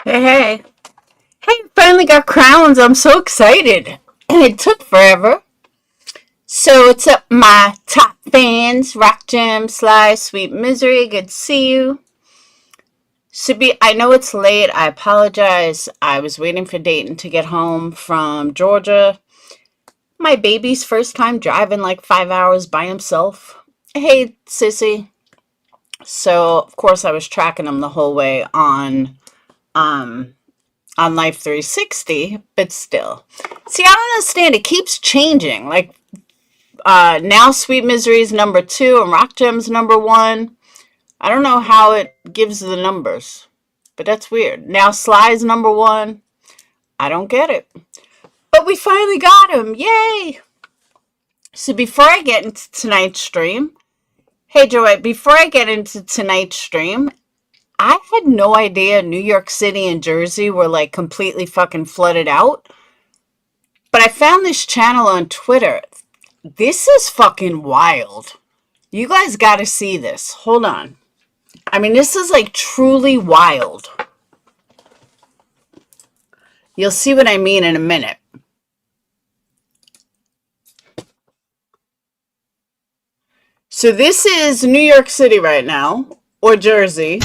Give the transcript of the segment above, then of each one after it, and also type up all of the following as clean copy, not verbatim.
Hey, hey. Hey, finally got crowns. I'm so excited. And it took forever. So it's up my top fans, Rock Jam, Sly, Sweet Misery. Good to see you. I know it's late. I apologize. I was waiting for Dayton to get home from Georgia. My baby's first time driving like 5 hours by himself. Hey, sissy. So, of course, I was tracking him the whole way um, on Life 360, but still. See, I don't understand. It keeps changing. Like, now Sweet Misery is number 2 and Rock Gem's number 1. I don't know how it gives the numbers, but that's weird. Now Sly's number 1. I don't get it. But we finally got him. Yay! So before I get into tonight's stream, hey, Joey, before I get into tonight's stream, I had no idea New York City and Jersey were like completely fucking flooded out. But I found this channel on Twitter. This is fucking wild. You guys got to see this. Hold on. I mean, this is like truly wild. You'll see what I mean in a minute. So this is New York City right now, or Jersey.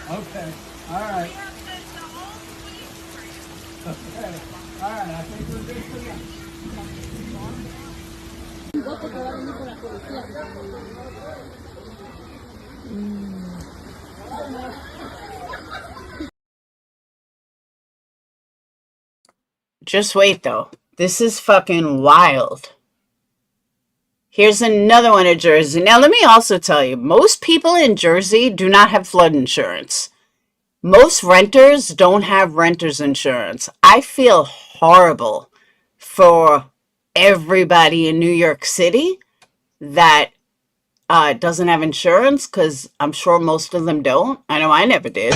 Okay. All right. Okay. All right. I think we're good for that. Just wait, though. This is fucking wild. Here's another one in Jersey. Now, let me also tell you, most people in Jersey do not have flood insurance. Most renters don't have renter's insurance. I feel horrible for everybody in New York City that doesn't have insurance, because I'm sure most of them don't. I know I never did.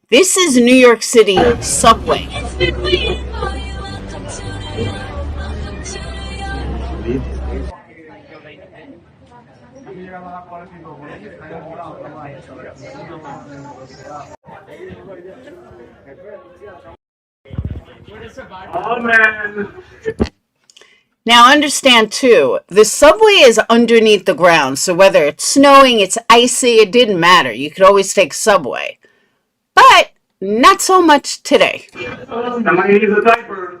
This is New York City subway. Oh man. Now understand too, the subway is underneath the ground, so whether it's snowing, it's icy, it didn't matter. You could always take subway. But not so much today. Somebody needs a diaper.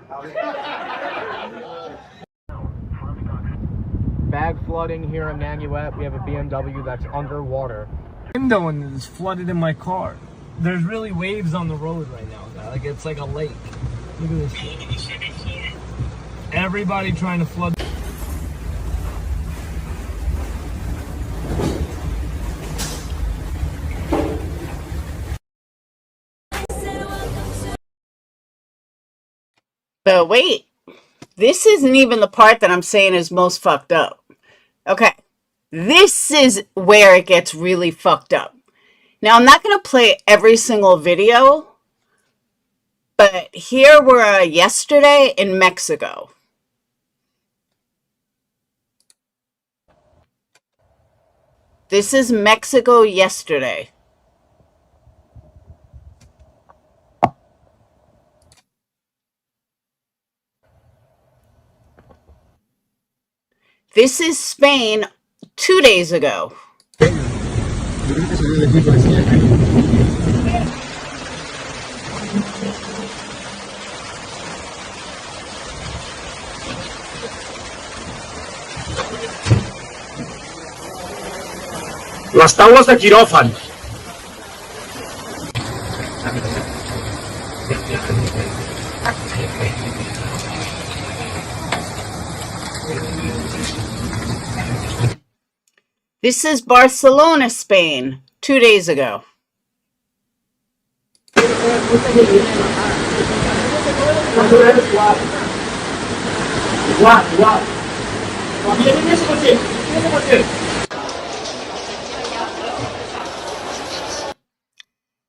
Bad flooding here in Nanuet. We have a BMW that's underwater. Window and it's flooded in my car. There's really waves on the road right now. Like it's like a lake. Look at this shit. Everybody trying to flood. But wait, this isn't even the part that I'm saying is most fucked up. Okay, this is where it gets really fucked up. Now, I'm not going to play every single video, but here we're yesterday in Mexico. This is Mexico yesterday. This is Spain 2 days ago. Las tablas de quirófano. This is Barcelona, Spain, 2 days ago.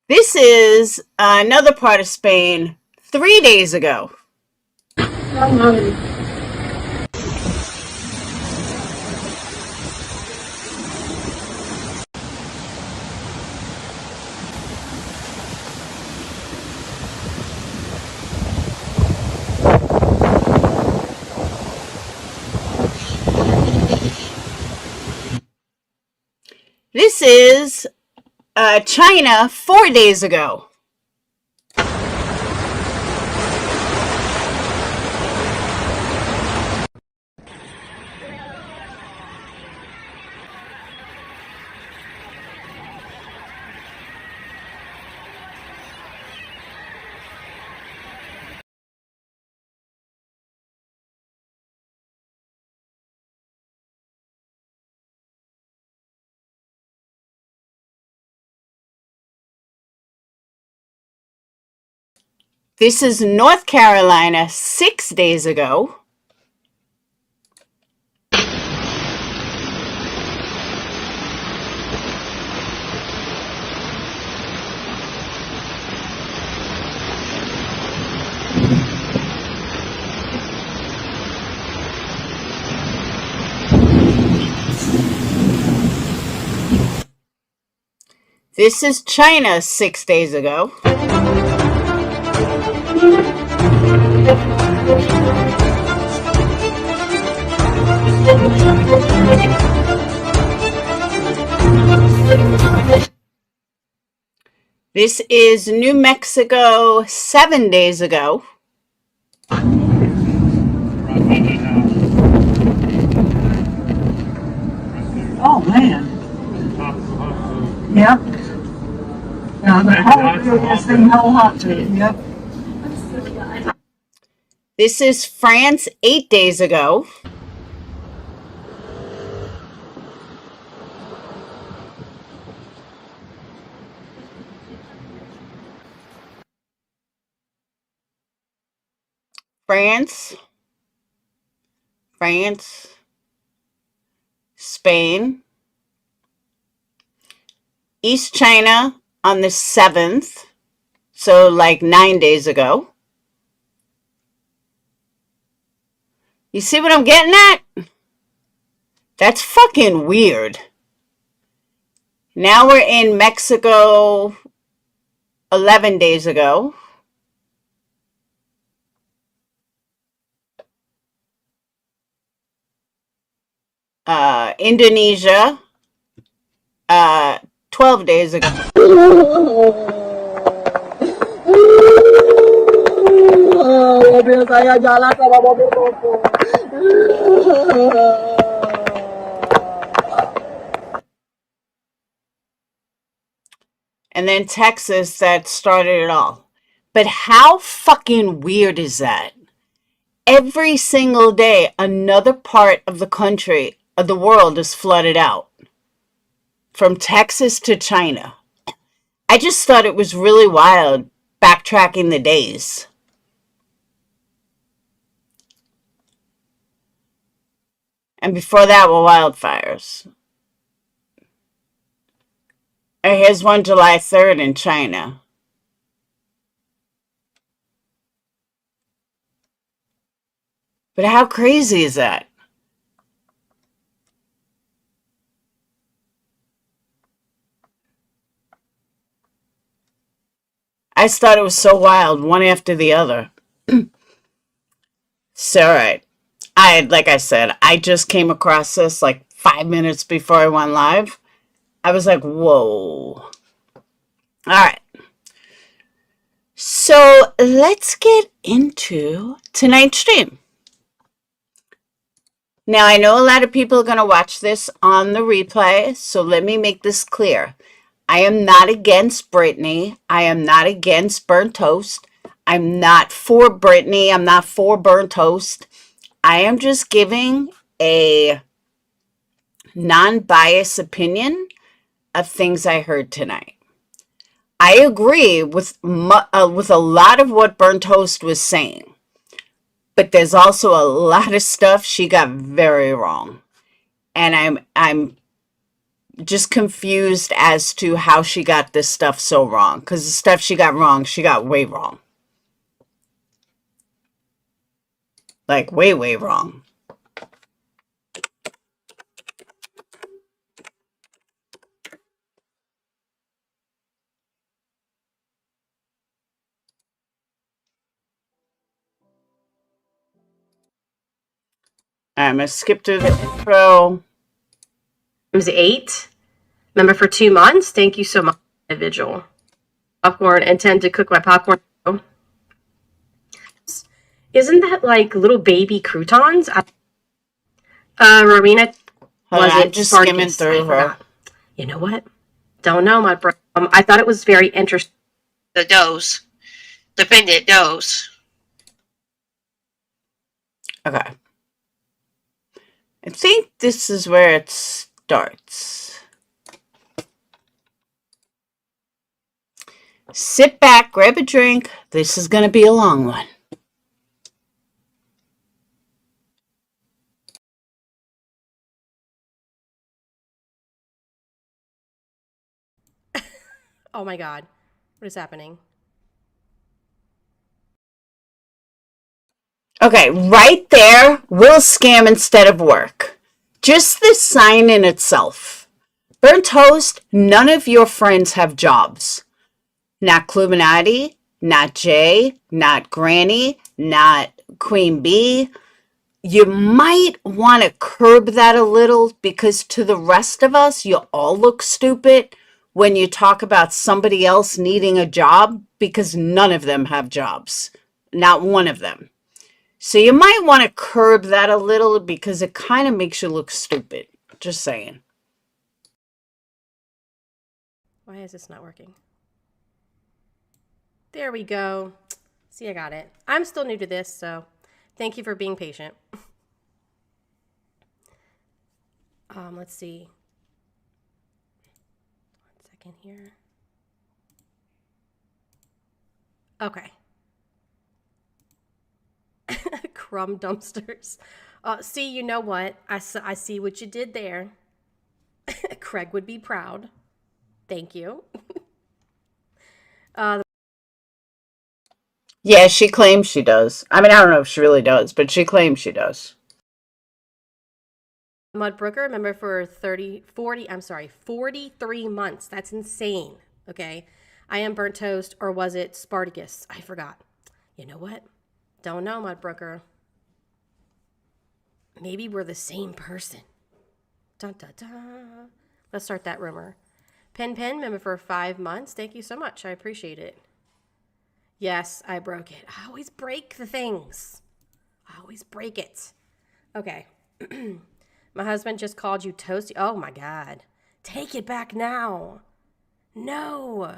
This is another part of Spain 3 days ago. This is China 4 days ago. This is North Carolina 6 days ago. This is China 6 days ago. This is New Mexico 7 days ago. Oh, man. Yep. Now, the whole this thing held hot to it. Yep. This is France 8 days ago. France, Spain, East China on the 7th, so like 9 days ago. You see what I'm getting at? That's fucking weird. Now we're in Mexico 11 days ago. Indonesia 12 days ago. Mobil saya jalan sama mobil koko. And then Texas that started it all. But how fucking weird is that? Every single day, another part of the country, of the world, is flooded out. From Texas to China. I just thought it was really wild, backtracking the days. And before that were wildfires. And here's one July 3rd in China. But how crazy is that? I just thought it was so wild, one after the other. So, all right. Like I said, I just came across this like 5 minutes before I went live. I was like, whoa. All right. So let's get into tonight's stream. Now, I know a lot of people are going to watch this on the replay, so let me make this clear. I am not against Britney. I am not against burnt toast. I'm not for Britney. I'm not for burnt toast. I am just giving a non-biased opinion of things I heard tonight. I agree with a lot of what Burnt Toast was saying. but there's also a lot of stuff she got very wrong. And I'm just confused as to how she got this stuff so wrong, because the stuff she got wrong, she got way wrong. Like way, way wrong. I'm going to skip to the intro. It was 8. Member for 2 months. Thank you so much, individual. Popcorn. Intend to cook my popcorn. Isn't that like little baby croutons? Rowena, was I'm it just Spartacus? skimming through her. You know what? Don't know, my bro. I thought it was very interesting. The dose. Defendant dose. Okay. I think this is where it starts. Sit back, grab a drink. This is going to be a long one. Oh my God. What is happening? Okay, right there, will scam instead of work. Just this sign in itself. Burnt toast, none of your friends have jobs. Not Cluminati, not Jay, not Granny, not Queen Bee. You might want to curb that a little, because to the rest of us, you all look stupid when you talk about somebody else needing a job, because none of them have jobs. Not one of them. So you might want to curb that a little, because it kind of makes you look stupid. Just saying. Why is this not working? There we go. See, I got it. I'm still new to this, so thank you for being patient. Let's see. 1 second here. Okay. Crumb dumpsters. See, you know what? I see what you did there. Craig would be proud. Thank you. Yeah, she claims she does. I mean, I don't know if she really does, but she claims she does. Mudbrooker, member for 43 months. That's insane. Okay. I am Burnt Toast, or was it Spartacus? I forgot. You know what? Don't know, Mudbrooker. Maybe we're the same person. Dun, dun, dun. Let's start that rumor. Pen, member for 5 months. Thank you so much. I appreciate it. Yes, I broke it. I always break the things. I always break it. Okay. My husband just called you toasty. Oh my God. Take it back now. No.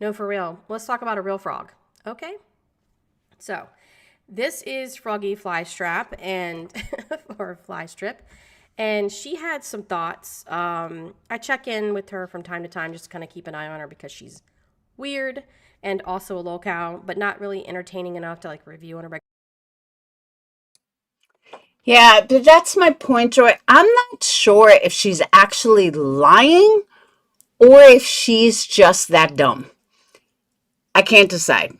No, for real. Let's talk about a real frog. Okay. So this is Froggy Flystrap and or Fly Strip. And she had some thoughts. I check in with her from time to time, just to kind of keep an eye on her, because she's weird and also a lolcow, but not really entertaining enough to like review on a regular. Yeah, but that's my point, Joy. I'm not sure if she's actually lying or if she's just that dumb. I can't decide.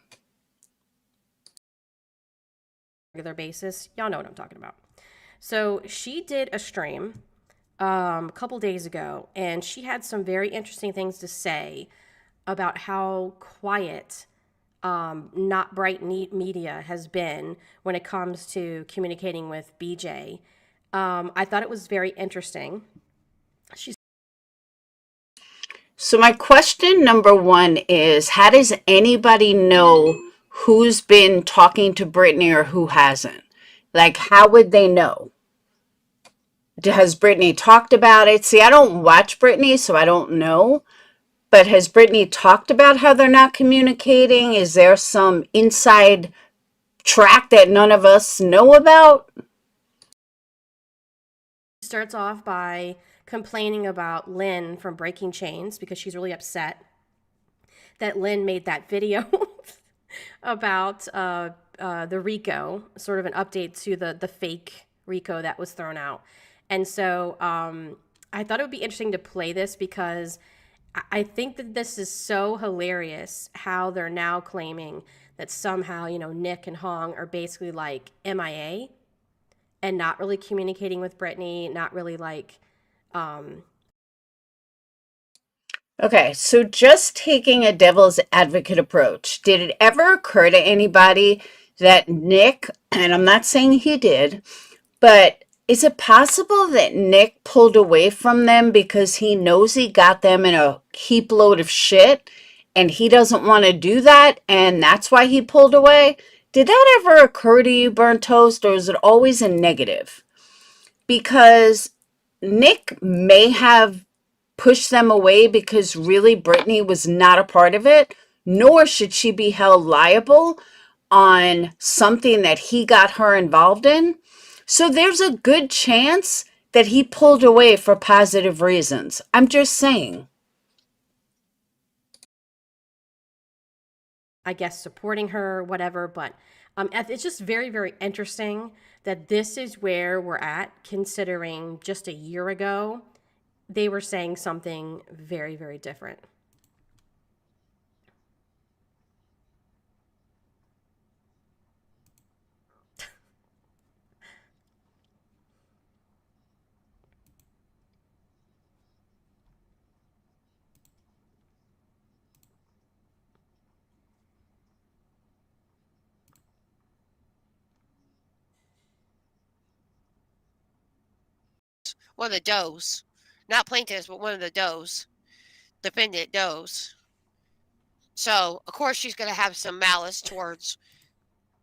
Regular basis. Y'all know what I'm talking about. So she did a stream a couple days ago, and she had some very interesting things to say about how quiet Not Bright Media has been when it comes to communicating with BJ. I thought it was very interesting. So my question number one is, how does anybody know who's been talking to Brittany or who hasn't? Like, how would they know? Has Brittany talked about it? See, I don't watch Brittany, so I don't know. But has Brittany talked about how they're not communicating? Is there some inside track that none of us know about? Starts off by complaining about Lynn from Breaking Chains, because she's really upset that Lynn made that video about the RICO, sort of an update to the fake RICO that was thrown out. And so I thought it would be interesting to play this because I think that this is so hilarious how they're now claiming that somehow, Nick and Hong are basically like MIA and not really communicating with Brittany, not really like. Okay, so just taking a devil's advocate approach, did it ever occur to anybody that Nick, and I'm not saying he did, but is it possible that Nick pulled away from them because he knows he got them in a heap load of shit and he doesn't want to do that and that's why he pulled away? Did that ever occur to you, Burnt Toast, or is it always a negative? Because Nick may have pushed them away because really Brittany was not a part of it, nor should she be held liable on something that he got her involved in. So there's a good chance that he pulled away for positive reasons. I'm just saying. I guess supporting her, whatever. But it's just very, very interesting that this is where we're at, considering just a year ago, they were saying something very, very different. One of the does. Not plaintiffs, but one of the does. Defendant does. So, of course, she's going to have some malice towards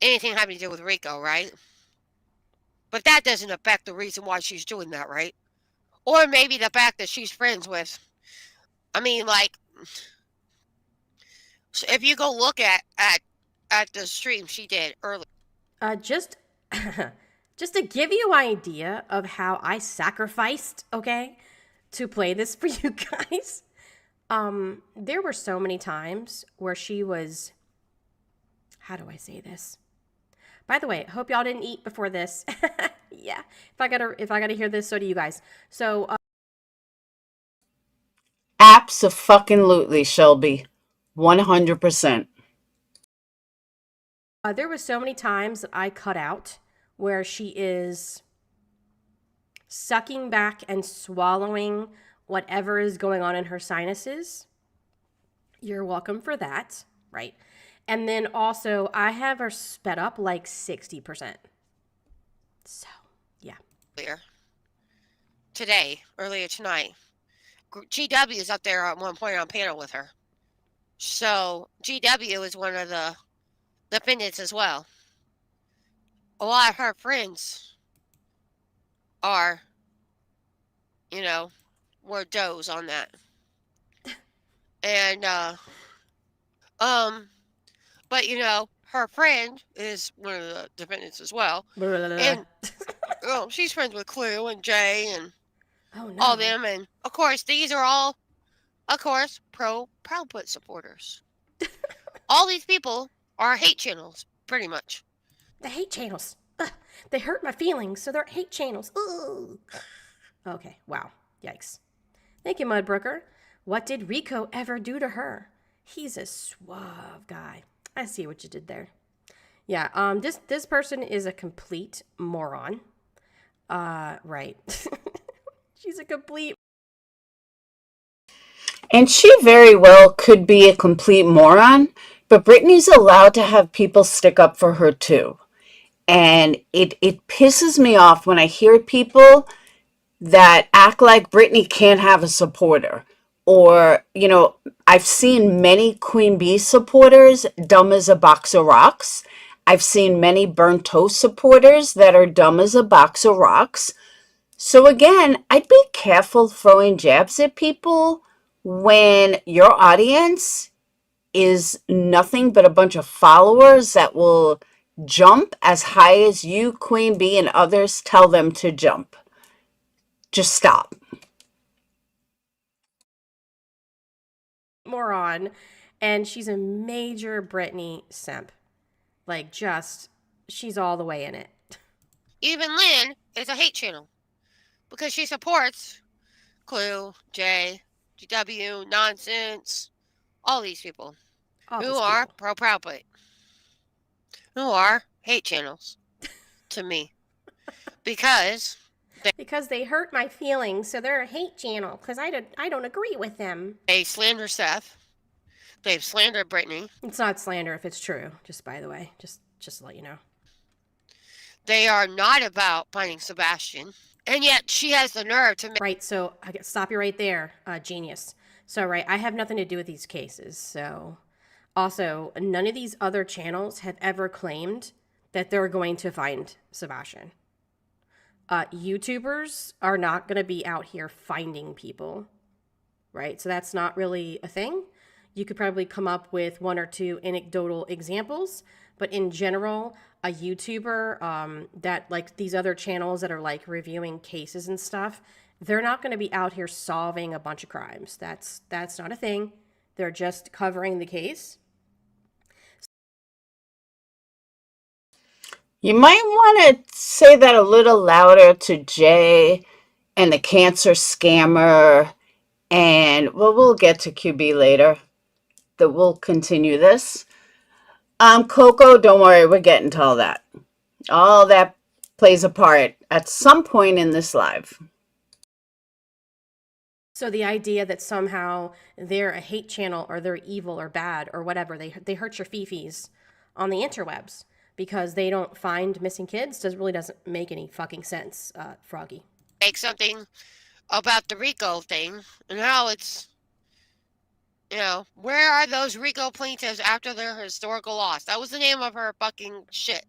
anything having to do with RICO, right? But that doesn't affect the reason why she's doing that, right? Or maybe the fact that she's friends with. I mean, like, if you go look at the stream she did earlier. Just just to give you an idea of how I sacrificed, okay, to play this for you guys. There were so many times where she was, how do I say this? By the way, hope y'all didn't eat before this. Yeah, if I gotta hear this, so do you guys. So Abso-fucking-lutely, Shelby. 100%. There was so many times that I cut out where she is sucking back and swallowing whatever is going on in her sinuses. You're welcome for that, right? And then also, I have her sped up like 60%. So, yeah. Earlier tonight. GW is up there at one point on panel with her. So, GW is one of the defendants as well. A lot of her friends are, were does on that. And, but, her friend is one of the defendants as well. And, she's friends with Clue and Jay and all them. And, of course, these are all, pro Proud Put supporters. All these people are hate channels, pretty much. The hate channels. Ugh, they hurt my feelings, so they're hate channels. Ugh. Okay, wow. Yikes. Thank you, Mudbrooker. What did Rico ever do to her? He's a suave guy. I see what you did there. Yeah, this person is a complete moron. Right. She's a complete. And she very well could be a complete moron, but Brittany's allowed to have people stick up for her too. And it pisses me off when I hear people that act like Brittany can't have a supporter. Or, I've seen many Queen Bee supporters dumb as a box of rocks. I've seen many Burnt Toast supporters that are dumb as a box of rocks. So again, I'd be careful throwing jabs at people when your audience is nothing but a bunch of followers that will jump as high as you, Queen Bee, and others tell them to jump. Just stop. Moron. And she's a major Brittany simp. Like, just, she's all the way in it. Even Lynn is a hate channel because she supports Clue, Jay, GW, Nonsense, all these people All who these are people. pro-Proud Boy, who are hate channels to me because Because they hurt my feelings, so they're a hate channel. Because I don't agree with them. they slander Seth, they've slandered Brittany, It's not slander if it's true. Just by the way, just to let you know. they are not about finding Sebastian, and yet she has the nerve to make. Right, so I can stop you right there, genius. So, right, I have nothing to do with these cases. So, also, none of these other channels have ever claimed that they're going to find Sebastian. YouTubers are not going to be out here finding people, right? So that's not really a thing. You could probably come up with one or two anecdotal examples, but in general, a YouTuber that like these other channels that are like reviewing cases and stuff, they're not going to be out here solving a bunch of crimes. That's not a thing. They're just covering the case. You might want to say that a little louder to Jay and the cancer scammer. And well, we'll get to QB later. That we'll continue this. Coco, don't worry, we're getting to all that. All that plays a part at some point in this live. So the idea that somehow they're a hate channel or they're evil or bad or whatever, they hurt your fifis on the interwebs because they don't find missing kids really doesn't make any fucking sense, Froggy. Make something about the RICO thing and how it's, where are those RICO plaintiffs after their historical loss? That was the name of her fucking shit.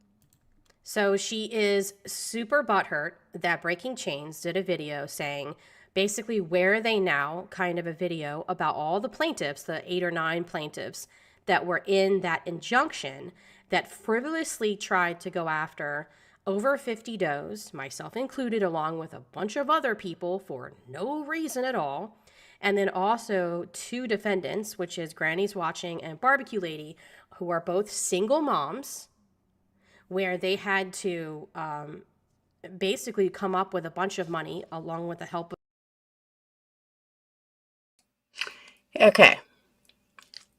So she is super butthurt that Breaking Chains did a video saying, basically, where are they now? Kind of a video about all the plaintiffs, the 8 or 9 plaintiffs that were in that injunction that frivolously tried to go after over 50 does, myself included, along with a bunch of other people for no reason at all. And then also 2 defendants, which is Granny's Watching and Barbecue Lady, who are both single moms, where they had to basically come up with a bunch of money along with the help of. Okay.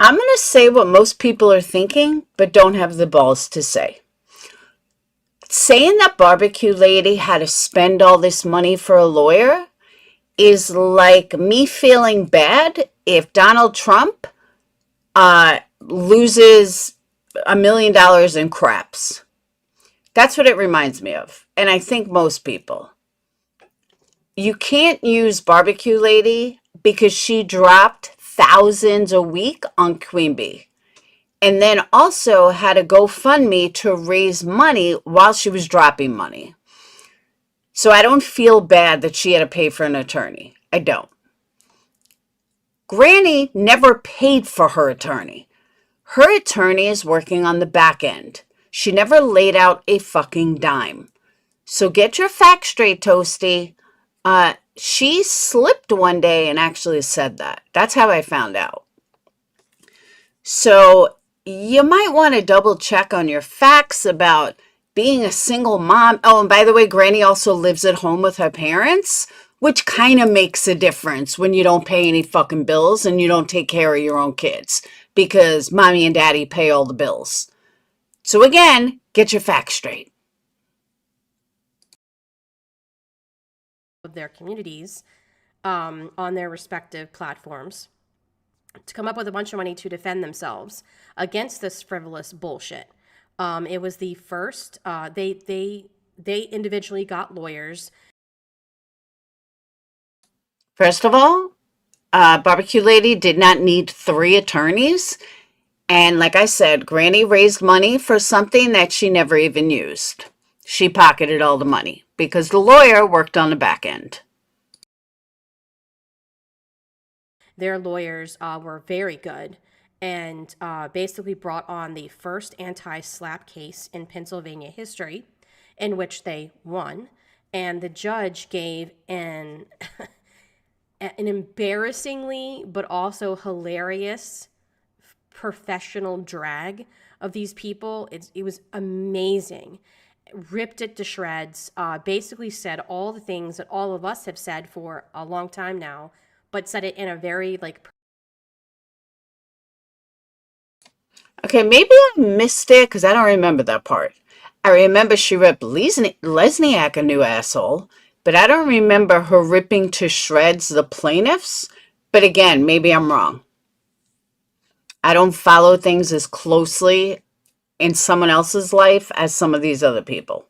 I'm going to say what most people are thinking, but don't have the balls to say. Saying that Barbecue Lady had to spend all this money for a lawyer is like me feeling bad if Donald Trump loses $1 million in craps. That's what it reminds me of. And I think most people. You can't use Barbecue Lady because she dropped thousands a week on Queen Bee. And then also had a GoFundMe to raise money while she was dropping money. So I don't feel bad that she had to pay for an attorney. I don't. Granny never paid for her attorney. Her attorney is working on the back end. She never laid out a fucking dime. So get your facts straight, Toasty. She slipped one day and actually said that. That's how I found out. So you might want to double check on your facts about being a single mom. Oh, and by the way, Granny also lives at home with her parents, which kind of makes a difference when you don't pay any fucking bills and you don't take care of your own kids because mommy and daddy pay all the bills. So again, get your facts straight. Their communities on their respective platforms to come up with a bunch of money to defend themselves against this frivolous bullshit. It was the first, they individually got lawyers. First of all, Barbecue Lady did not need 3 attorneys. And like I said, Granny raised money for something that she never even used. She pocketed all the money because the lawyer worked on the back end. Their lawyers were very good and basically brought on the first anti-SLAPP case in Pennsylvania history, in which they won. And the judge gave an embarrassingly but also hilarious professional drag of these people. It was amazing. Ripped it to shreds, basically said all the things that all of us have said for a long time now, but said it in a very like. Okay, maybe I missed it because I don't remember that part. I remember she ripped Lesniak a new asshole, but I don't remember her ripping to shreds the plaintiffs. But again, maybe I'm wrong. I don't follow things as closely in someone else's life as some of these other people.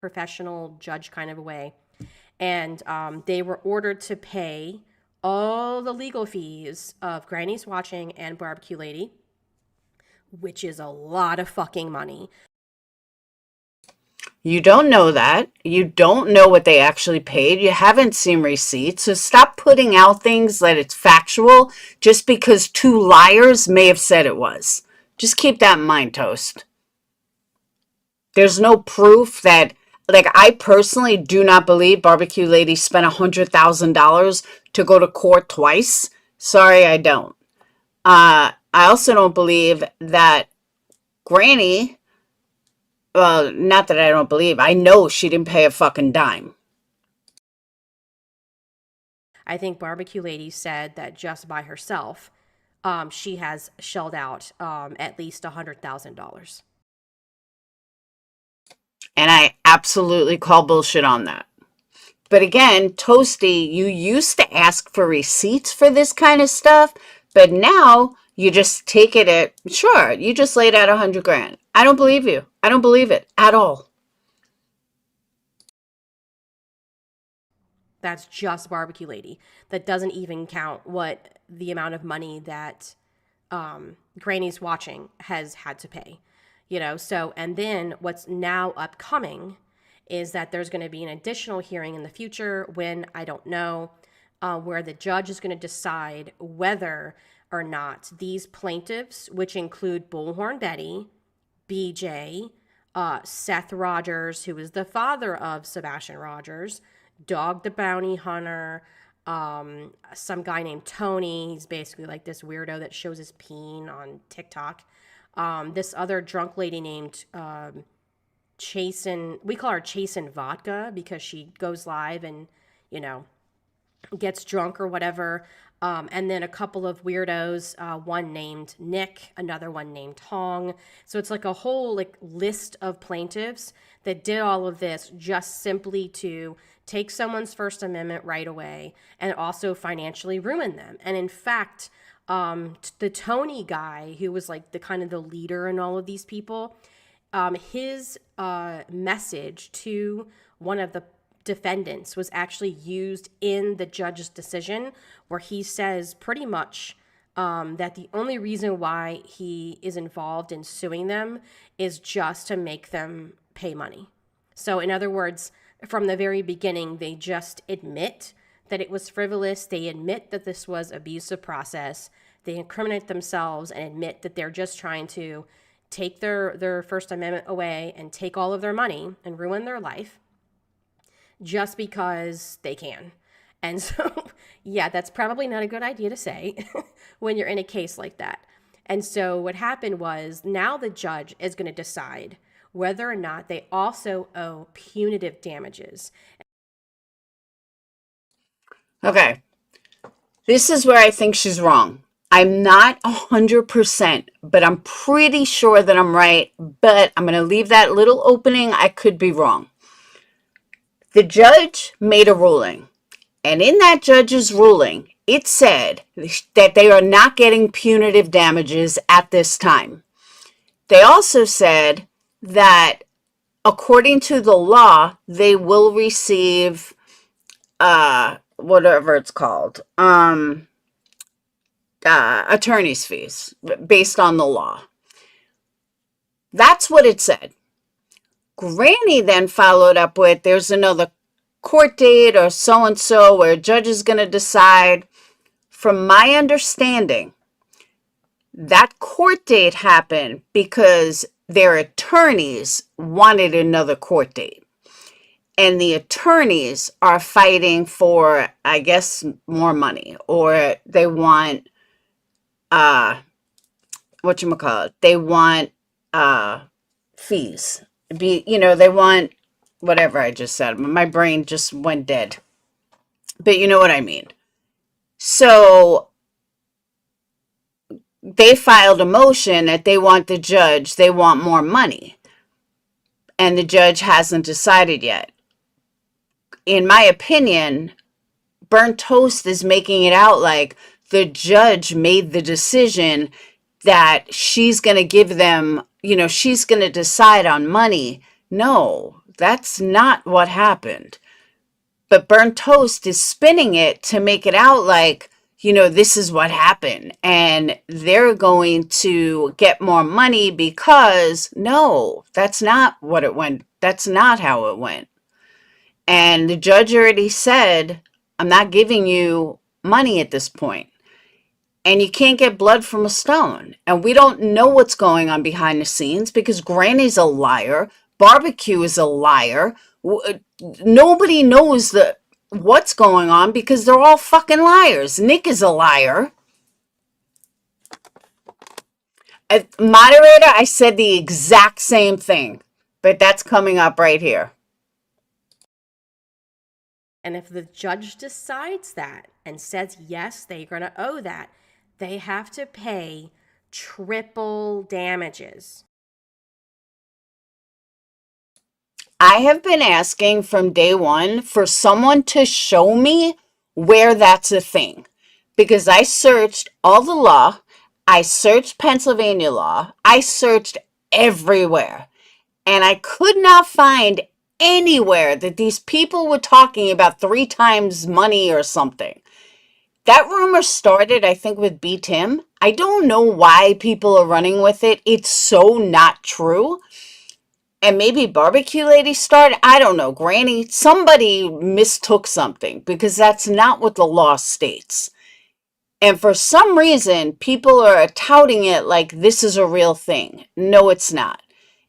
Professional judge kind of a way. And they were ordered to pay all the legal fees of Granny's Watching and Barbecue Lady, which is a lot of fucking money. You don't know that. You don't know what they actually paid. You haven't seen receipts. So stop putting out things that it's factual just because two liars may have said it was. Just keep that in mind, Toast. There's no proof that, like, I personally do not believe Barbecue Lady spent $100,000 to go to court twice. Sorry, I don't. I also don't believe that Granny, well, not that I don't believe, I know she didn't pay a fucking dime. I think Barbecue Lady said that just by herself, she has shelled out at least $100,000. And I absolutely call bullshit on that. But again, Toasty, you used to ask for receipts for this kind of stuff, but now you just take it at, sure, you just laid out $100,000. I don't believe you. I don't believe it at all. That's just Barbecue Lady. That doesn't even count what the amount of money that Granny's Watching has had to pay. You know, so, and then what's now upcoming is that there's going to be an additional hearing in the future when, I don't know, where the judge is going to decide whether or not these plaintiffs, which include Bullhorn Betty, BJ, Seth Rogers, who is the father of Sebastian Rogers, Dog the Bounty Hunter, some guy named Tony. He's basically like this weirdo that shows his peen on TikTok. This other drunk lady named Chasen, we call her Chasen Vodka because she goes live and, you know, gets drunk or whatever. And then a couple of weirdos, one named Nick, another one named Hong. So it's like a whole like list of plaintiffs that did all of this just simply to take someone's First Amendment right away and also financially ruin them. And in fact, the Tony guy, who was like the kind of the leader in all of these people, his message to one of the defendants was actually used in the judge's decision, where he says pretty much that the only reason why he is involved in suing them is just to make them pay money. So in other words, from the very beginning, they just admit that it was frivolous. They admit that this was abusive process. They incriminate themselves and admit that they're just trying to take their First Amendment away and take all of their money and ruin their life just because they can. And so, yeah, that's probably not a good idea to say when you're in a case like that. And so what happened was now the judge is going to decide whether or not they also owe punitive damages. Okay. This is where I think she's wrong. I'm not 100%, but I'm pretty sure that I'm right. But I'm going to leave that little opening. I could be wrong. The judge made a ruling. And in that judge's ruling, it said that they are not getting punitive damages at this time. They also said that according to the law, they will receive whatever it's called, attorney's fees based on the law. That's what it said. Granny then followed up with, there's another court date or so-and-so where a judge is going to decide. From my understanding, that court date happened because their attorneys wanted another court date. and the attorneys are fighting for, I guess, more money, or they want, whatchamacallit, they want fees. They want whatever I just said. My brain just went dead. But you know what I mean. So they filed a motion that they want more money. And the judge hasn't decided yet. In my opinion, Burnt Toast is making it out like the judge made the decision that she's going to give them, she's going to decide on money. No, that's not what happened. But Burnt Toast is spinning it to make it out like, this is what happened. And they're going to get more money because, no, that's not what it went. That's not how it went. And the judge already said, I'm not giving you money at this point. And you can't get blood from a stone. And we don't know what's going on behind the scenes because Granny's a liar. Barbecue is a liar. Nobody knows what's going on because they're all fucking liars. Nick is a liar. Moderator, I said the exact same thing, but that's coming up right here. And if the judge decides that and says, yes, they're going to owe that, they have to pay triple damages. I have been asking from day one for someone to show me where that's a thing. Because I searched all the law. I searched Pennsylvania law. I searched everywhere. And I could not find anywhere that these people were talking about 3 times money or something. That rumor started, I think, with B. Tim. I don't know why people are running with it. It's so not true. And maybe Barbecue Lady started. I don't know. Granny, somebody mistook something because that's not what the law states. And for some reason, people are touting it like this is a real thing. No, it's not.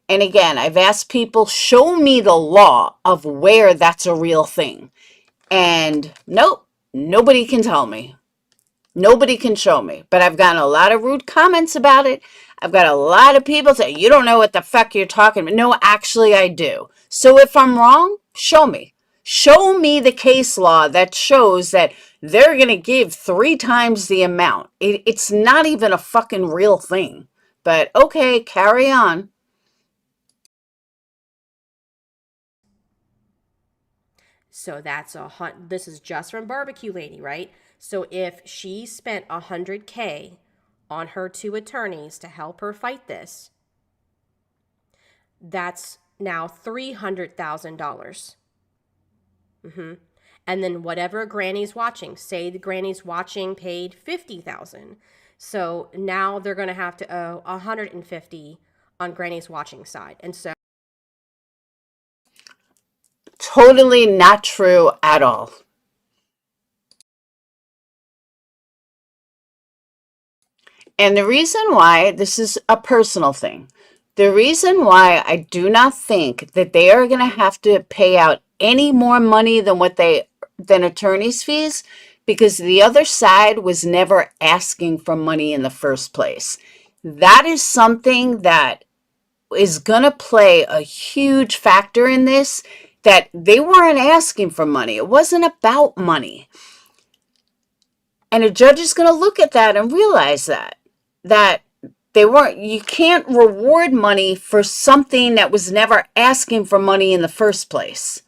And again, I've asked people, show me the law of where that's a real thing. And nope, nobody can tell me. Nobody can show me. But I've gotten a lot of rude comments about it. I've got a lot of people say, you don't know what the fuck you're talking about. No, actually I do. So if I'm wrong, show me. Show me the case law that shows that they're going to give 3 times the amount. It's not even a fucking real thing. But okay, carry on. So this is just from Barbecue Lady, right? So if she spent $100K on her 2 attorneys to help her fight this, that's now $300,000. And then whatever Granny's watching, say the Granny's watching paid $50,000. So now they're going to have to owe $150 on Granny's watching side. And so Totally not true at all. And the reason why, this is a personal thing, the reason why I do not think that they are going to have to pay out any more money than attorney's fees, because the other side was never asking for money in the first place. That is something that is going to play a huge factor in this, that they weren't asking for money. It wasn't about money. And a judge is going to look at that and realize that you can't reward money for something that was never asking for money in the first place.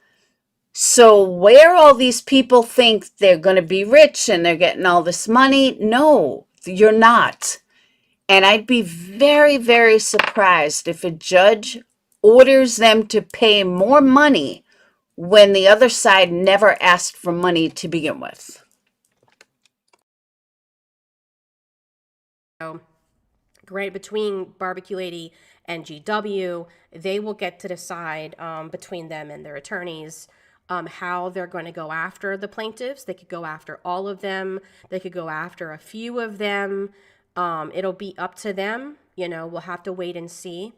So where all these people think they're going to be rich and they're getting all this money, no, you're not. And I'd be very, very surprised if a judge orders them to pay more money when the other side never asked for money to begin with. right between Barbecue Lady and GW, they will get to decide between them and their attorneys how they're going to go after the plaintiffs. They could go after all of them. They could go after a few of them. It'll be up to them. You know, we'll have to wait and see.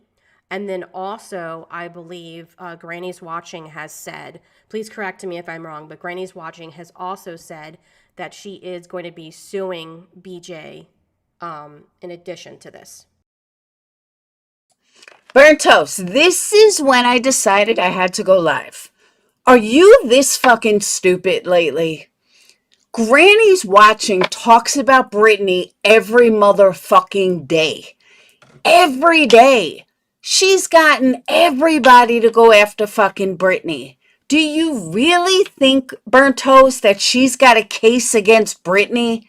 And then also, I believe Granny's Watching has said, please correct me if I'm wrong, but Granny's Watching has also said that she is going to be suing BJ in addition to this. Burnt toast. This is when I decided I had to go live. Are you this fucking stupid lately? Granny's Watching talks about Britney every motherfucking day. Every day. She's gotten everybody to go after fucking Britney. Do you really think, Burnt Toast, that she's got a case against Britney?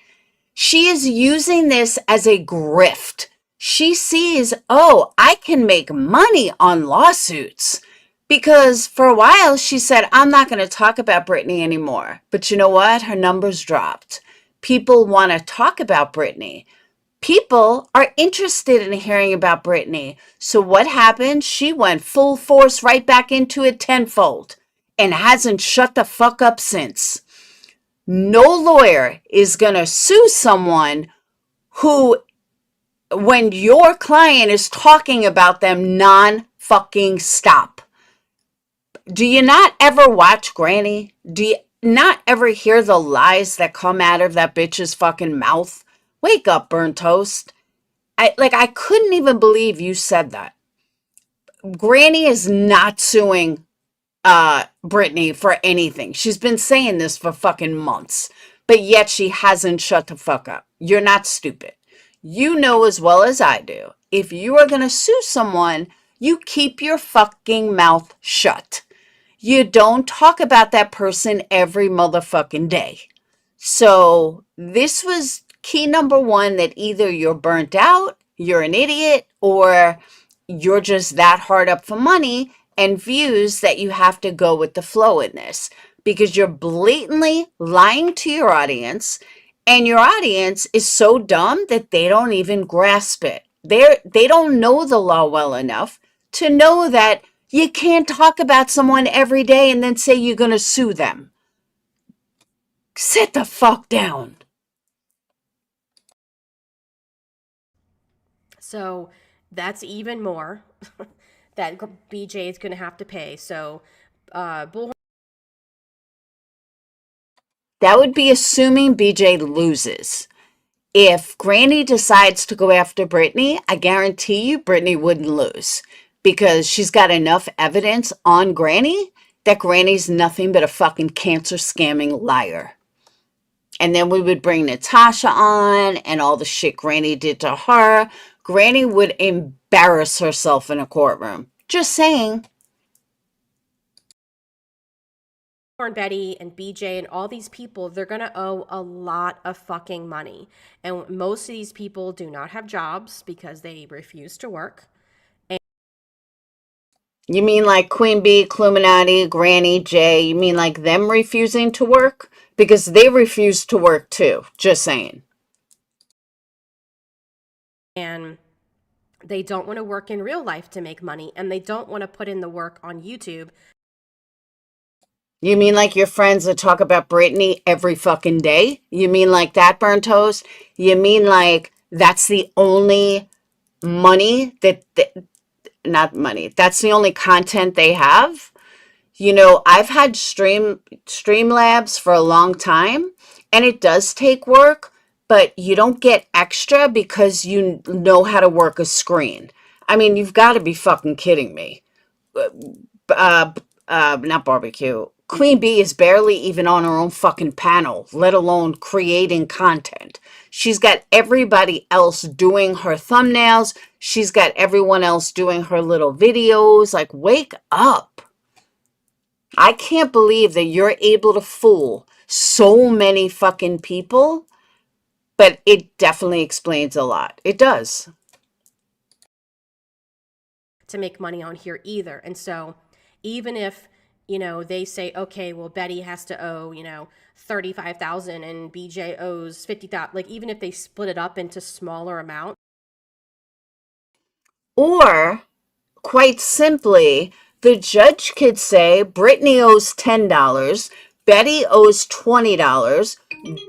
She is using this as a grift. She sees, oh, I can make money on lawsuits. Because for a while she said, I'm not going to talk about Britney anymore. But you know what? Her numbers dropped. People want to talk about Britney. People are interested in hearing about Britney. So what happened? She went full force right back into it tenfold and hasn't shut the fuck up since. No lawyer is going to sue someone who, when your client is talking about them non-fucking stop. Do you not ever watch Granny? Do you not ever hear the lies that come out of that bitch's fucking mouth? Wake up, Burnt Toast. I couldn't even believe you said that. Granny is not suing Britney for anything. She's been saying this for fucking months, but yet she hasn't shut the fuck up. You're not stupid. You know as well as I do, if you are going to sue someone, you keep your fucking mouth shut. You don't talk about that person every motherfucking day. So this was key number one, that either you're burnt out, you're an idiot, or you're just that hard up for money and views that you have to go with the flow in this, because you're blatantly lying to your audience, and your audience is so dumb that they don't even grasp it. They don't know the law well enough to know that you can't talk about someone every day and then say you're going to sue them. Sit the fuck down. So that's even more that BJ is going to have to pay. So Bullhorn. That would be assuming BJ loses. If Granny decides to go after Britney, I guarantee you Britney wouldn't lose, because she's got enough evidence on Granny that Granny's nothing but a fucking cancer scamming liar. And then we would bring Natasha on and all the shit Granny did to her. Granny would embarrass herself in a courtroom. Just saying. Betty and BJ and all these people, they're going to owe a lot of fucking money. And most of these people do not have jobs because they refuse to work. You mean like Queen Bee, Cluminati, Granny, Jay? You mean like them refusing to work? Because they refuse to work too. Just saying. And they don't want to work in real life to make money. And they don't want to put in the work on YouTube. You mean like your friends that talk about Britney every fucking day? You mean like that, Burnt Toast? You mean like that's the only money that, not money, that's the only content they have? You know, I've had Streamlabs for a long time, and it does take work, but you don't get extra because you know how to work a screen. I mean, you've got to be fucking kidding me. Not barbecue. Queen Bee is barely even on her own fucking panel, let alone creating content. She's got everybody else doing her thumbnails. She's got everyone else doing her little videos. Like, wake up. I can't believe that you're able to fool so many fucking people, but it definitely explains a lot. It does. To make money on here either. And so even if, they say, okay, well, Betty has to owe, $35,000 and BJ owes $50,000, like even if they split it up into smaller amounts. Or, quite simply, the judge could say Britney owes $10, Betty owes $20,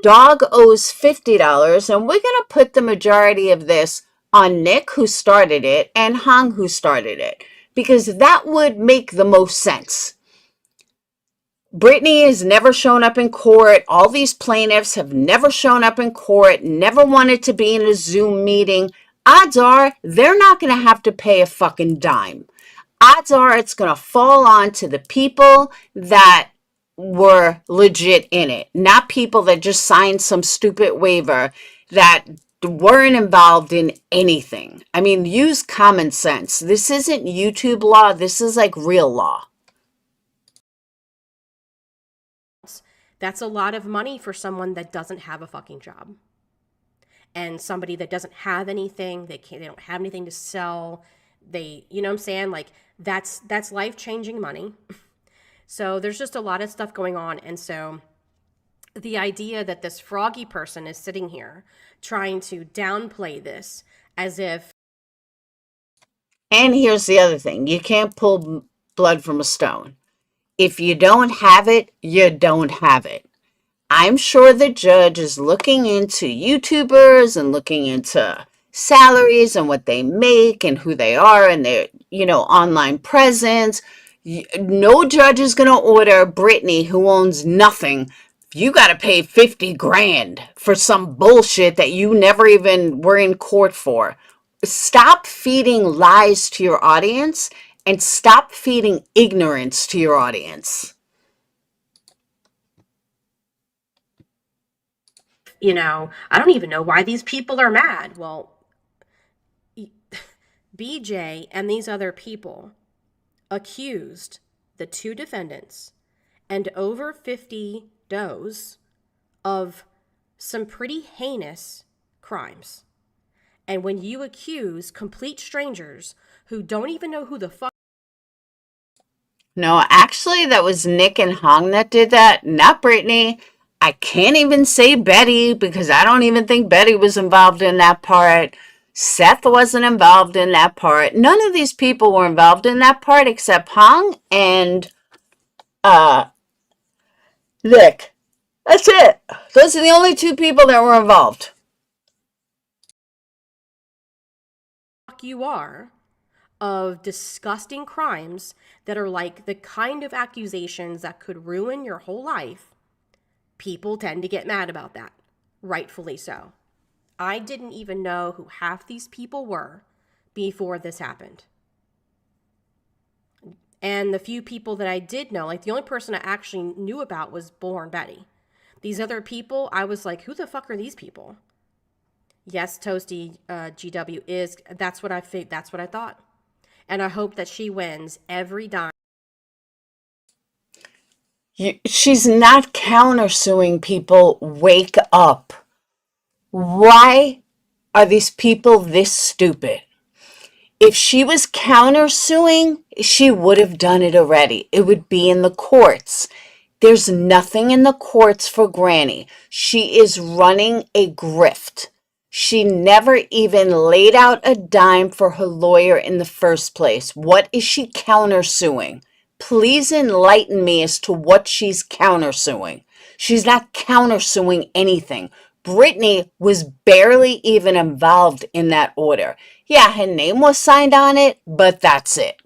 Dog owes $50, and we're going to put the majority of this on Nick, who started it, and Hong, who started it, because that would make the most sense. Brittany has never shown up in court. All these plaintiffs have never shown up in court, never wanted to be in a Zoom meeting. Odds are they're not going to have to pay a fucking dime. Odds are it's going to fall on to the people that were legit in it, not people that just signed some stupid waiver that weren't involved in anything. I mean, use common sense. This isn't YouTube law. This is like real law. That's a lot of money for someone that doesn't have a fucking job. And somebody that doesn't have anything, they don't have anything to sell. They, you know what I'm saying? Like that's life-changing money. So there's just a lot of stuff going on. And so the idea that this froggy person is sitting here trying to downplay this as if. And here's the other thing. You can't pull blood from a stone. If you don't have it, you don't have it. I'm sure the judge is looking into YouTubers and looking into salaries and what they make and who they are and their, online presence. No judge is going to order Brittany, who owns nothing. You got to pay 50 grand for some bullshit that you never even were in court for. Stop feeding lies to your audience and stop feeding ignorance to your audience. I don't even know why these people are mad. Well, BJ and these other people accused the two defendants and over 50 does of some pretty heinous crimes. And when you accuse complete strangers who don't even know who the fuck. No, actually, that was Nick and Hong that did that, not Brittany. I can't even say Betty because I don't even think Betty was involved in that part. Seth wasn't involved in that part. None of these people were involved in that part except Hong and Nick. That's it. Those are the only two people that were involved. You are of disgusting crimes that are like the kind of accusations that could ruin your whole life. People tend to get mad about that, rightfully so. I didn't even know who half these people were before this happened. And the few people that I did know, like the only person I actually knew about was Bullhorn Betty. These other people, I was like, who the fuck are these people? Yes, Toasty GW is, that's what I thought. And I hope that she wins every dime. She's not countersuing people. Wake up. Why are these people this stupid? If she was countersuing, she would have done it already. It would be in the courts. There's nothing in the courts for Granny. She is running a grift. She never even laid out a dime for her lawyer in the first place. What is she countersuing? Please enlighten me as to what she's countersuing. She's not countersuing anything. Brittany was barely even involved in that order. Yeah, her name was signed on it, but that's it.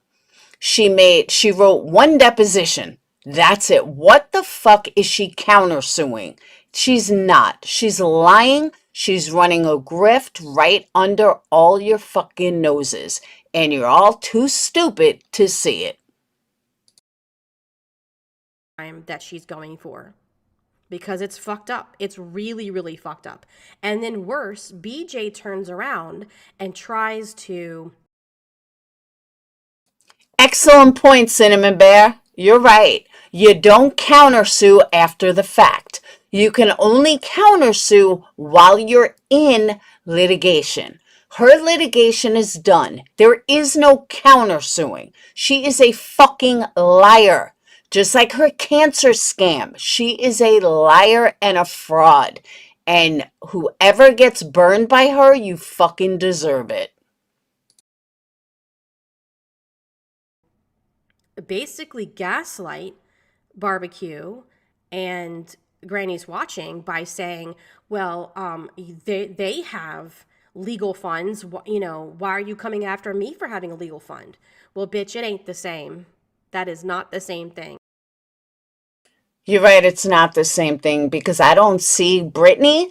She wrote one deposition. That's it. What the fuck is she countersuing? She's not. She's lying. She's running a grift right under all your fucking noses. And you're all too stupid to see it. That she's going for. Because it's fucked up. It's really, really fucked up. And then worse, BJ turns around and tries to... Excellent point, Cinnamon Bear. You're right. You don't countersue after the fact. You can only countersue while you're in litigation. Her litigation is done. There is no countersuing. She is a fucking liar. Just like her cancer scam. She is a liar and a fraud. And whoever gets burned by her, you fucking deserve it. Basically gaslight Barbecue and Granny's Watching by saying, well, they have legal funds. You know, why are you coming after me for having a legal fund? Well, bitch, it ain't the same. That is not the same thing. You're right, it's not the same thing, because I don't see Britney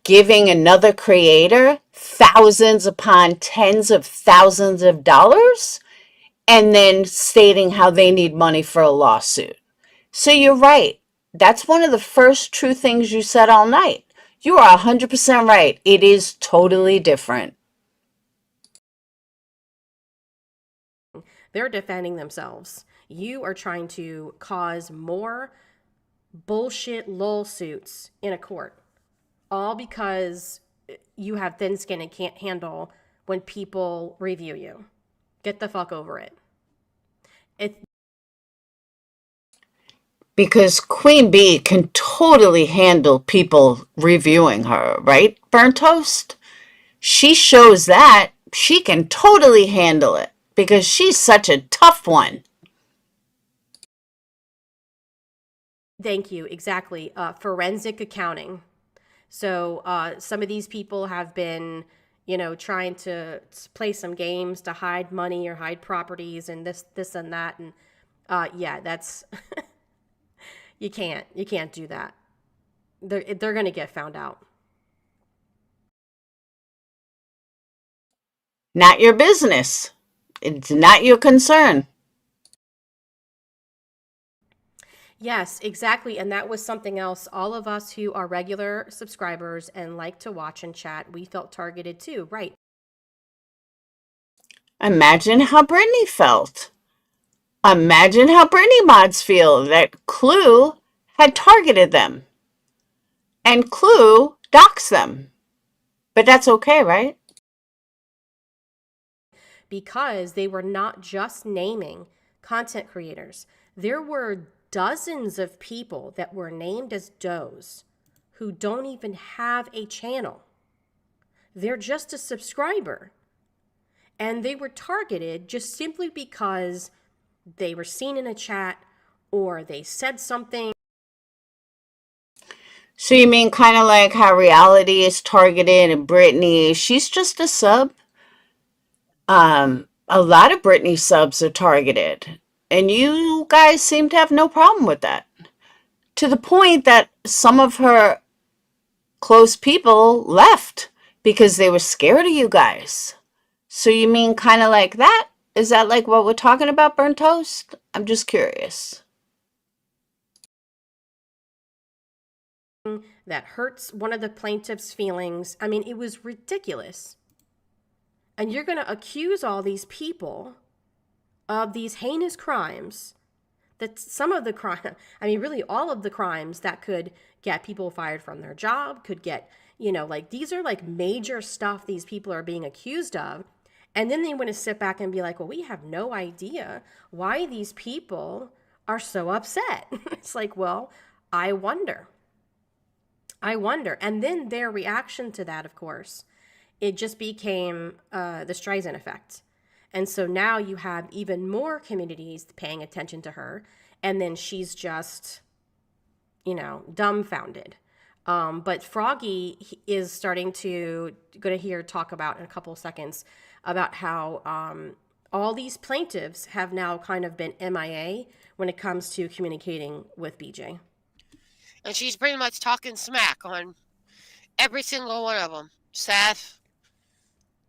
giving another creator thousands upon tens of thousands of dollars and then stating how they need money for a lawsuit. So you're right. That's one of the first true things you said all night. You are 100% right. It is totally different. They're defending themselves. You are trying to cause more bullshit lawsuits in a court, all because you have thin skin and can't handle when people review you. Get the fuck over it. Because Queen Bee can totally handle people reviewing her, right, Burnt Toast? She shows that she can totally handle it because she's such a tough one. Thank you. Exactly. Forensic accounting. So some of these people have been, you know, trying to play some games to hide money or hide properties and this and that. And yeah, that's you can't do that. They're going to get found out. Not your business. It's not your concern. Yes, exactly. And that was something else. All of us who are regular subscribers and like to watch and chat, we felt targeted too, right? Imagine how Brittany felt. Imagine how Brittany mods feel that Clue had targeted them. And Clue doxed them. But that's okay, right? Because they were not just naming content creators. There were dozens of people that were named as does who don't even have a channel. They're just a subscriber. And they were targeted just simply because they were seen in a chat or they said something. So you mean kind of like how Reality is targeted and Brittany, she's just a sub? A lot of Britney subs are targeted. And you guys seem to have no problem with that. To the point that some of her close people left because they were scared of you guys. So you mean kind of like that? Is that like what we're talking about, Burnt Toast? I'm just curious. That hurts one of the plaintiff's feelings. I mean, it was ridiculous. And you're going to accuse all these people of these heinous crimes, that some of the crime, I mean, really all of the crimes that could get people fired from their job, could get, you know, like these are like major stuff these people are being accused of. And then they want to sit back and be like, well, we have no idea why these people are so upset. It's like, well, I wonder. And then their reaction to that, of course, it just became the Streisand effect. And so now you have even more communities paying attention to her. And then she's just, you know, dumbfounded. But Froggy is starting to, going to hear talk about in a couple of seconds about how all these plaintiffs have now kind of been MIA when it comes to communicating with BJ. And she's pretty much talking smack on every single one of them. Seth,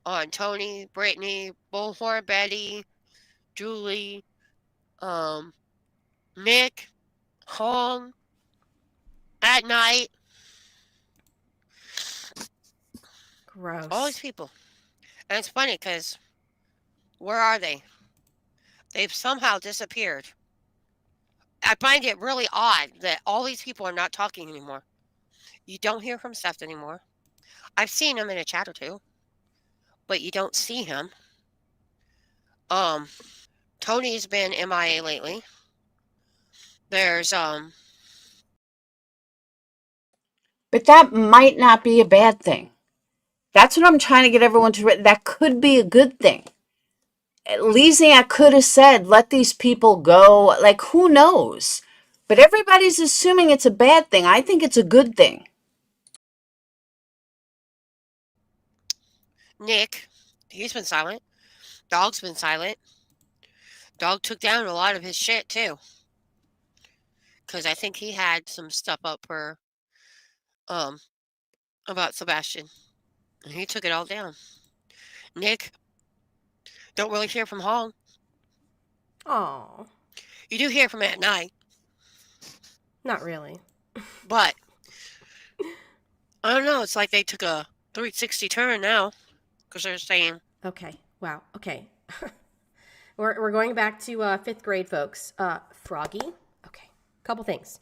on Tony, Brittany, Bullhorn Betty, Julie, Nick, Hong, at night. Gross. All these people. And it's funny because where are they? They've somehow disappeared. I find it really odd that all these people are not talking anymore. You don't hear from Seth anymore. I've seen him in a chat or two, but you don't see him. Tony's been MIA lately. There's But that might not be a bad thing. That's what I'm trying to get everyone to read. That could be a good thing. Lesiak could have said, let these people go. Like, who knows? But everybody's assuming it's a bad thing. I think it's a good thing. Nick, he's been silent. Dog's been silent. Dog took down a lot of his shit too. Because I think he had some stuff up for about Sebastian. And he took it all down. Nick, don't really hear from Hong. Oh, You do hear from him at night, not really. but I don't know. It's like they took a 360 turn now because they're saying, Okay. Wow. Okay. We're going back to fifth grade, folks. Froggy. Okay. Couple things.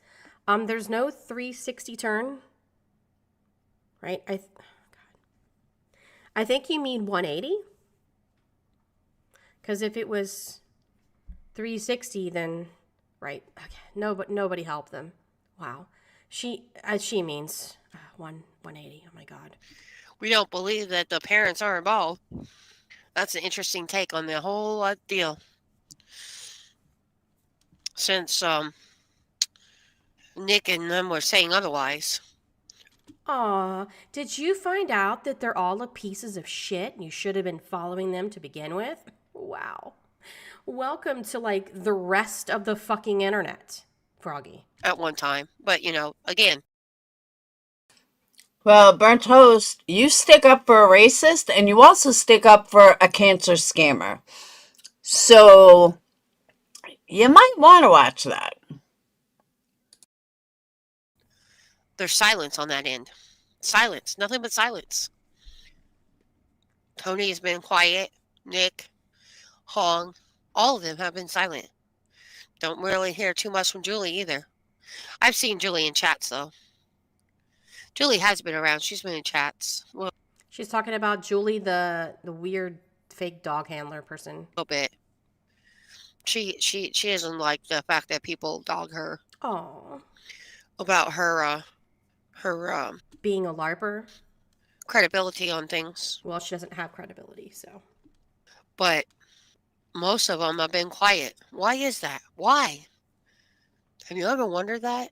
There's no 360 turn, right? I think you mean 180. Because if it was 360, then right. Okay. No, but nobody helped them. Wow. She means 180. Oh my God. we don't believe that the parents are involved. That's an interesting take on the whole deal. Since Nick and them were saying otherwise. Aw, did you find out that they're all a pieces of shit and you should have been following them to begin with? Wow. Welcome to like the rest of the fucking internet, Froggy. At one time. But, again. Well, Burnt Toast, you stick up for a racist and you also stick up for a cancer scammer. So you might want to watch that. There's silence on that end. Silence. Nothing but silence. Tony has been quiet. Nick, Hong, all of them have been silent. Don't really hear too much from Julie either. I've seen Julie in chats, though. Julie has been around. She's been in chats. Well, She's talking about Julie, the weird fake dog handler person. a little bit. She doesn't like the fact that people dog her Oh, about her being a LARPer. credibility on things. Well, she doesn't have credibility, so. But most of them have been quiet. Why is that? Why? Have you ever wondered that?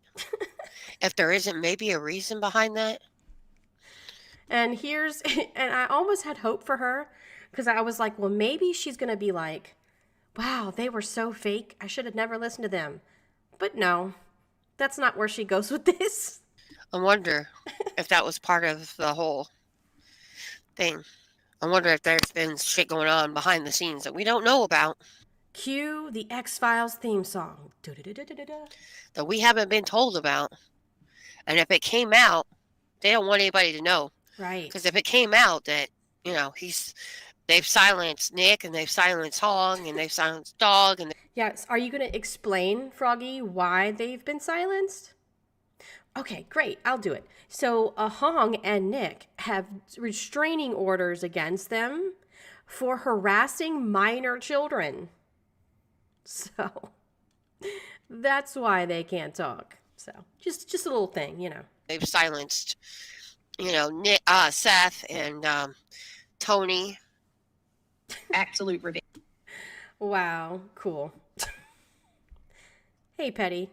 If there isn't maybe a reason behind that? And I almost had hope for her because I was like, well, maybe she's going to be like, wow, they were so fake. I should have never listened to them. But no, that's not where she goes with this. I wonder if that was part of the whole thing. I wonder if there's been shit going on behind the scenes that we don't know about. Cue the X-Files theme song. Da-da-da-da-da-da. That we haven't been told about. And if it came out, they don't want anybody to know. Right. Because if it came out that, they've silenced Nick and they've silenced Hong and they've silenced Dog and Yes. Are you going to explain, Froggy, why they've been silenced? Okay, great. I'll do it. So Hong and Nick have restraining orders against them for harassing minor children. So that's why they can't talk. So just a little thing, they've silenced, Nick, Seth and Tony. Absolute ridiculous. Wow, cool. Hey, Petty.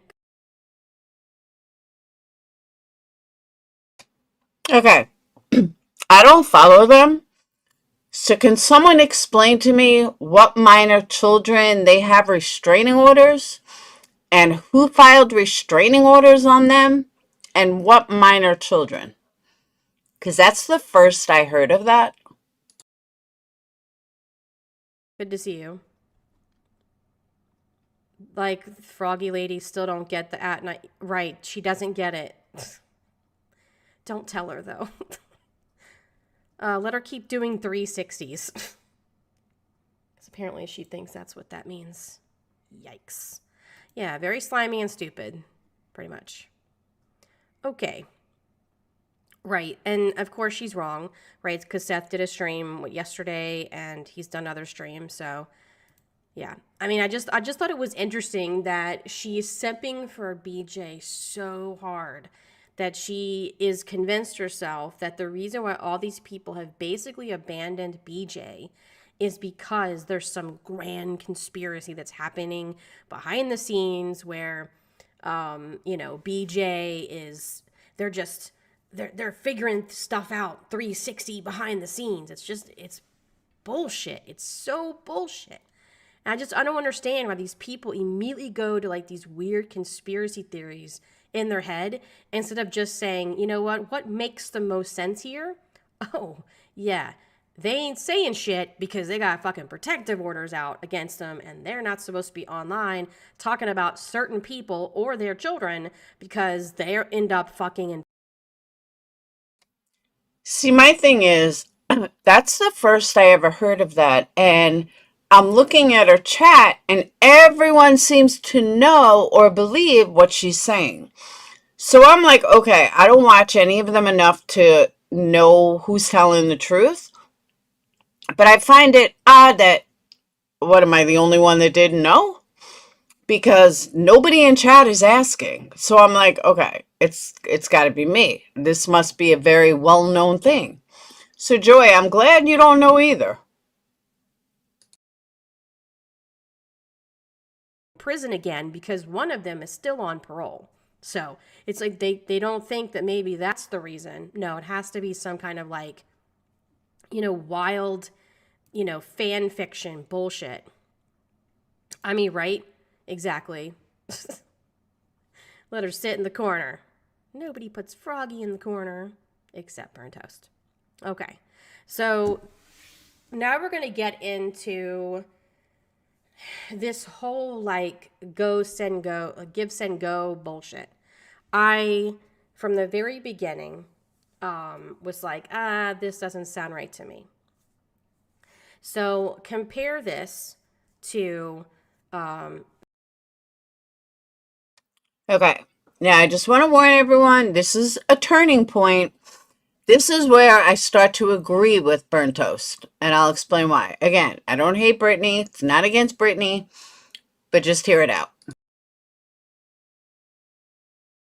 Okay. I don't follow them. So can someone explain to me what minor children they have restraining orders and who filed restraining orders on them and what minor children? Because that's the first I heard of that. Good to see you. Like, Froggy Lady still don't get the at night. Right, she doesn't get it. Don't tell her, though. Let her keep doing 360s. Because apparently she thinks that's what that means. Yikes. Yeah, very slimy and stupid. Pretty much. Okay. Right, and of course she's wrong, right? Because Seth did a stream yesterday, and he's done other streams, so... Yeah, I mean, I just thought it was interesting that she's simping for BJ so hard that she is convinced herself that the reason why all these people have basically abandoned BJ is because there's some grand conspiracy that's happening behind the scenes where, BJ is, they're just they're figuring stuff out 360 behind the scenes. It's bullshit. It's so bullshit. And I don't understand why these people immediately go to like these weird conspiracy theories in their head instead of just saying, you know what makes the most sense here? Oh, yeah, they ain't saying shit because they got fucking protective orders out against them and they're not supposed to be online talking about certain people or their children because they end up fucking in. See, my thing is, that's the first I ever heard of that. And I'm looking at her chat, and everyone seems to know or believe what she's saying. So I'm like, okay, I don't watch any of them enough to know who's telling the truth. But I find it odd that, what, am I the only one that didn't know? Because nobody in chat is asking. So I'm like, okay, it's got to be me. This must be a very well-known thing. So Joy, I'm glad you don't know either. Prison again because one of them is still on parole. So it's like they don't think that maybe that's the reason. No, it has to be some kind of like, wild, fan fiction bullshit. I mean, right? Exactly. Let her sit in the corner. Nobody puts Froggy in the corner except Burnt Toast. Okay. So now we're going to get into this whole like give, send, go bullshit. I, from the very beginning, was like, this doesn't sound right to me. So compare this to, Okay. Now, I just want to warn everyone, this is a turning point. This is where I start to agree with Burnt Toast, and I'll explain why. Again, I don't hate Britney. It's not against Britney, but just hear it out.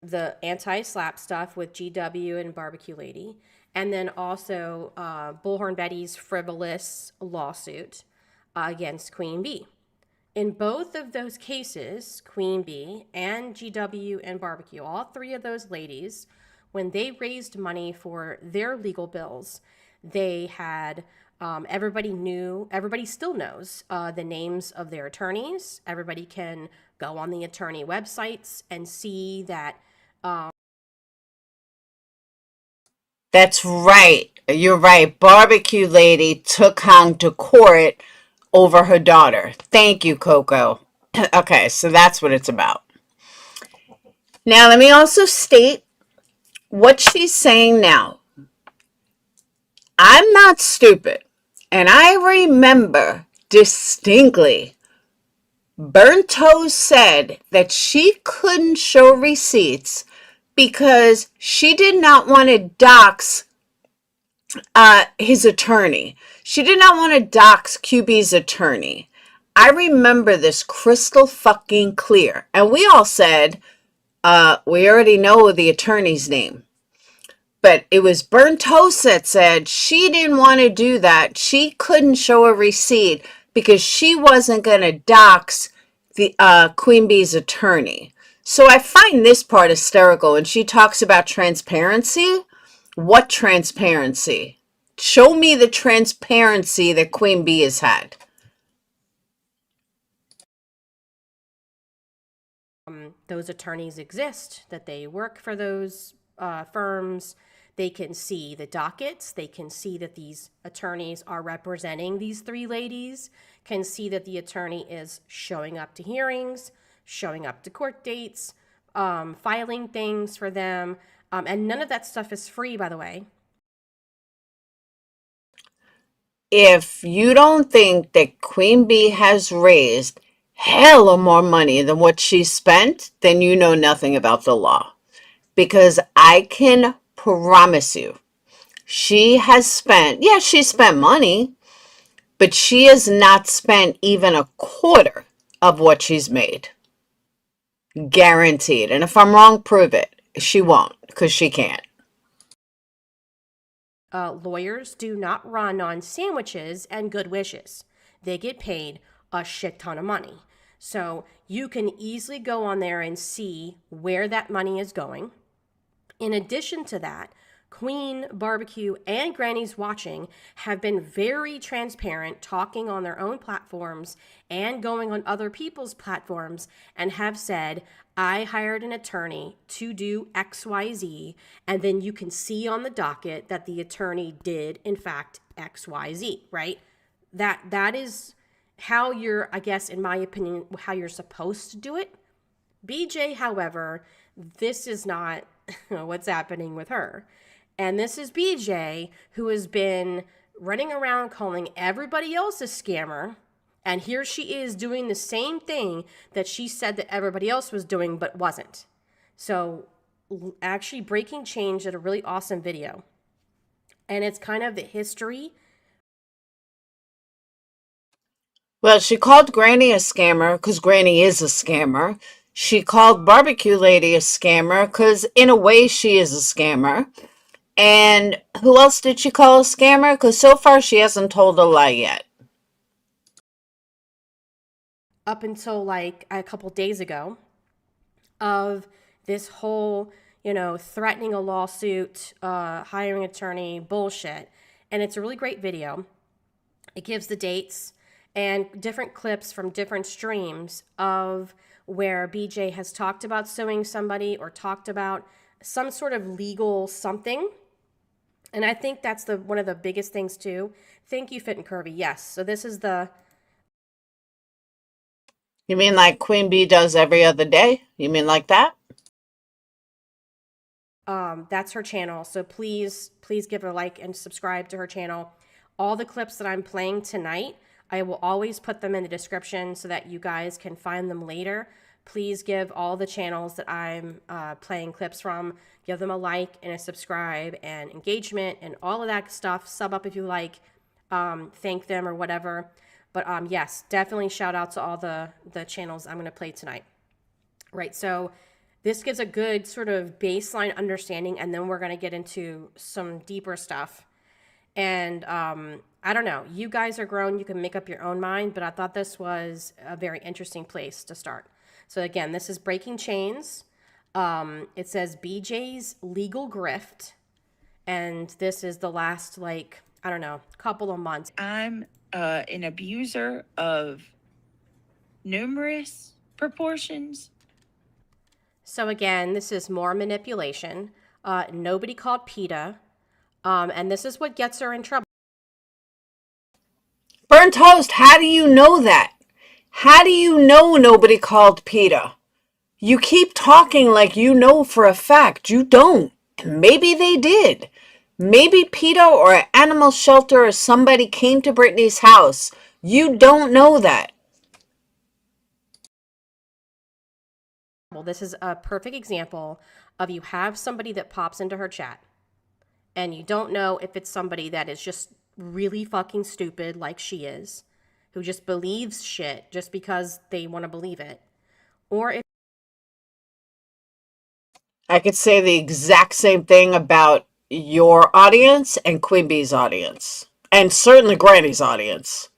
the anti-slap stuff with GW and Barbecue Lady, and then also Bullhorn Betty's frivolous lawsuit against Queen Bee. In both of those cases, Queen Bee and GW and Barbecue, all three of those ladies, when they raised money for their legal bills, they had everybody still knows the names of their attorneys. Everybody can go on the attorney websites and see that. That's right. You're right. Barbecue Lady took Hong to court over her daughter. Thank you, Coco. Okay, so that's what it's about. Now, let me also state what she's saying now. I'm not stupid. And I remember distinctly Burnt Toast said that she couldn't show receipts because she did not want to dox his attorney. She did not want to dox QB's attorney. I remember this crystal fucking clear. And we all said, we already know the attorney's name. But it was Burnt Toast that said she didn't want to do that. She couldn't show a receipt because she wasn't going to dox the Queen Bee's attorney. So I find this part hysterical. And she talks about transparency. What transparency? Show me the transparency that Queen Bee has had. Those attorneys exist, that they work for those firms. They can see the dockets. They can see that these attorneys are representing these three ladies, can see that the attorney is showing up to hearings, showing up to court dates, filing things for them. And none of that stuff is free, by the way. If you don't think that Queen Bee has raised hella more money than what she spent, then you know nothing about the law. Because I can promise you, she has spent, she spent money, but she has not spent even a quarter of what she's made. Guaranteed. And if I'm wrong, prove it. She won't, because she can't. Lawyers do not run on sandwiches and good wishes. They get paid a shit ton of money. So you can easily go on there and see where that money is going. In addition to that, Queen, Barbecue, and Granny's Watching have been very transparent, talking on their own platforms and going on other people's platforms, and have said, I hired an attorney to do XYZ, and then you can see on the docket that the attorney did, in fact, XYZ, right? That is how you're, I guess, in my opinion, how you're supposed to do it. BJ, however, this is not what's happening with her. And this is BJ, who has been running around calling everybody else a scammer. And here she is doing the same thing that she said that everybody else was doing, but wasn't. So actually, Breaking Change did a really awesome video. And it's kind of the history. Well, she called Granny a scammer because Granny is a scammer. She called Barbecue Lady a scammer because in a way she is a scammer. And who else did she call a scammer? Because so far she hasn't told a lie yet. Up until like a couple days ago, of this whole, threatening a lawsuit, hiring an attorney bullshit. And it's a really great video. It gives the dates and different clips from different streams of where BJ has talked about suing somebody or talked about some sort of legal something. And I think that's one of the biggest things too. Thank you, Fit and Curvy. Yes. So this is the... You mean like Queen Bee does every other day? You mean like that? That's her channel. So please give her a like and subscribe to her channel. All the clips that I'm playing tonight, I will always put them in the description so that you guys can find them later. Please give all the channels that I'm playing clips from, give them a like and a subscribe and engagement and all of that stuff. Sub up if you like, thank them or whatever. But yes, definitely shout out to all the channels I'm going to play tonight. Right, so this gives a good sort of baseline understanding, and then we're going to get into some deeper stuff. And I don't know, you guys are grown, you can make up your own mind, but I thought this was a very interesting place to start. So again, this is Breaking Chains. It says BJ's legal grift. And this is the last, couple of months. I'm an abuser of numerous proportions. So again, this is more manipulation. Nobody called PETA. And this is what gets her in trouble. Burnt Toast, how do you know that? How do you know nobody called PETA? You keep talking like you know for a fact. You don't. Maybe they did. Maybe PETA or an animal shelter or somebody came to Brittany's house. You don't know that. Well, this is a perfect example of you have somebody that pops into her chat and you don't know if it's somebody that is just really fucking stupid like she is, who just believes shit just because they want to believe it, or if I could say the exact same thing about your audience and Queen Bee's audience, and certainly Granny's audience.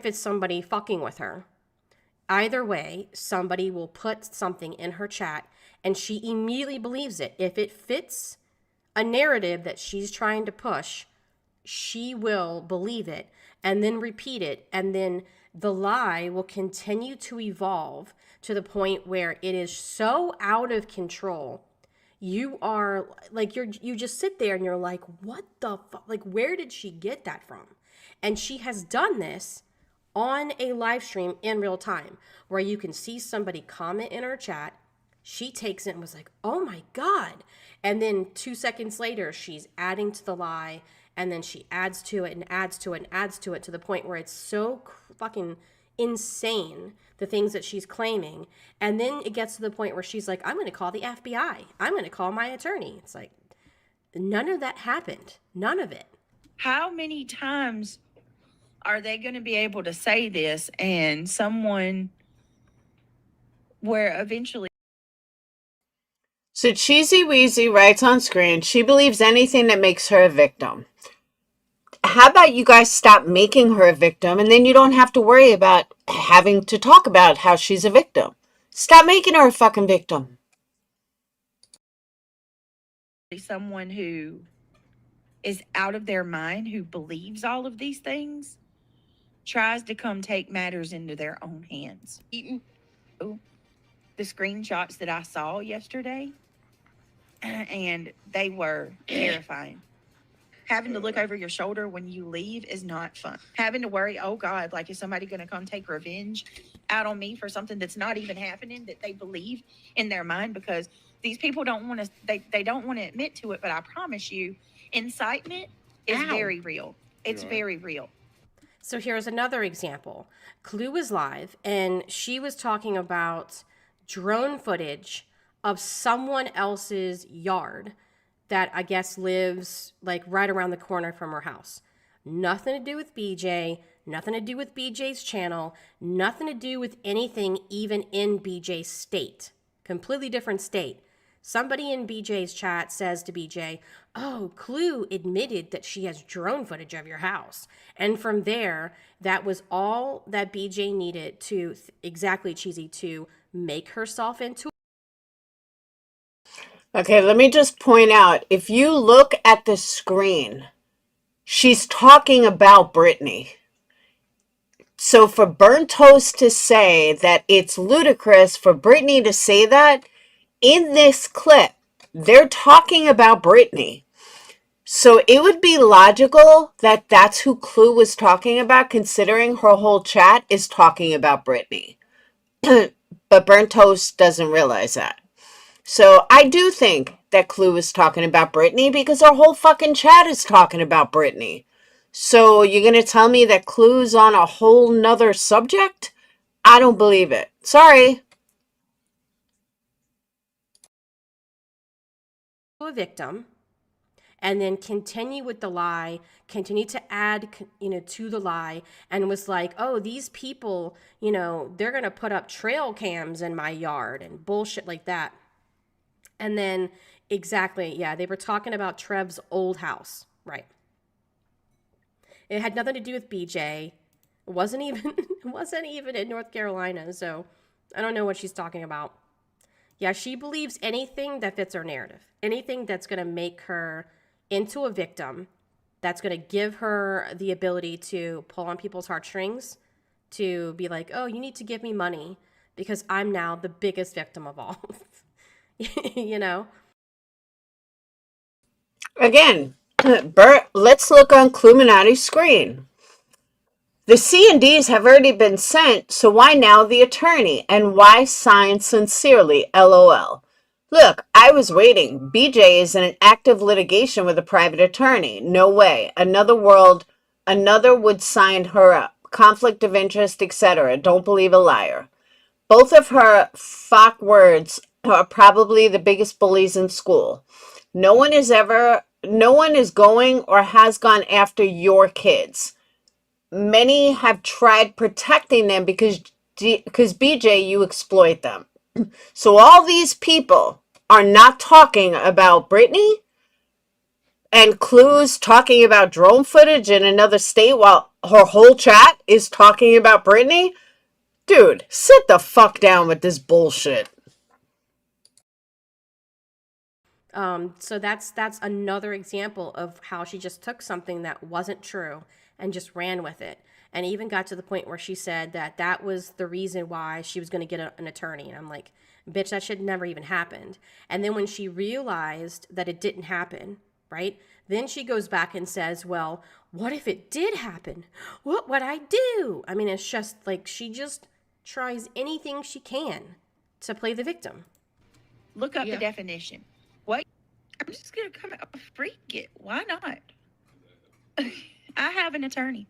if it's somebody fucking with her. Either way, somebody will put something in her chat and she immediately believes it. If it fits a narrative that she's trying to push, she will believe it and then repeat it. And then the lie will continue to evolve to the point where it is so out of control. You are like, you just sit there and you're like, what the fuck? Like, where did she get that from? And she has done this on a live stream in real time where you can see somebody comment in her chat. She takes it and was like, oh my God. And then 2 seconds later, she's adding to the lie. And then she adds to it and adds to it and adds to it to the point where it's so fucking insane, the things that she's claiming. And then it gets to the point where she's like, I'm going to call the FBI. I'm going to call my attorney. It's like, none of that happened. None of it. How many times are they going to be able to say this and someone where eventually... So Cheesy Weezy writes on screen, she believes anything that makes her a victim. How about you guys stop making her a victim and then you don't have to worry about having to talk about how she's a victim. Stop making her a fucking victim. someone who is out of their mind, who believes all of these things, tries to come take matters into their own hands. The screenshots that I saw yesterday, and they were terrifying. Having to look over your shoulder when you leave is not fun. Having to worry, oh God, like, is somebody going to come take revenge out on me for something that's not even happening, that they believe in their mind? Because these people don't want to, they don't want to admit to it, but I promise you, incitement is very real. It's very real. So here's another example. Clue was live, and she was talking about drone footage of someone else's yard that I guess lives like right around the corner from her house. Nothing to do with BJ, nothing to do with BJ's channel, nothing to do with anything even in BJ's state. Completely different state. Somebody in BJ's chat says to BJ, oh, Clue admitted that she has drone footage of your house. And from there, that was all that BJ needed to, exactly, Cheesy, to make herself into. Okay, let me just point out, if you look at the screen, she's talking about Brittany. So for Burnt Toast to say that it's ludicrous for Brittany to say that, in this clip, they're talking about Brittany. So it would be logical that that's who Clue was talking about, considering her whole chat is talking about Brittany. But Burnt Toast doesn't realize that. So I do think that Clue is talking about Brittany because our whole fucking chat is talking about Brittany. So you're going to tell me that Clue's on a whole nother subject? I don't believe it. Sorry. A victim, and then continue with the lie, continue to add, to the lie, and was like, oh, these people, they're going to put up trail cams in my yard and bullshit like that. And then, exactly, yeah, they were talking about Trev's old house, right? It had nothing to do with BJ. It wasn't even in North Carolina, so I don't know what she's talking about. Yeah, she believes anything that fits her narrative, anything that's going to make her into a victim, that's going to give her the ability to pull on people's heartstrings, to be like, oh, you need to give me money because I'm now the biggest victim of all. Again, Bert, let's look on Cluminati's screen. The C&Ds have already been sent, so why now the attorney? And why sign sincerely, LOL? Look, I was waiting. BJ is in an active litigation with a private attorney. No way. Another would sign her up. Conflict of interest, etc. Don't believe a liar. Both of her fuck words are probably the biggest bullies in school. No one is going or has gone after your kids. Many have tried protecting them because BJ, you exploit them. So all these people are not talking about Brittany, and Clue's talking about drone footage in another state while her whole chat is talking about Brittany. Dude, sit the fuck down with this bullshit. So that's another example of how she just took something that wasn't true and just ran with it, and even got to the point where she said that was the reason why she was going to get an attorney. And I'm like, bitch, that should never even happened. And then when she realized that it didn't happen, right, then she goes back and says, well, what if it did happen? What would I do? I mean, it's just like she just tries anything she can to play the victim. Look up the definition. What? I'm just going to come up freak it. Why not? I have an attorney.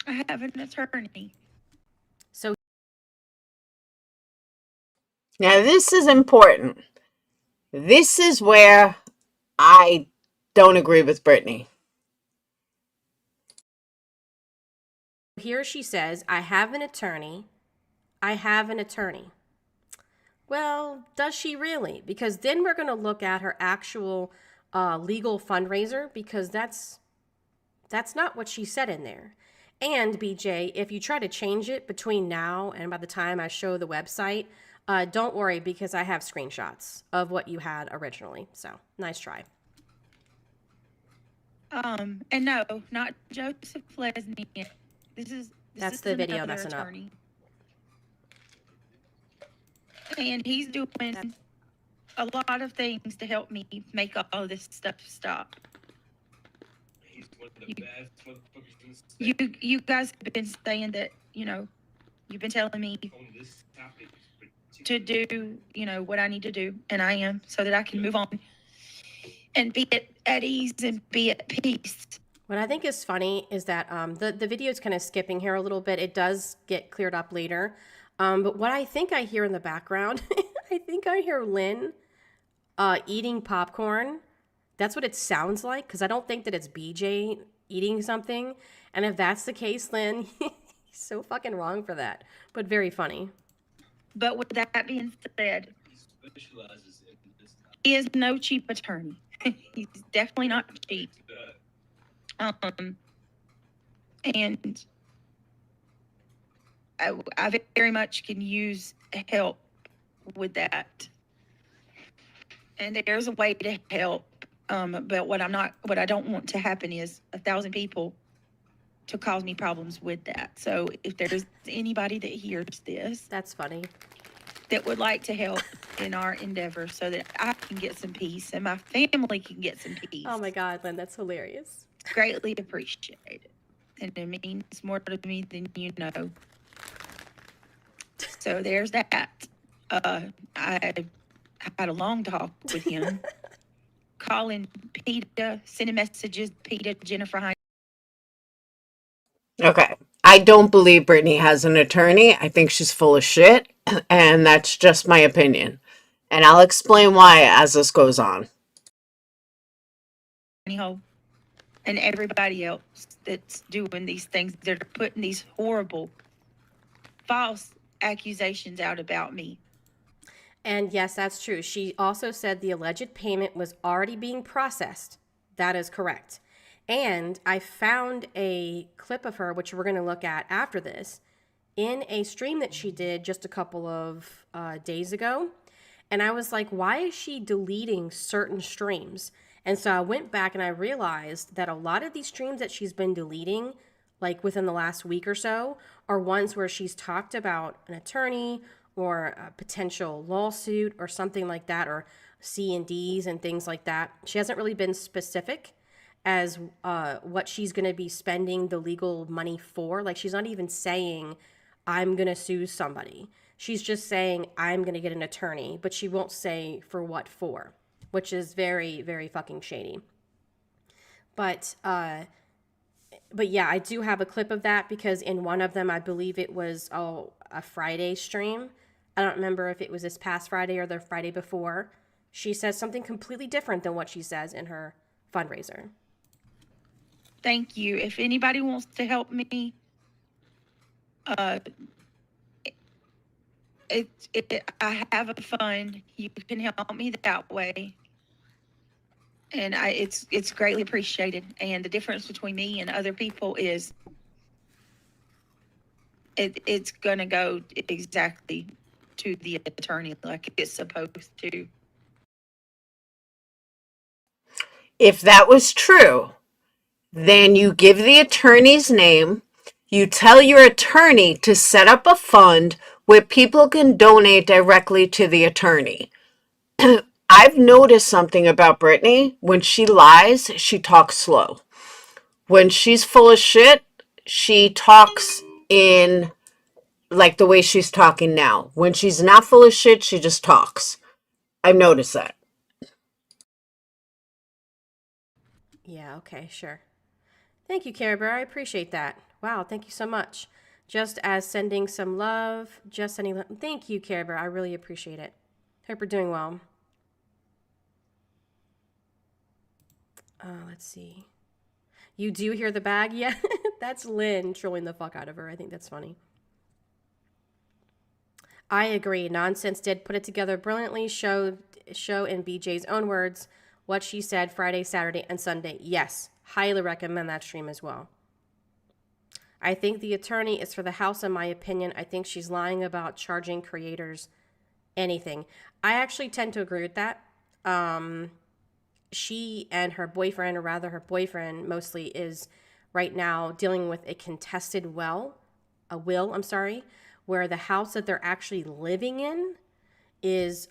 I have an attorney. So now this is important. This is where I don't agree with Brittany. here she says, I have an attorney. I have an attorney. Well, does she really? Because then we're going to look at her actual legal fundraiser, because that's not what she said in there. And BJ, if you try to change it between now and by the time I show the website, Don't worry, because I have screenshots of what you had originally. So nice try. And no, not Joseph Lesney. That's the video another messing up. attorney. And he's doing a lot of things to help me make all this stuff stop. He's one of the best motherfuckers in the state. You guys have been saying that, you've been telling me On this topic to do, what I need to do, and I am, so that I can move on and be at ease and be at peace. What I think is funny is that the video is kind of skipping here a little bit. It does get cleared up later. But what I think I hear in the background, I think I hear Lynn eating popcorn. That's what it sounds like, because I don't think that it's BJ eating something. And if that's the case, Lynn, he's so fucking wrong for that. But very funny. But with that being said, he specializes in this topic. he is no cheap attorney. He's definitely not cheap. And I very much can use help with that. And there's a way to help. But what I don't want to happen is 1,000 people to cause me problems with that. So if there's anybody that hears this, That's funny. that would like to help in our endeavor so that I can get some peace and my family can get some peace. Oh my God, Lynn, that's hilarious. Greatly appreciate it. And it means more to me than you know. So there's that. I had a long talk with him, calling Peter, sending messages, Peter, Jennifer. Okay. I don't believe Brittany has an attorney. I think she's full of shit, and that's just my opinion. And I'll explain why as this goes on. And everybody else that's doing these things, that are putting these horrible, false accusations out about me. And yes, that's true. She also said the alleged payment was already being processed. That is correct. And I found a clip of her, which we're going to look at after this, in a stream that she did just a couple of days ago. And I was like, why is she deleting certain streams? And so I went back and I realized that a lot of these streams that she's been deleting, like within the last week or so, are ones where she's talked about an attorney or a potential lawsuit or something like that, or C&Ds and things like that. She hasn't really been specific as what she's going to be spending the legal money for. Like, she's not even saying, I'm going to sue somebody. She's just saying, I'm going to get an attorney, but she won't say for what for, which is very, very fucking shady. But yeah, I do have a clip of that, because in one of them, I believe it was a Friday stream. I don't remember if it was this past Friday or the Friday before. She says something completely different than what she says in her fundraiser. Thank you. If anybody wants to help me, I have a fund. You can help me that way. And it's greatly appreciated. And the difference between me and other people is it's going to go exactly to the attorney like it's supposed to. If that was true, then you give the attorney's name, you tell your attorney to set up a fund where people can donate directly to the attorney. I've noticed something about Brittany. When she lies, she talks slow. When she's full of shit, she talks in like the way she's talking now. When she's not full of shit, she just talks. I've noticed that. Yeah, okay, sure. Thank you, Care Bear. I appreciate that. Wow, thank you so much. Just as sending some love, just sending love. Thank you, Care Bear. I really appreciate it. Hope you're doing well. Let's see. You do hear the bag? Yeah, that's Lynn trolling the fuck out of her. I think that's funny. I agree. Nonsense did put it together brilliantly. Show in BJ's own words what she said Friday, Saturday, and Sunday. Yes, highly recommend that stream as well. I think the attorney is for the house, in my opinion. I think she's lying about charging creators anything. I actually tend to agree with that. She and her boyfriend, or rather her boyfriend mostly, is right now dealing with a contested will, where the house that they're actually living in is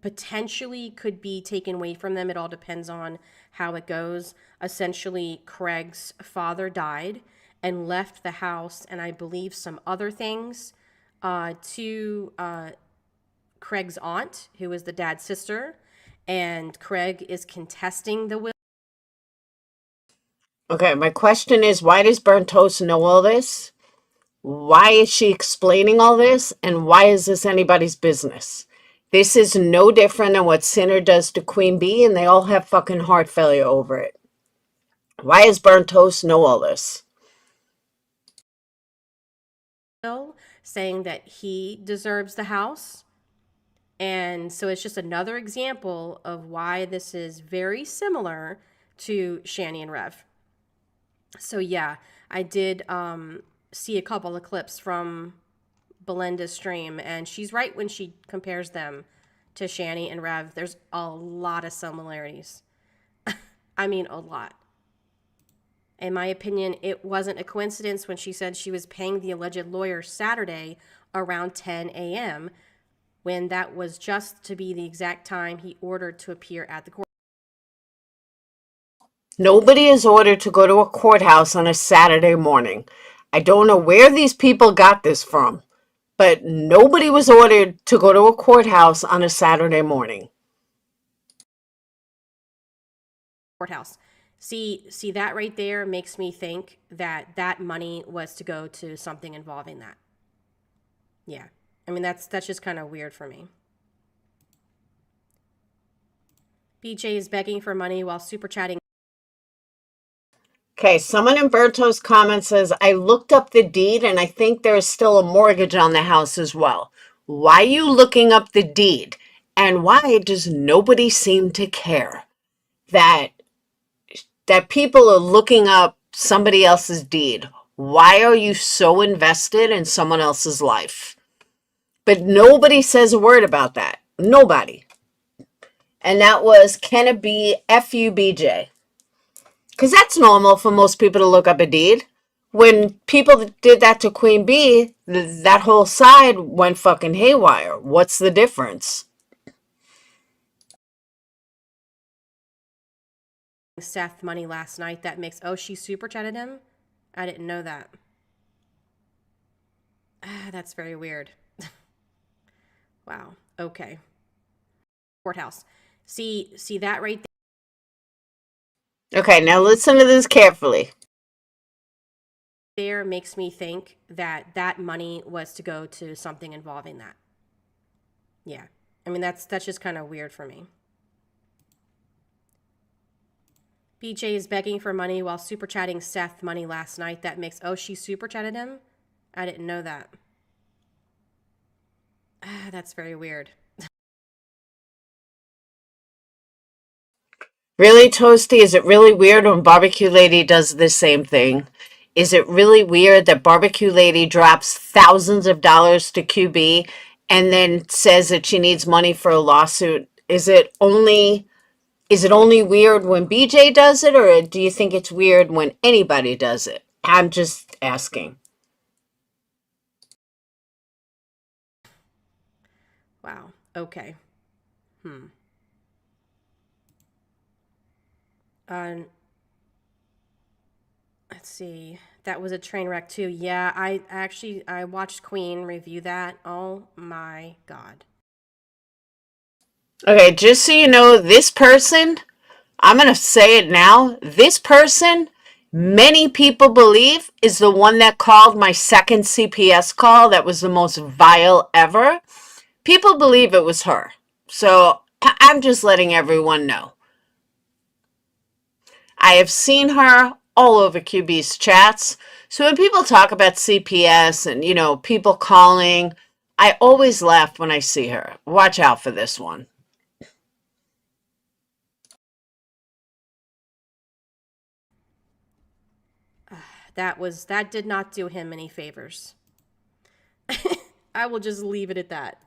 potentially could be taken away from them. It all depends on how it goes. Essentially, Craig's father died and left the house and I believe some other things to Craig's aunt, who is the dad's sister, and Craig is contesting the will. Okay, my question is, why does Burnt Toast know all this? Why is she explaining all this? And why is this anybody's business? This is no different than what Sinner does to Queen Bee, and they all have fucking heart failure over it. Why does Burnt Toast know all this? Saying that he deserves the house. And so it's just another example of why this is very similar to Shani and Rev. So yeah, I did see a couple of clips from Belinda's stream, and she's right when she compares them to Shani and Rev. There's a lot of similarities. I mean, a lot. In my opinion, it wasn't a coincidence when she said she was paying the alleged lawyer Saturday around 10 a.m., when that was just to be the exact time he ordered to appear at the court. Nobody is ordered to go to a courthouse on a Saturday morning. I don't know where these people got this from, but nobody was ordered to go to a courthouse on a Saturday morning. Courthouse. See that right there makes me think that that money was to go to something involving that. Yeah. I mean, that's just kind of weird for me. BJ is begging for money while super chatting. Okay, someone in Berto's comment says, I looked up the deed and I think there is still a mortgage on the house as well. Why are you looking up the deed? And why does nobody seem to care that people are looking up somebody else's deed? Why are you so invested in someone else's life? But nobody says a word about that. Nobody. And that was, can it be FUBJ? Because that's normal for most people to look up a deed. When people did that to Queen Bee, that whole side went fucking haywire. What's the difference? Seth money last night. That makes, oh, she super chatted him? I didn't know that. That's very weird. Wow. Okay. Courthouse. See that right Okay, now listen to this carefully. there makes me think that that money was to go to something involving that. Yeah. I mean, that's just kind of weird for me. BJ is begging for money while super chatting Seth money last night. That makes, oh, she super chatted him? I didn't know that. That's very weird. Really, Toasty, is it really weird when Barbecue Lady does the same thing? Is it really weird that Barbecue Lady drops thousands of dollars to QB and then says that she needs money for a lawsuit? Is it only weird when BJ does it, or do you think it's weird when anybody does it? I'm just asking. Wow. Okay. Let's see. That was a train wreck too. Yeah, I watched Queen review that. Oh my God. Okay, just so you know, this person, I'm going to say it now, this person, many people believe, is the one that called my second CPS call that was the most vile ever. People believe it was her. So I'm just letting everyone know. I have seen her all over QB's chats. So when people talk about CPS and, you know, people calling, I always laugh when I see her. Watch out for this one. That did not do him any favors. I will just leave it at that.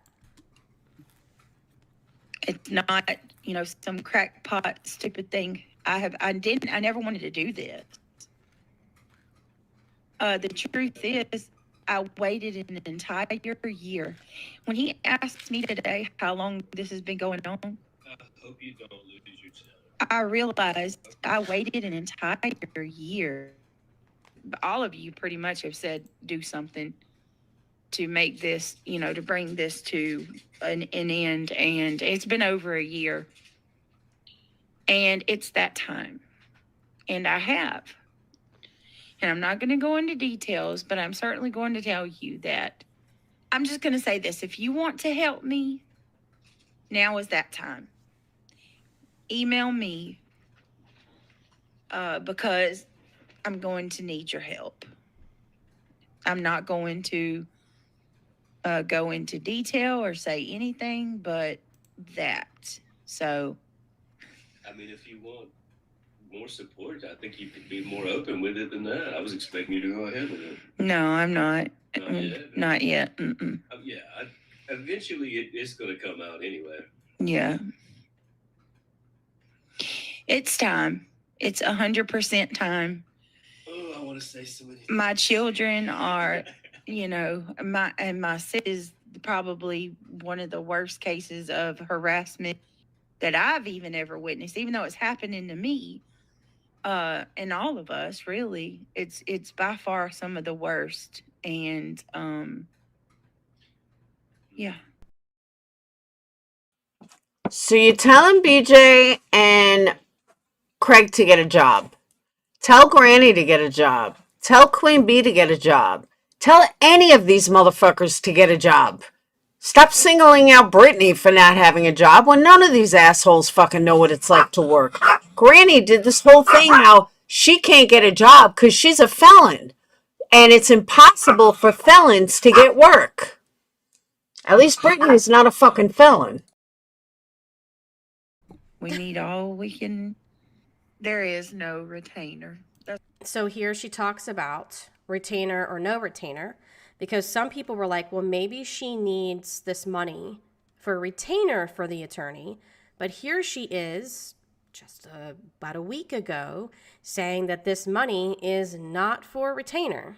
It's not, some crackpot stupid thing. I never wanted to do this. The truth is, I waited an entire year. When he asked me today how long this has been going on, I hope you don't lose your temper. I realized I waited an entire year. All of you pretty much have said do something to make this, to bring this to an end. And it's been over a year. And it's that time. And I have. And I'm not going to go into details, but I'm certainly going to tell you that I'm just going to say this. If you want to help me, now is that time. Email me because I'm going to need your help. I'm not going to go into detail or say anything but that. So, I mean, if you want more support, I think you could be more open with it than that. I was expecting you to go ahead with it. no, I'm not. Not yet. Not yet. Mm-mm. Yeah, eventually it's going to come out anyway. Yeah. It's time. It's 100% time. Oh, I want to say so many things. My children are, my sis is probably one of the worst cases of harassment that I've even ever witnessed, even though it's happening to me, and all of us, really. It's by far some of the worst. And, yeah. So you're telling BJ and Craig to get a job. Tell Granny to get a job. Tell Queen Bee to get a job. Tell any of these motherfuckers to get a job. Stop singling out Brittany for not having a job when none of these assholes fucking know what it's like to work. Granny did this whole thing how she can't get a job because she's a felon. And it's impossible for felons to get work. At least Brittany's not a fucking felon. We need all we can. There is no retainer. So here she talks about retainer or no retainer, because some people were like, well, maybe she needs this money for a retainer for the attorney. But here she is, just about a week ago, saying that this money is not for retainer,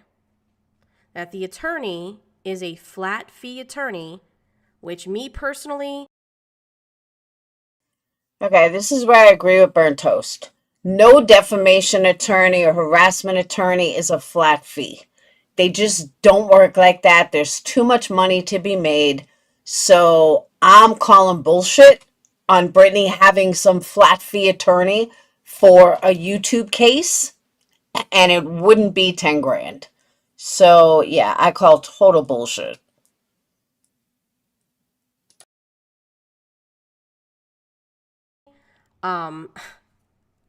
that the attorney is a flat fee attorney, which me personally... Okay, this is where I agree with Burnt Toast. No defamation attorney or harassment attorney is a flat fee. They just don't work like that. There's too much money to be made. So I'm calling bullshit on Brittany having some flat fee attorney for a YouTube case, and it wouldn't be 10 grand. So yeah, I call total bullshit.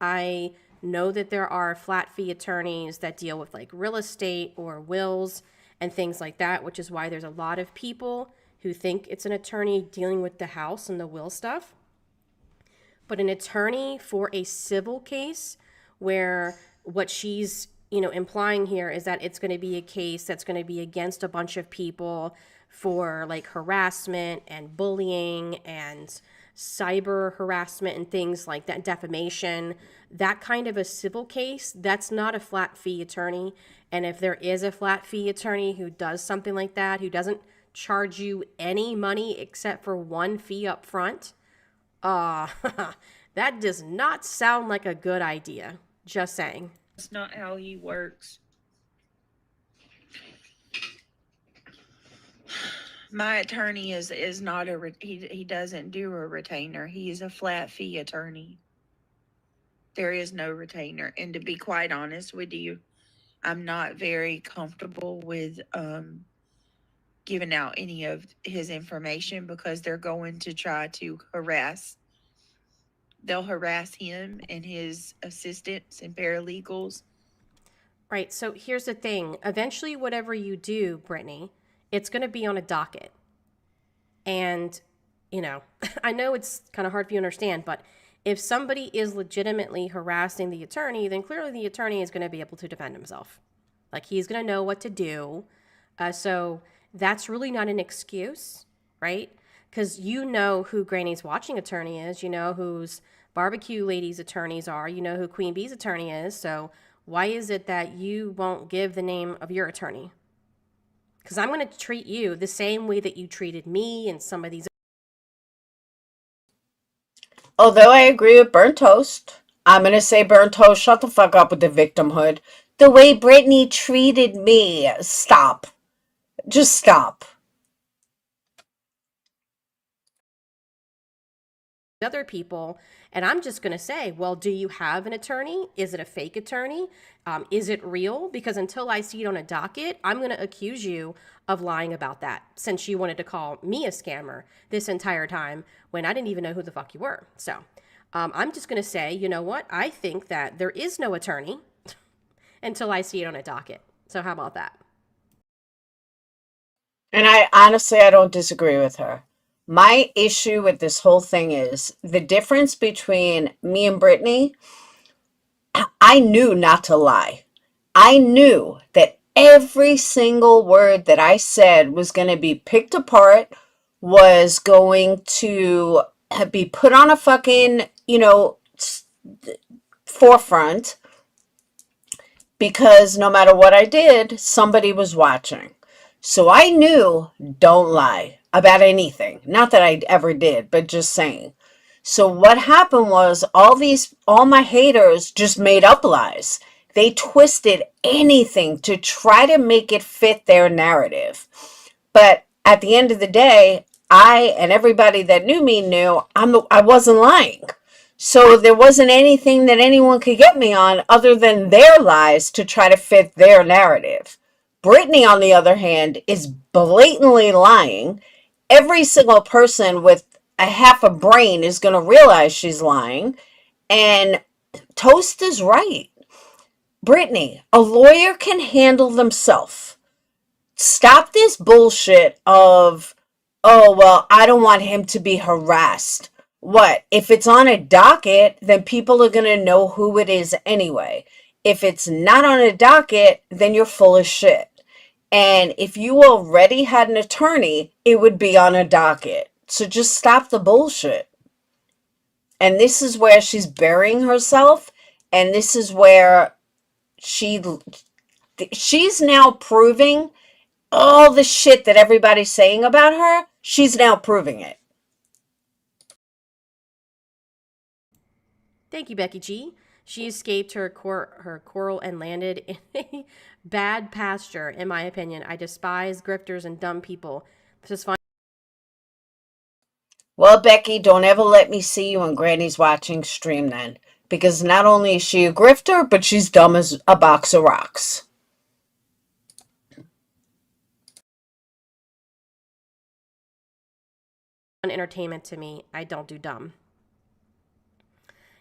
I know that there are flat fee attorneys that deal with like real estate or wills and things like that, which is why there's a lot of people who think it's an attorney dealing with the house and the will stuff. But an attorney for a civil case, where what she's, implying here is that it's going to be a case that's going to be against a bunch of people for like harassment and bullying and cyber harassment and things like that, defamation, that kind of a civil case, that's not a flat fee attorney. And if there is a flat fee attorney who does something like that, who doesn't charge you any money except for one fee up front, that does not sound like a good idea. Just saying. That's not how he works. My attorney is not he doesn't do a retainer. He is a flat fee attorney. There is no retainer. And to be quite honest with you, I'm not very comfortable with giving out any of his information, because they're going to try to harass. They'll harass him and his assistants and paralegals. Right. So here's the thing. Eventually, whatever you do, Brittany, it's going to be on a docket. And, I know it's kind of hard for you to understand, but if somebody is legitimately harassing the attorney, then clearly the attorney is going to be able to defend himself. Like, he's going to know what to do. So that's really not an excuse, right? because you know who Granny's watching attorney is. You know who's barbecue lady's attorneys are. You know who Queen Bee's attorney is. So why is it that you won't give the name of your attorney? Because I'm going to treat you the same way that you treated me and some of these. Although I agree with Burnt Toast, I'm going to say Burnt Toast, shut the fuck up with the victimhood. The way Brittany treated me, stop. Just stop. Other people, and I'm just going to say, well, do you have an attorney? Is it a fake attorney? Is it real? Because until I see it on a docket, I'm going to accuse you of lying about that, since you wanted to call me a scammer this entire time when I didn't even know who the fuck you were. So I'm just going to say, you know what? I think that there is no attorney until I see it on a docket. So how about that? And I don't disagree with her. My issue with this whole thing is the difference between me and Brittany. I knew not to lie. I knew that every single word that I said was going to be picked apart, was going to be put on a fucking, forefront, because no matter what I did, somebody was watching. So I knew don't lie about anything. Not that I ever did, but just saying. So what happened was all my haters just made up lies. They twisted anything to try to make it fit their narrative. But at the end of the day, I and everybody that knew me knew I wasn't lying. So there wasn't anything that anyone could get me on other than their lies to try to fit their narrative. Brittany, on the other hand, is blatantly lying. Every single person with a half a brain is going to realize she's lying. And Toast is right. Brittany, a lawyer can handle themselves. Stop this bullshit of, oh, well, I don't want him to be harassed. What? If it's on a docket, then people are going to know who it is anyway. If it's not on a docket, then you're full of shit. And if you already had an attorney, it would be on a docket. So just stop the bullshit. And this is where she's burying herself. And this is where she's now proving all the shit that everybody's saying about her. She's now proving it. Thank you, Becky G. She escaped her coral and landed in a bad pasture, in my opinion. I despise grifters and dumb people. This is fun. Well, Becky, don't ever let me see you when Granny's watching stream then. Because not only is she a grifter, but she's dumb as a box of rocks. Entertainment to me. I don't do dumb.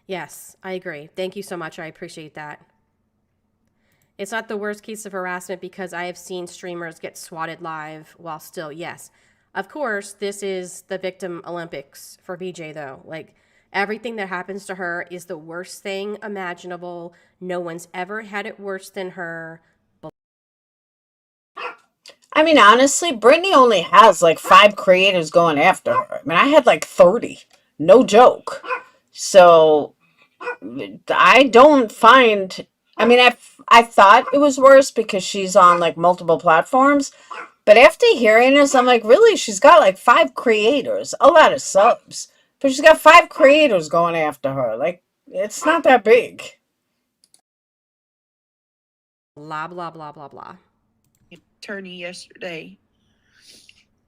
Yes, I agree. Thank you so much. I appreciate that. It's not the worst case of harassment because I have seen streamers get swatted live while still, yes. Of course, this is the victim Olympics for BJ though. Like, everything that happens to her is the worst thing imaginable. No one's ever had it worse than her. I mean, honestly, Brittany only has like 5 creators going after her. I mean, I had like 30. No joke. So I don't find, I mean, I thought it was worse because she's on like multiple platforms. But after hearing this, I'm like, really? She's got like 5 creators, a lot of subs. But she's got 5 creators going after her. Like, it's not that big. Blah, blah, blah, blah, blah. Attorney yesterday,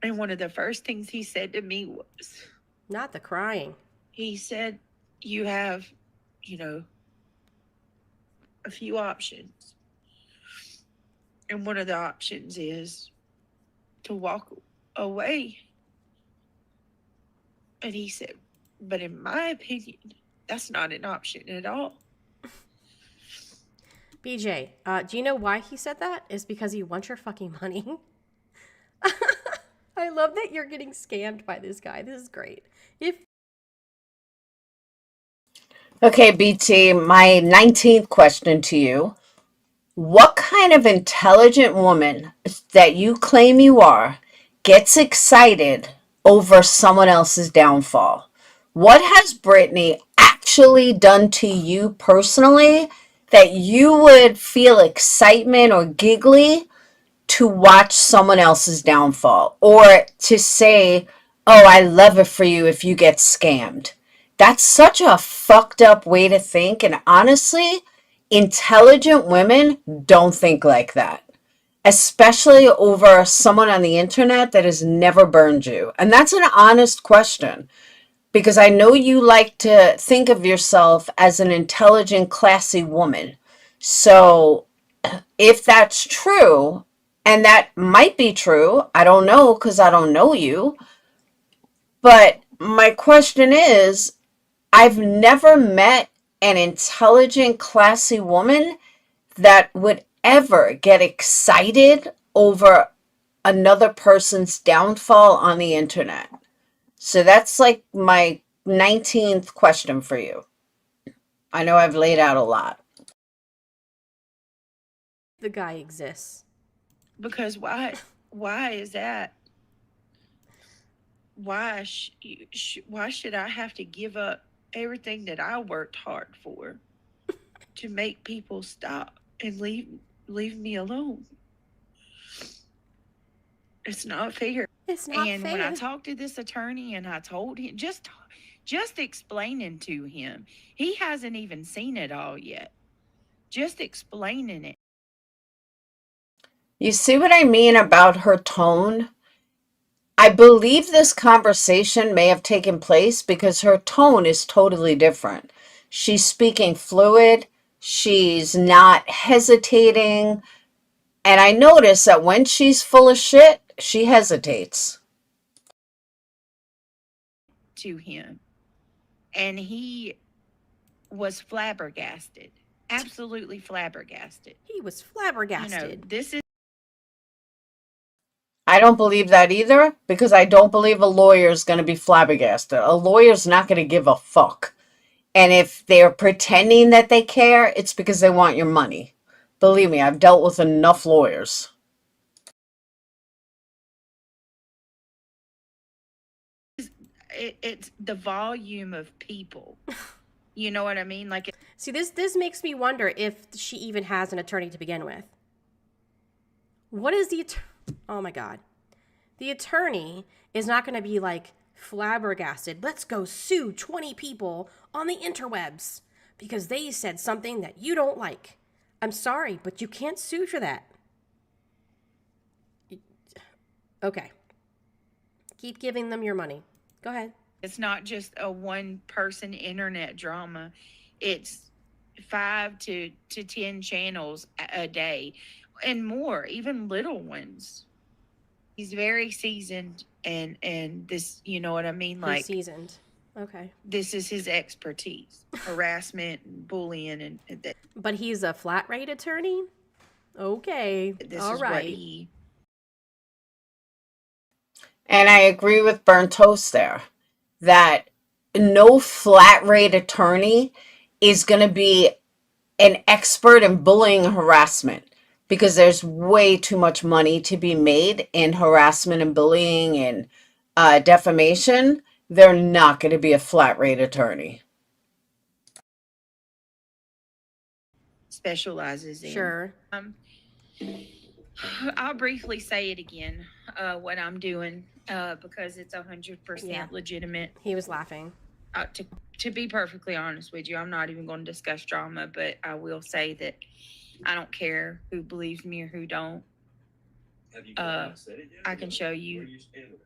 and one of the first things he said to me was, not the crying. He said, you have, a few options. And one of the options is to walk away. And he said, but in my opinion, that's not an option at all. BJ, do you know why he said that? It's because he wants your fucking money. I love that you're getting scammed by this guy. This is great. Okay, BT, my 19th question to you. What kind of intelligent woman that you claim you are gets excited over someone else's downfall. What has Brittany actually done to you personally that you would feel excitement or giggly to watch someone else's downfall, or to say, oh, I love it for you if you get scammed? That's such a fucked up way to think. And honestly, intelligent women don't think like that, especially over someone on the internet that has never burned you. And that's an honest question, because I know you like to think of yourself as an intelligent, classy woman. So if that's true, and that might be true, I don't know because I don't know you, but my question is, I've never met an intelligent, classy woman that would ever get excited over another person's downfall on the internet. So that's like my 19th question for you. I know I've laid out a lot. The guy exists. Because why is that? Why should I have to give up everything that I worked hard for to make people stop and leave me alone? It's not fair. It's not and fair. When I talked to this attorney and I told him, just explaining to him, he hasn't even seen it all yet. Just explaining it. You see what I mean about her tone? I believe this conversation may have taken place because her tone is totally different. She's speaking fluid. She's not hesitating. And I notice that when she's full of shit, she hesitates. To him. And he was flabbergasted. Absolutely flabbergasted. He was flabbergasted. You know, this is... I don't believe that either, because I don't believe a lawyer is going to be flabbergasted. A lawyer's not going to give a fuck. And if they're pretending that they care, it's because they want your money. Believe me, I've dealt with enough lawyers. It's the volume of people. You know what I mean? Like, see, this makes me wonder if she even has an attorney to begin with. What is the oh my god. The attorney is not going to be like flabbergasted. Let's go sue 20 people on the interwebs because they said something that you don't like. I'm sorry, but you can't sue for that. Okay. Keep giving them your money. Go ahead. It's not just a one-person internet drama. It's 5 to 10 channels a day and more, even little ones. He's very seasoned, and this, you know what I mean? Like, he's seasoned. Okay. This is his expertise: harassment and bullying, and that. But he's a flat rate attorney. Okay. This all is right. What he... And I agree with Burnt Toast there, that no flat rate attorney is going to be an expert in bullying and harassment, because there's way too much money to be made in harassment and bullying and defamation. They're not going to be a flat rate attorney. Specializes in. Sure. I'll briefly say it again, what I'm doing, because it's 100% legitimate. He was laughing. To be perfectly honest with you, I'm not even going to discuss drama, but I will say that I don't care who believes me or who don't. Have you said it yet? I can show you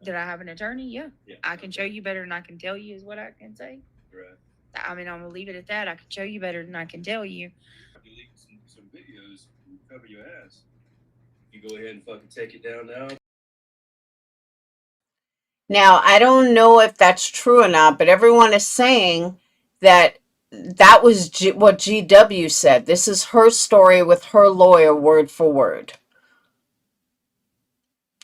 that I have an attorney. Yeah. I can show you better than I can tell you is what I can say. Right. I mean, I'm going to leave it at that. I can show you better than I can tell you. You leak some videos and cover your ass. You go ahead and fucking take it down now. Now, I don't know if that's true or not, but everyone is saying that that was what GW said. This is her story with her lawyer, word for word.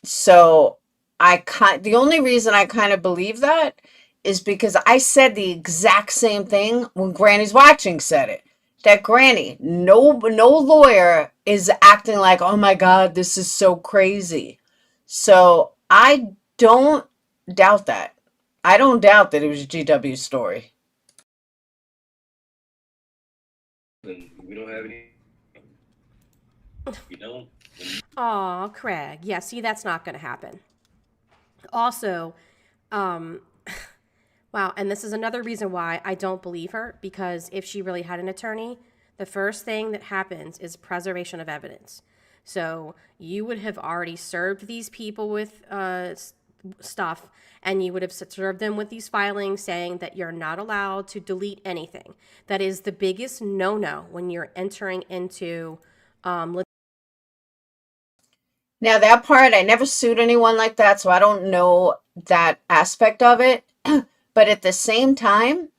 So the only reason I kind of believe that is because I said the exact same thing when Granny's Watching said it. That Granny, no lawyer is acting like, oh my God, this is so crazy. So I don't doubt that. I don't doubt that it was GW's story. And we don't have any. You don't. Aw, Craig. Yeah, see, that's not going to happen. Also, wow, and this is another reason why I don't believe her, because if she really had an attorney, the first thing that happens is preservation of evidence. So you would have already served these people with stuff, and you would have served them with these filings saying that you're not allowed to delete anything. That is the biggest no-no when you're entering into Now, that part, I never sued anyone like that, so I don't know that aspect of it. But at the same time,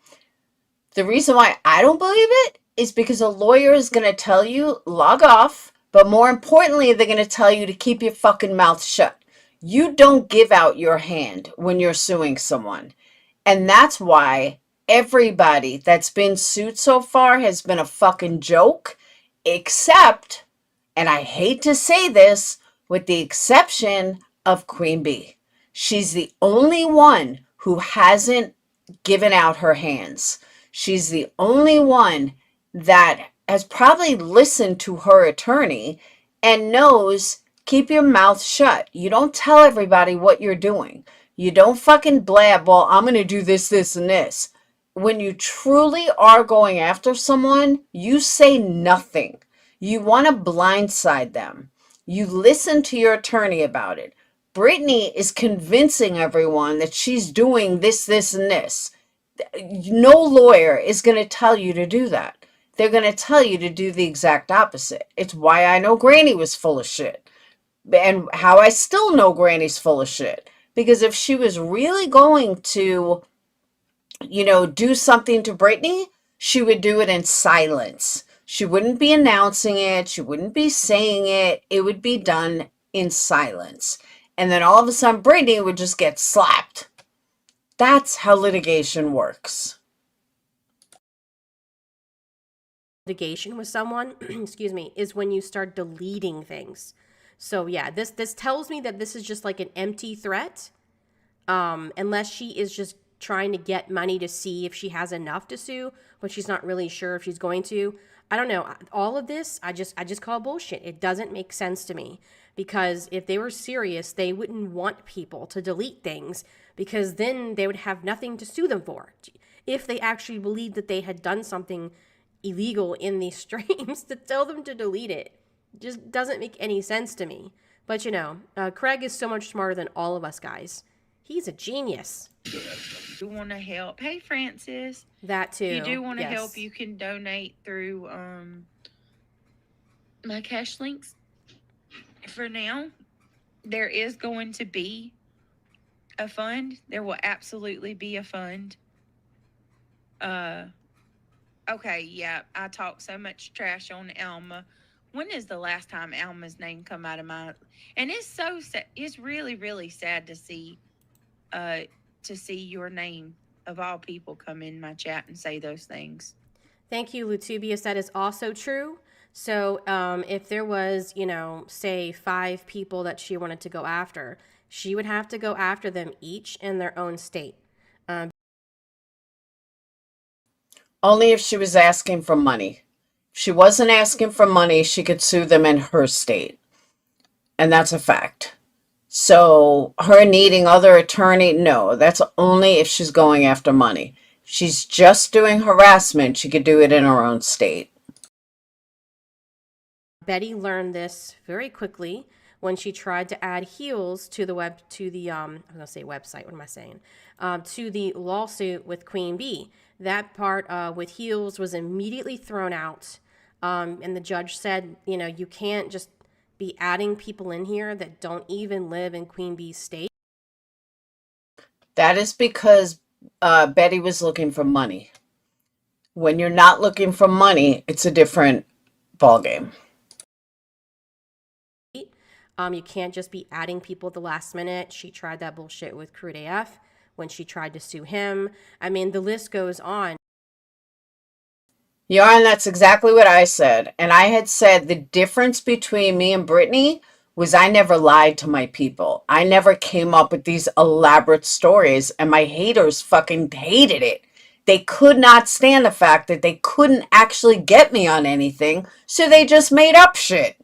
the reason why I don't believe it is because a lawyer is going to tell you, log off, but more importantly, they're going to tell you to keep your fucking mouth shut. You don't give out your hand when you're suing someone. And that's why everybody that's been sued so far has been a fucking joke, except, and I hate to say this, with the exception of Queen Bee. She's the only one who hasn't given out her hands. She's the only one that has probably listened to her attorney and knows, keep your mouth shut. You don't tell everybody what you're doing. You don't fucking blab, well, I'm going to do this, this, and this. When you truly are going after someone, you say nothing. You want to blindside them. You listen to your attorney about it. Brittany is convincing everyone that she's doing this, this, and this. No lawyer is going to tell you to do that. They're going to tell you to do the exact opposite. It's why I know Granny was full of shit. And how I still know Granny's full of shit. Because if she was really going to, do something to Brittany, she would do it in silence. She wouldn't be announcing it. She wouldn't be saying it. It would be done in silence. And then all of a sudden, Brittany would just get slapped. That's how litigation works. litigation with someone, excuse me, is when you start deleting things. So yeah, this tells me that this is just like an empty threat. Unless she is just trying to get money to see if she has enough to sue, but she's not really sure if she's going to. I don't know. All of this, I just call bullshit. It doesn't make sense to me, because if they were serious, they wouldn't want people to delete things, because then they would have nothing to sue them for. If they actually believed that they had done something illegal in these streams, to tell them to delete it just doesn't make any sense to me. But Craig is so much smarter than all of us guys. He's a genius. You want to help? Hey, Francis. That too. You do want to yes. help? You can donate through my cash links. For now, there is going to be a fund. There will absolutely be a fund. Okay, yeah, I talk so much trash on Alma. When is the last time Alma's name come out of my? And it's so sad. It's really, really sad to see your name of all people come in my chat and say those things. Thank you, Lutubius. That is also true. So if there was, say 5 people that she wanted to go after, she would have to go after them each in their own state. Only if she was asking for money. If she wasn't asking for money, she could sue them in her state. And that's a fact. So her needing other attorney, no, that's only if she's going after money. If she's just doing harassment, she could do it in her own state. Betty learned this very quickly when she tried to add heels to the I'm going to say website, what am I saying? To the lawsuit with Queen Bee. That part with heels was immediately thrown out. And the judge said, you can't just be adding people in here that don't even live in Queen Bee's state. That is because Betty was looking for money. When you're not looking for money, it's a different ballgame. You can't just be adding people at the last minute. She tried that bullshit with Crude AF when she tried to sue him. I mean, the list goes on. Yarn, that's exactly what I said. And I had said the difference between me and Brittany was I never lied to my people. I never came up with these elaborate stories, and my haters fucking hated it. They could not stand the fact that they couldn't actually get me on anything, so they just made up shit.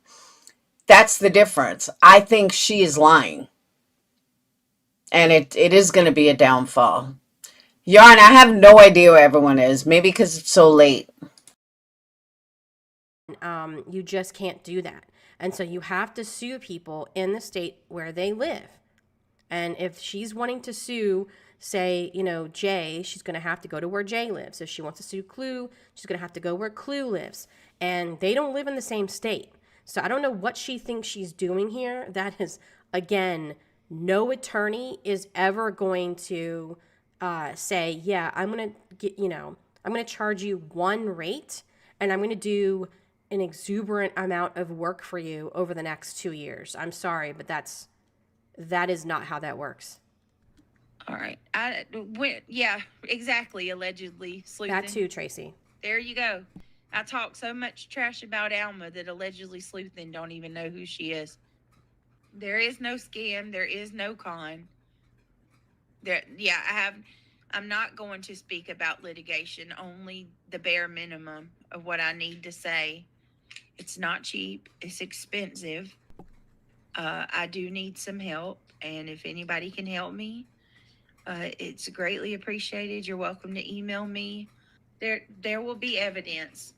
That's the difference. I think she is lying. And it is going to be a downfall. Yarn, I have no idea where everyone is. Maybe because it's so late. You just can't do that. And so you have to sue people in the state where they live. And if she's wanting to sue, say, Jay, she's going to have to go to where Jay lives. If she wants to sue Clue, she's going to have to go where Clue lives. And they don't live in the same state. So I don't know what she thinks she's doing here. That is, again, no attorney is ever going to say, yeah, I'm going to charge you one rate, and I'm going to do an exuberant amount of work for you over the next 2 years. I'm sorry, but that is not how that works. All right. Yeah, exactly. Allegedly sleuthing. That too, Tracy. There you go. I talk so much trash about Alma that allegedly sleuthing don't even know who she is. There is no scam. There is no con. I'm not going to speak about litigation, only the bare minimum of what I need to say. It's not cheap. It's expensive. I do need some help, and if anybody can help me, it's greatly appreciated. You're welcome to email me. There will be evidence,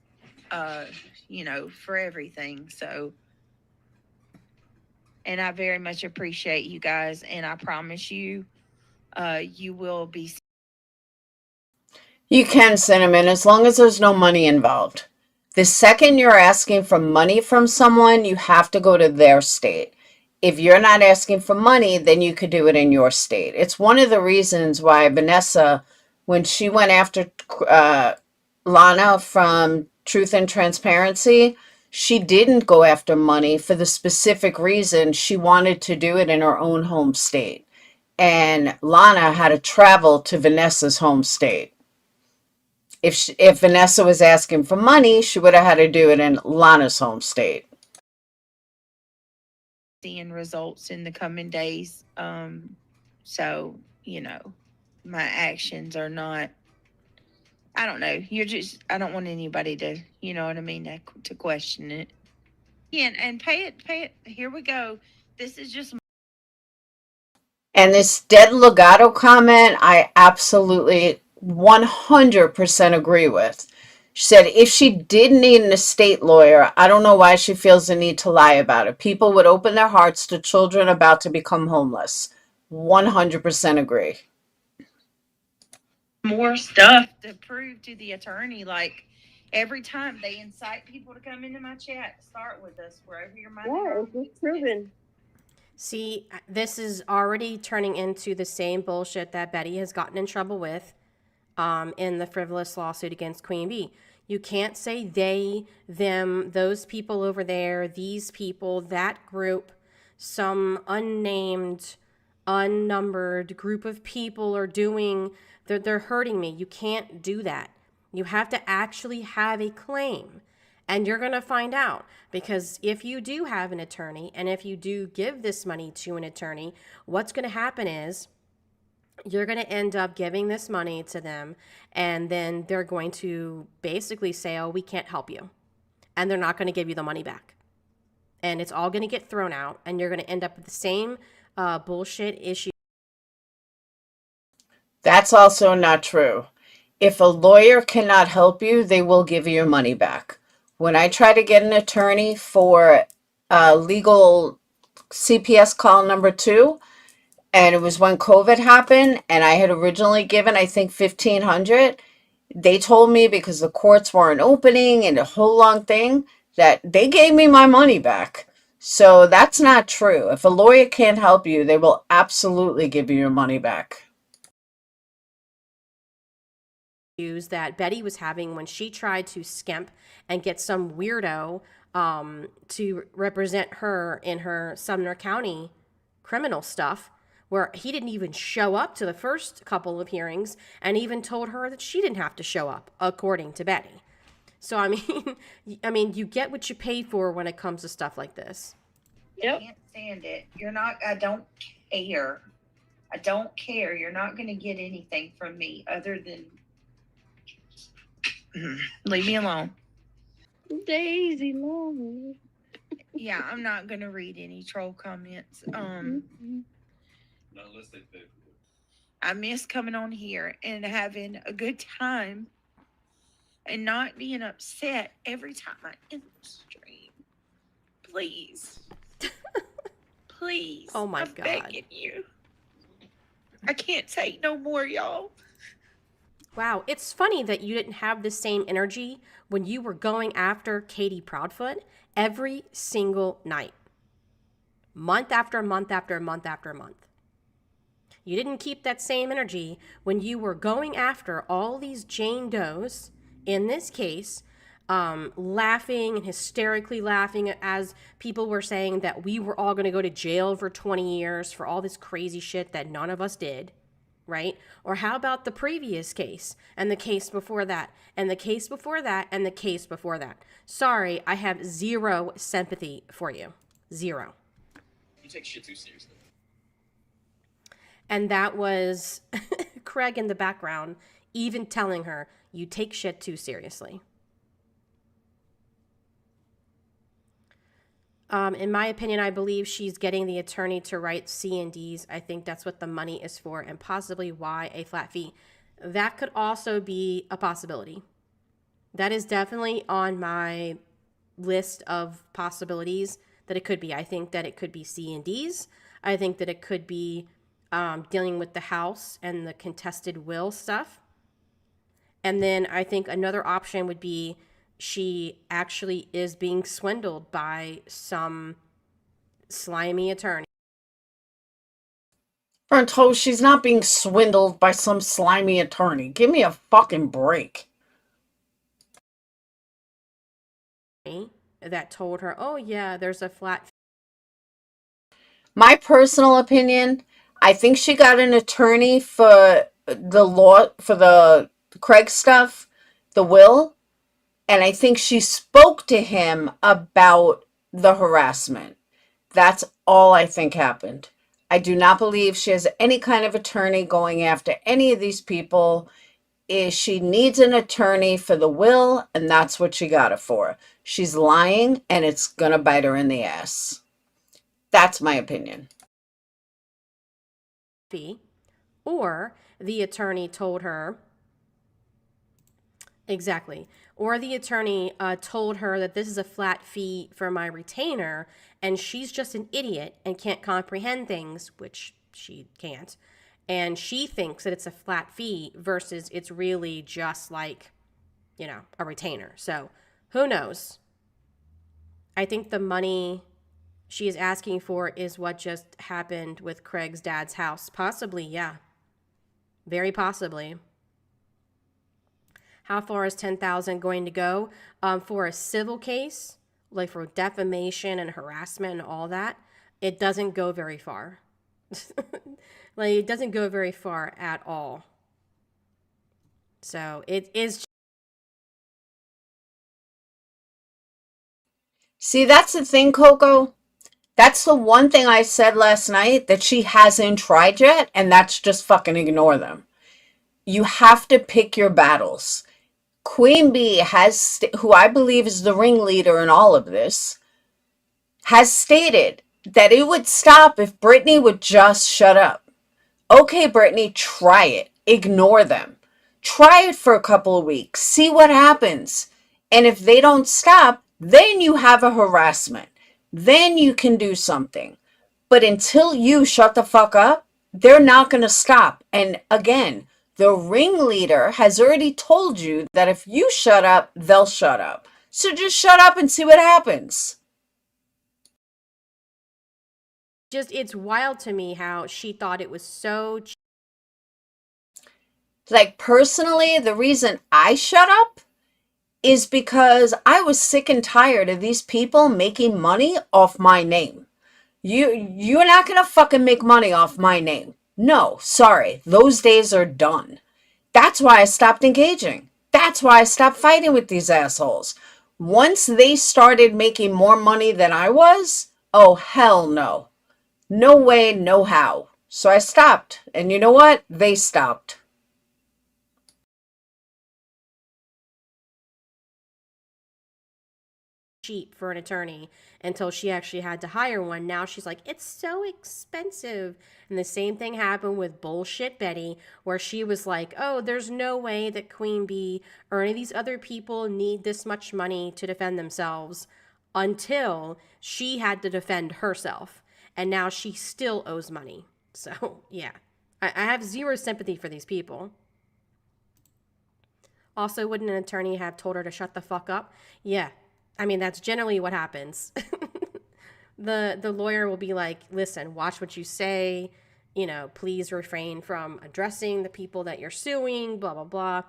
for everything. So, and I very much appreciate you guys, and I promise you, you will be. You can send them in as long as there's no money involved. The second you're asking for money from someone, you have to go to their state. If you're not asking for money, then you could do it in your state. It's one of the reasons why Vanessa, when she went after Lana from Truth and Transparency, she didn't go after money for the specific reason she wanted to do it in her own home state. And Lana had to travel to Vanessa's home state. If Vanessa was asking for money, she would have had to do it in Lana's home state. Seeing results in the coming days. So, my actions are not, I don't know. I don't want anybody to, you know what I mean, to question it. Yeah, and pay it. Here we go. This is just. And this dead legato comment, I absolutely 100% agree with. She said if she did need an estate lawyer, I don't know why she feels the need to lie about it. People would open their hearts to children about to become homeless. 100% agree. More stuff to prove to the attorney, like every time they incite people to come into my chat, start with us. We're over your mind. Yeah, it's proven. See, this is already turning into the same bullshit that Betty has gotten in trouble with in the frivolous lawsuit against Queen Bee. You can't say they, them, those people over there, these people, that group, some unnamed, unnumbered group of people are doing, they're hurting me. You can't do that. You have to actually have a claim. And you're going to find out, because if you do have an attorney and if you do give this money to an attorney, what's going to happen is you're going to end up giving this money to them, and then they're going to basically say, oh, we can't help you. And they're not going to give you the money back. And it's all going to get thrown out, and you're going to end up with the same bullshit issue. That's also not true. If a lawyer cannot help you, they will give you your money back. When I try to get an attorney for legal CPS call number 2, and it was when COVID happened, and I had originally given, I think, $1,500, they told me because the courts weren't opening and a whole long thing, that they gave me my money back. So that's not true. If a lawyer can't help you, they will absolutely give you your money back. That Betty was having when she tried to skimp and get some weirdo to represent her in her Sumner County criminal stuff, where he didn't even show up to the first couple of hearings and even told her that she didn't have to show up, according to Betty. So, I mean, you get what you pay for when it comes to stuff like this. Yep. I can't stand it. You're not, I don't care. I don't care. You're not going to get anything from me other than leave me alone. Daisy long. Yeah, I'm not going to read any troll comments. Not unless they pay for it. I miss coming on here and having a good time and not being upset every time I end the stream. Please. Please. Oh my I'm God. begging you. I can't take no more, y'all. Wow, it's funny that you didn't have the same energy when you were going after Katie Proudfoot every single night. Month after month after month after month. You didn't keep that same energy when you were going after all these Jane Does, in this case, laughing and hysterically laughing as people were saying that we were all going to go to jail for 20 years for all this crazy shit that none of us did, right? Or how about the previous case and the case before that and the case before that and the case before that? Sorry, I have zero sympathy for you. Zero. You take shit too seriously. And that was Craig in the background, even telling her, you take shit too seriously. In my opinion, I believe she's getting the attorney to write C&Ds. I think that's what the money is for, and possibly why a flat fee. That could also be a possibility. That is definitely on my list of possibilities that it could be. I think that it could be C&Ds. I think that it could be dealing with the house and the contested will stuff. And then I think another option would be she actually is being swindled by some slimy attorney. Told she's not being swindled by some slimy attorney. Give me a fucking break. That told her, oh yeah, there's a flat. My personal opinion, I think she got an attorney for the law, for the Craig stuff, the will, and I think she spoke to him about the harassment. That's all I think happened. I do not believe she has any kind of attorney going after any of these people. She needs an attorney for the will, and that's what she got it for. She's lying, and it's gonna bite her in the ass. That's my opinion. Or the attorney told her, exactly, or the attorney told her that this is a flat fee for my retainer, and she's just an idiot and can't comprehend things, which she can't, and she thinks that it's a flat fee versus it's really just like, you know, a retainer. So who knows? I think the money she is asking for is what just happened with Craig's dad's house. Possibly, yeah. Very possibly. How far is $10,000 going to go? For a civil case, like for defamation and harassment and all that, it doesn't go very far. Like, it doesn't go very far at all. So it is. See, that's the thing, Coco. That's the one thing I said last night that she hasn't tried yet, and that's just fucking ignore them. You have to pick your battles. Queen Bee has, who I believe is the ringleader in all of this, has stated that it would stop if Britney would just shut up. Okay, Britney, try it. Ignore them. Try it for a couple of weeks. See what happens. And if they don't stop, then you have a harassment. Then you can do something. But until you shut the fuck up, they're not going to stop. And again, the ringleader has already told you that if you shut up, they'll shut up. So just shut up and see what happens. Just, it's wild to me how she thought it was so. Like, personally, the reason I shut up is because I was sick and tired of these people making money off my name. You're not going to fucking make money off my name. No, sorry. Those days are done. That's why I stopped engaging. That's why I stopped fighting with these assholes. Once they started making more money than I was, oh, hell no. No way, no how. So I stopped. And you know what? They stopped. Cheap for an attorney until she actually had to hire one. Now she's like, it's so expensive. And the same thing happened with bullshit Betty, where she was like, oh, there's no way that Queen Bee or any of these other people need this much money to defend themselves, until she had to defend herself. And now she still owes money. So, yeah, I have zero sympathy for these people. Also, wouldn't an attorney have told her to shut the fuck up? Yeah. I mean, that's generally what happens. The lawyer will be like, listen, watch what you say. You know, please refrain from addressing the people that you're suing, blah, blah, blah.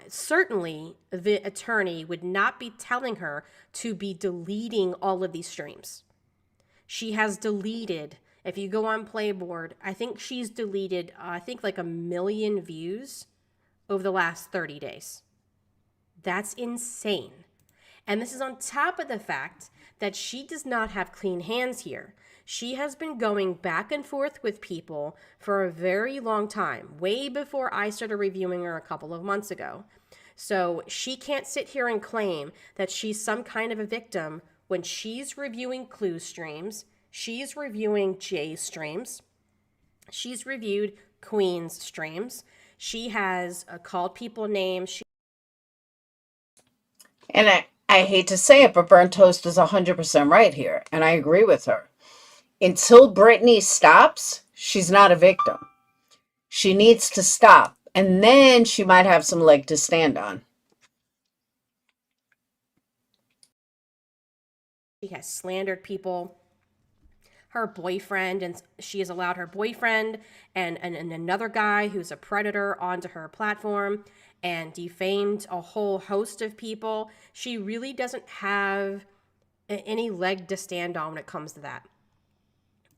Certainly, the attorney would not be telling her to be deleting all of these streams. She has deleted, if you go on Playboard, I think she's deleted, like 1 million views over the last 30 days. That's insane. And this is on top of the fact that she does not have clean hands here. She has been going back and forth with people for a very long time, way before I started reviewing her a couple of months ago. So she can't sit here and claim that she's some kind of a victim when she's reviewing Clue streams, she's reviewing Jay's streams, she's reviewed Queen's streams, she has called people names. And I hate to say it, but Burnt Toast is 100% right here. And I agree with her. Until Britney stops, she's not a victim. She needs to stop. And then she might have some leg to stand on. She has slandered people. Her boyfriend, and she has allowed her boyfriend and another guy who's a predator onto her platform and defamed a whole host of people. She really doesn't have any leg to stand on when it comes to that.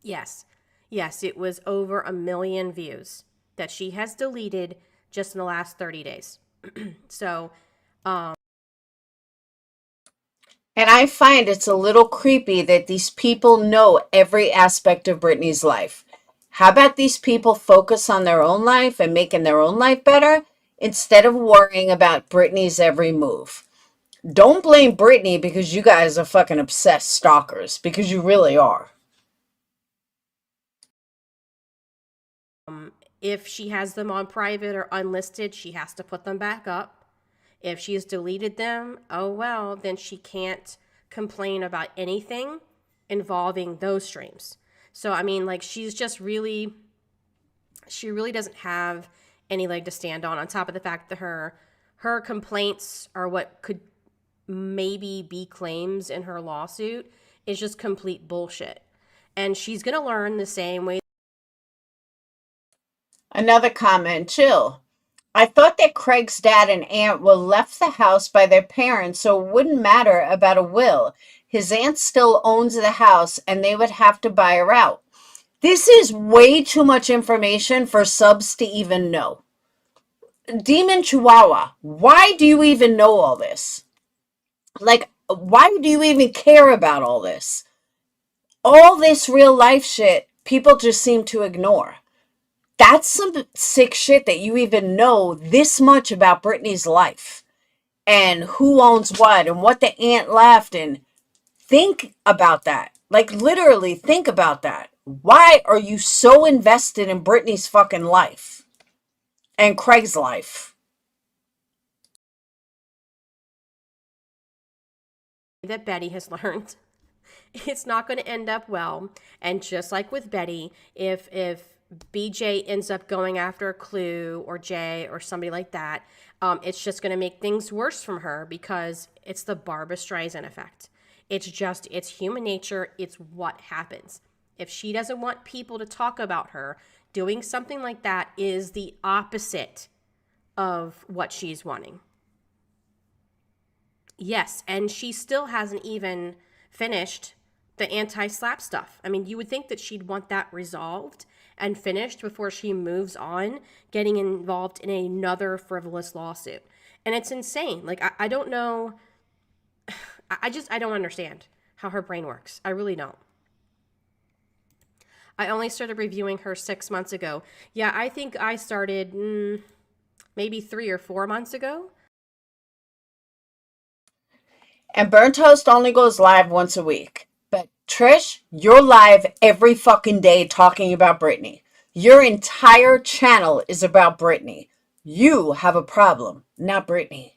Yes, it was over 1 million views that she has deleted just in the last 30 days. So, and I find it's a little creepy that these people know every aspect of Britney's life. How about these people focus on their own life and making their own life better instead of worrying about Britney's every move? Don't blame Britney because you guys are fucking obsessed stalkers, because you really are. If she has them on private or unlisted, she has to put them back up. If she's deleted them, oh well, then she can't complain about anything involving those streams. So, I mean, like, she really doesn't have any leg to stand on top of the fact that her complaints are what could maybe be claims in her lawsuit is just complete bullshit. And she's going to learn the same way. Another comment, chill. I thought that Craig's dad and aunt were left the house by their parents, so it wouldn't matter about a will. His aunt still owns the house, and they would have to buy her out. This is way too much information for subs to even know. Demon Chihuahua, why do you even know all this? Like, why do you even care about all this? All this real life shit, people just seem to ignore. That's some sick shit that you even know this much about Britney's life and who owns what and what the aunt left. And think about that. Like, literally think about that. Why are you so invested in Britney's fucking life and Craig's life? That Betty has learned. It's not going to end up well. And just like with Betty, if BJ ends up going after Clue or Jay or somebody like that, it's just going to make things worse from her because it's the Barbra Streisand effect. It's human nature. It's what happens. If she doesn't want people to talk about her, doing something like that is the opposite of what she's wanting. Yes, and she still hasn't even finished the anti-slap stuff. I mean, you would think that she'd want that resolved and finished before she moves on getting involved in another frivolous lawsuit. And it's insane. Like, I don't know. I don't understand how her brain works. I really don't. I only started reviewing her 6 months ago. Yeah, I think I started maybe 3 or 4 months ago. And Burnt Toast only goes live once a week. But Trish, you're live every fucking day talking about Britney. Your entire channel is about Britney. You have a problem, not Britney.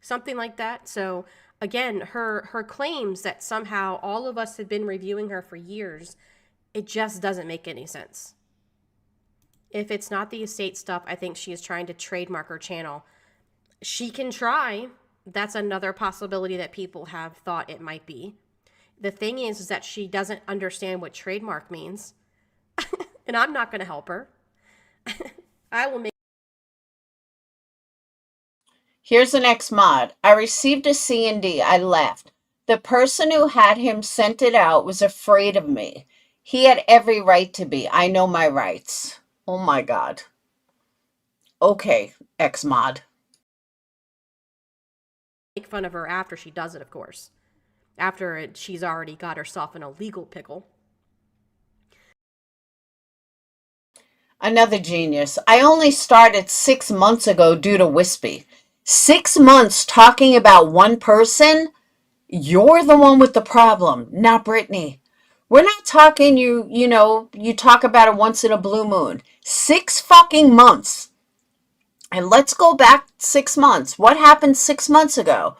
Something like that. So again, her claims that somehow all of us have been reviewing her for years, it just doesn't make any sense. If it's not the estate stuff, I think she is trying to trademark her channel. She can try. That's another possibility that people have thought it might be. The thing is that she doesn't understand what trademark means. And I'm not going to help her. I will make. Here's an ex-mod. I received a C&D. I left. The person who had him sent it out was afraid of me. He had every right to be. I know my rights. Oh my God. Okay, ex-mod. Make fun of her after she does it, of course. After she's already got herself in a legal pickle. Another genius. I only started 6 months ago due to Wispy. 6 months talking about one person? You're the one with the problem, not Britney. We're not talking you talk about it once in a blue moon. 6 fucking months. And let's go back 6 months. What happened 6 months ago?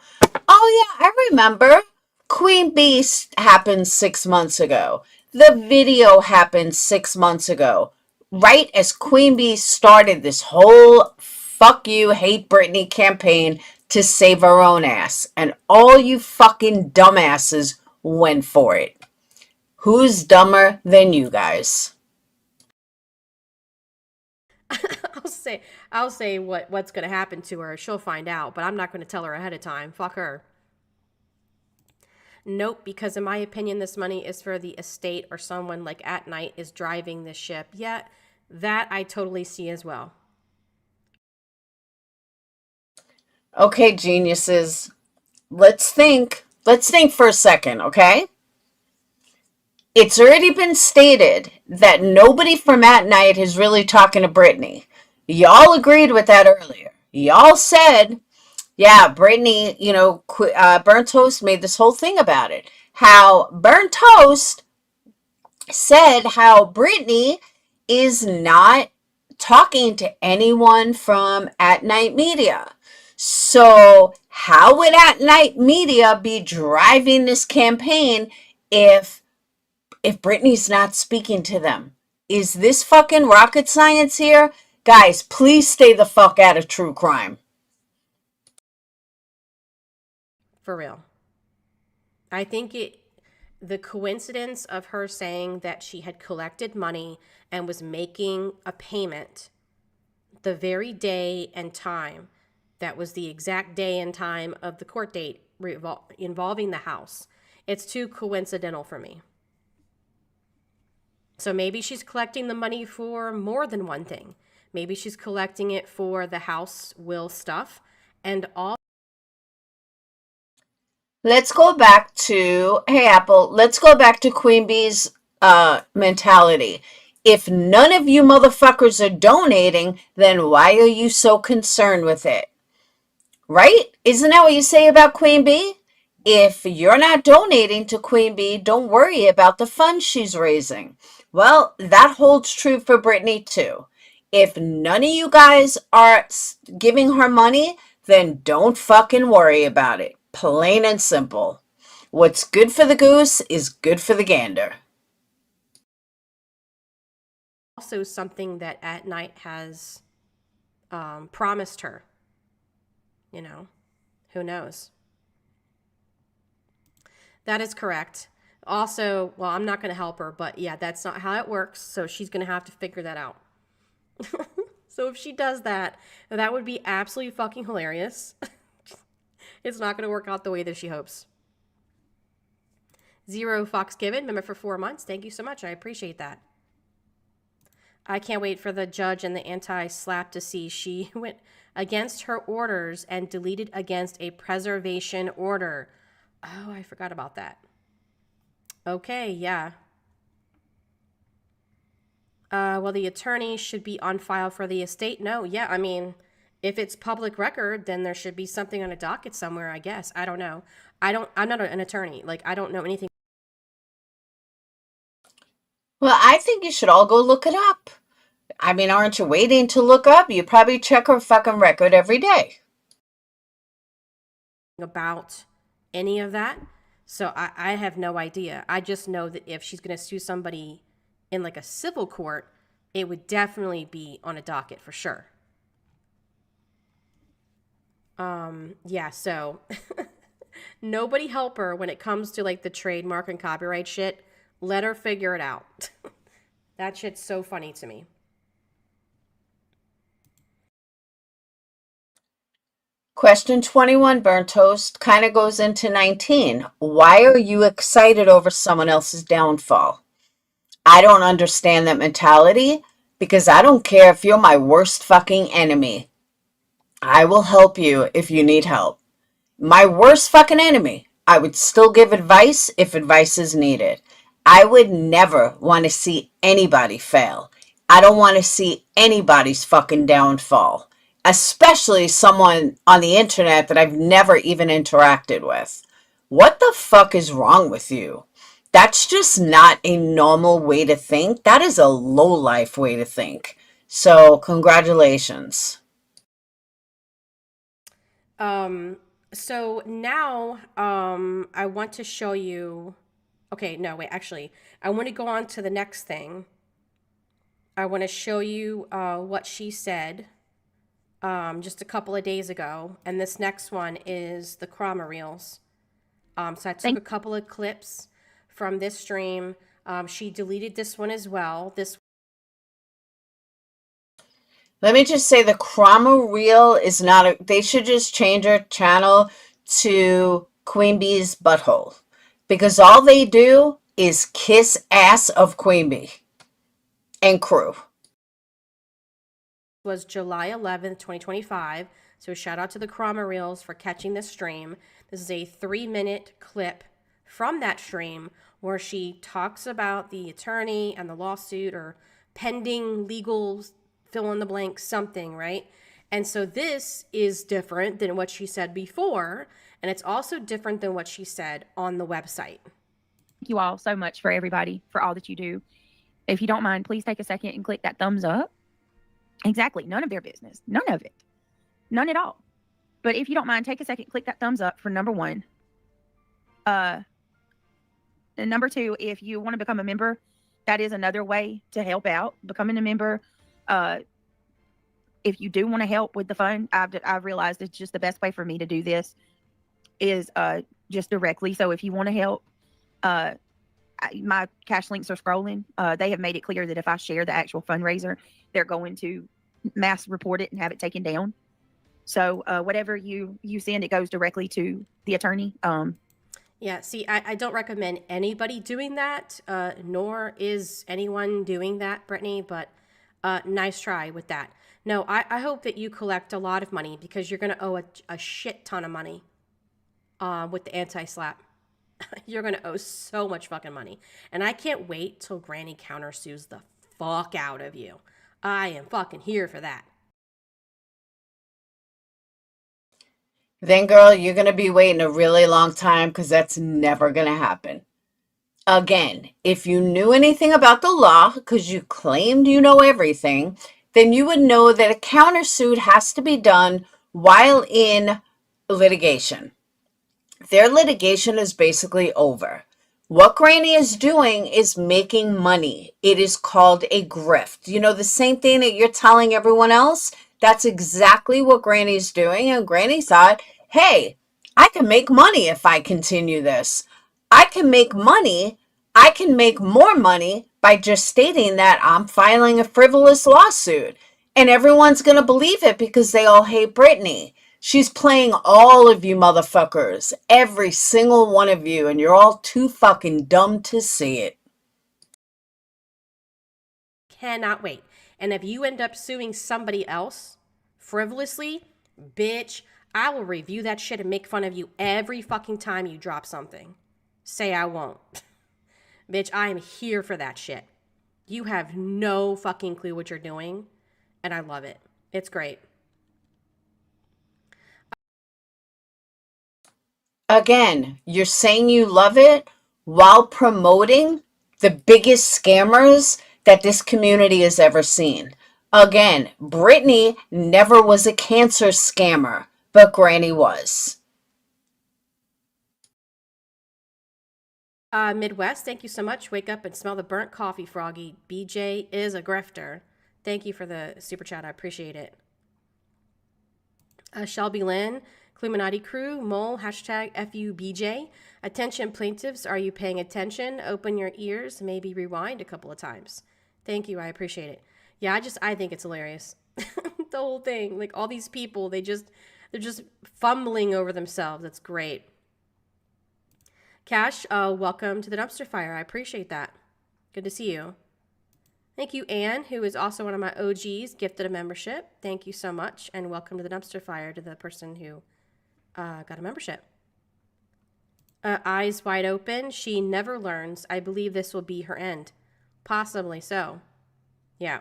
Oh yeah, I remember. Queen Beast happened 6 months ago. The video happened 6 months ago. Right as Queen Bee started this whole fuck you, hate Britney campaign to save her own ass. And all you fucking dumbasses went for it. Who's dumber than you guys? I'll say what's going to happen to her. She'll find out, but I'm not going to tell her ahead of time. Fuck her. Nope, because in my opinion, this money is for the estate or someone like At Night is driving this ship. Yeah, that I totally see as well. Okay, geniuses. Let's think for a second, okay? It's already been stated that nobody from At Night is really talking to Britney. Y'all agreed with that earlier. Y'all said, yeah, Britney, Burnt Toast made this whole thing about it. How Burnt Toast said how Britney is not talking to anyone from At Night Media. So how would At Night Media be driving this campaign if Britney's not speaking to them? Is this fucking rocket science here? Guys, please stay the fuck out of true crime. For real. I think the coincidence of her saying that she had collected money and was making a payment the very day and time, that was the exact day and time of the court date involving the house. It's too coincidental for me. So maybe she's collecting the money for more than one thing. Maybe she's collecting it for the house will stuff and all. Let's go back to, hey Apple, let's go back to Queen Bee's mentality. If none of you motherfuckers are donating, then why are you so concerned with it? Right? Isn't that what you say about Queen Bee? If you're not donating to Queen Bee, don't worry about the funds she's raising. Well, that holds true for Britney too. If none of you guys are giving her money, then don't fucking worry about it. Plain and simple. What's good for the goose is good for the gander. Also something that At Night has promised her. Who knows? That is correct. Also, well, I'm not going to help her, but yeah, that's not how it works. So she's going to have to figure that out. So if she does that, that would be absolutely fucking hilarious. It's not going to work out the way that she hopes. Zero Fox Given, member for 4 months. Thank you so much. I appreciate that. I can't wait for the judge and the anti-slap to see she went against her orders and deleted against a preservation order. Oh, I forgot about that. Okay, yeah. Well, the attorney should be on file for the estate. No, yeah, I mean, if it's public record, then there should be something on a docket somewhere, I guess. I don't know. I'm not an attorney. Like, I don't know anything. Well, I think you should all go look it up. I mean, aren't you waiting to look up? You probably check her fucking record every day. About any of that. So I have no idea. I just know that if she's going to sue somebody in like a civil court, it would definitely be on a docket for sure. Yeah, so nobody help her when it comes to like the trademark and copyright shit. Let her figure it out. That shit's so funny to me. Question 21, Burnt Toast, kind of goes into 19. Why are you excited over someone else's downfall? I don't understand that mentality because I don't care if you're my worst fucking enemy. I will help you if you need help. My worst fucking enemy, I would still give advice if advice is needed. I would never want to see anybody fail. I don't want to see anybody's fucking downfall, especially someone on the internet that I've never even interacted with. What the fuck is wrong with you? That's just not a normal way to think. That is a low-life way to think. So, congratulations. So now, I want to show you, okay, no, wait, actually, I want to go on to the next thing. I want to show you, what she said, just a couple of days ago. And this next one is the Chroma Reels. So I took a couple of clips from this stream. She deleted this one as well. Let me just say the Chroma Reel is not a, they should just change her channel to Queen Bee's Butthole. Because all they do is kiss ass of Queen Bee and crew. Was July 11th, 2025. So shout out to the Chroma Reels for catching this stream. This is a 3-minute clip from that stream where she talks about the attorney and the lawsuit or pending legal fill in the blank something, right? And so this is different than what she said before, and it's also different than what she said on the website. Thank you all so much for everybody, for all that you do. If you don't mind, please take a second and click that thumbs up. Exactly. None of their business. None of it. None at all. But if you don't mind, take a second, click that thumbs up for number one. And number two, if you want to become a member, that is another way to help out. Becoming a member, if you do want to help with the fund, I've realized it's just the best way for me to do this is just directly. So if you want to help, my cash links are scrolling. They have made it clear that if I share the actual fundraiser, they're going to mass report it and have it taken down. So whatever you send, it goes directly to the attorney. Yeah, see, I don't recommend anybody doing that, nor is anyone doing that, Brittany, but nice try with that. No, I hope that you collect a lot of money because you're going to owe a shit ton of money with the anti-slap. You're going to owe so much fucking money. And I can't wait till Granny countersues the fuck out of you. I am fucking here for that. Then, girl, you're going to be waiting a really long time because that's never going to happen. Again, if you knew anything about the law, because you claimed you know everything, then you would know that a countersuit has to be done while in litigation. Their litigation is basically over. What Granny is doing is making money. It is called a grift. You know, the same thing that you're telling everyone else, that's exactly what Granny's doing. And Granny thought, hey, I can make money if I continue this. I can make money. I can make more money by just stating that I'm filing a frivolous lawsuit. And everyone's going to believe it because they all hate Brittany. She's playing all of you motherfuckers, every single one of you, and you're all too fucking dumb to see it. Cannot wait. And if you end up suing somebody else frivolously, bitch, I will review that shit and make fun of you every fucking time you drop something. Say I won't. Bitch, I am here for that shit. You have no fucking clue what you're doing, and I love it. It's great. Again, you're saying you love it while promoting the biggest scammers that this community has ever seen. Again, Brittany never was a cancer scammer, but Granny was. Midwest, thank you so much. Wake up and smell the burnt coffee, Froggy. BJ is a grifter. Thank you for the super chat. I appreciate it. Shelby Lynn, Cluminati Crew, Mole, hashtag FUBJ. Attention plaintiffs, are you paying attention? Open your ears, maybe rewind a couple of times. Thank you, I appreciate it. Yeah, I think it's hilarious. The whole thing, like all these people, they're just fumbling over themselves. That's great. Cash, welcome to the dumpster fire. I appreciate that. Good to see you. Thank you, Anne, who is also one of my OGs, gifted a membership. Thank you so much, and welcome to the dumpster fire to the person who got a membership. Eyes wide open. She never learns. I believe this will be her end. Possibly so. Yeah.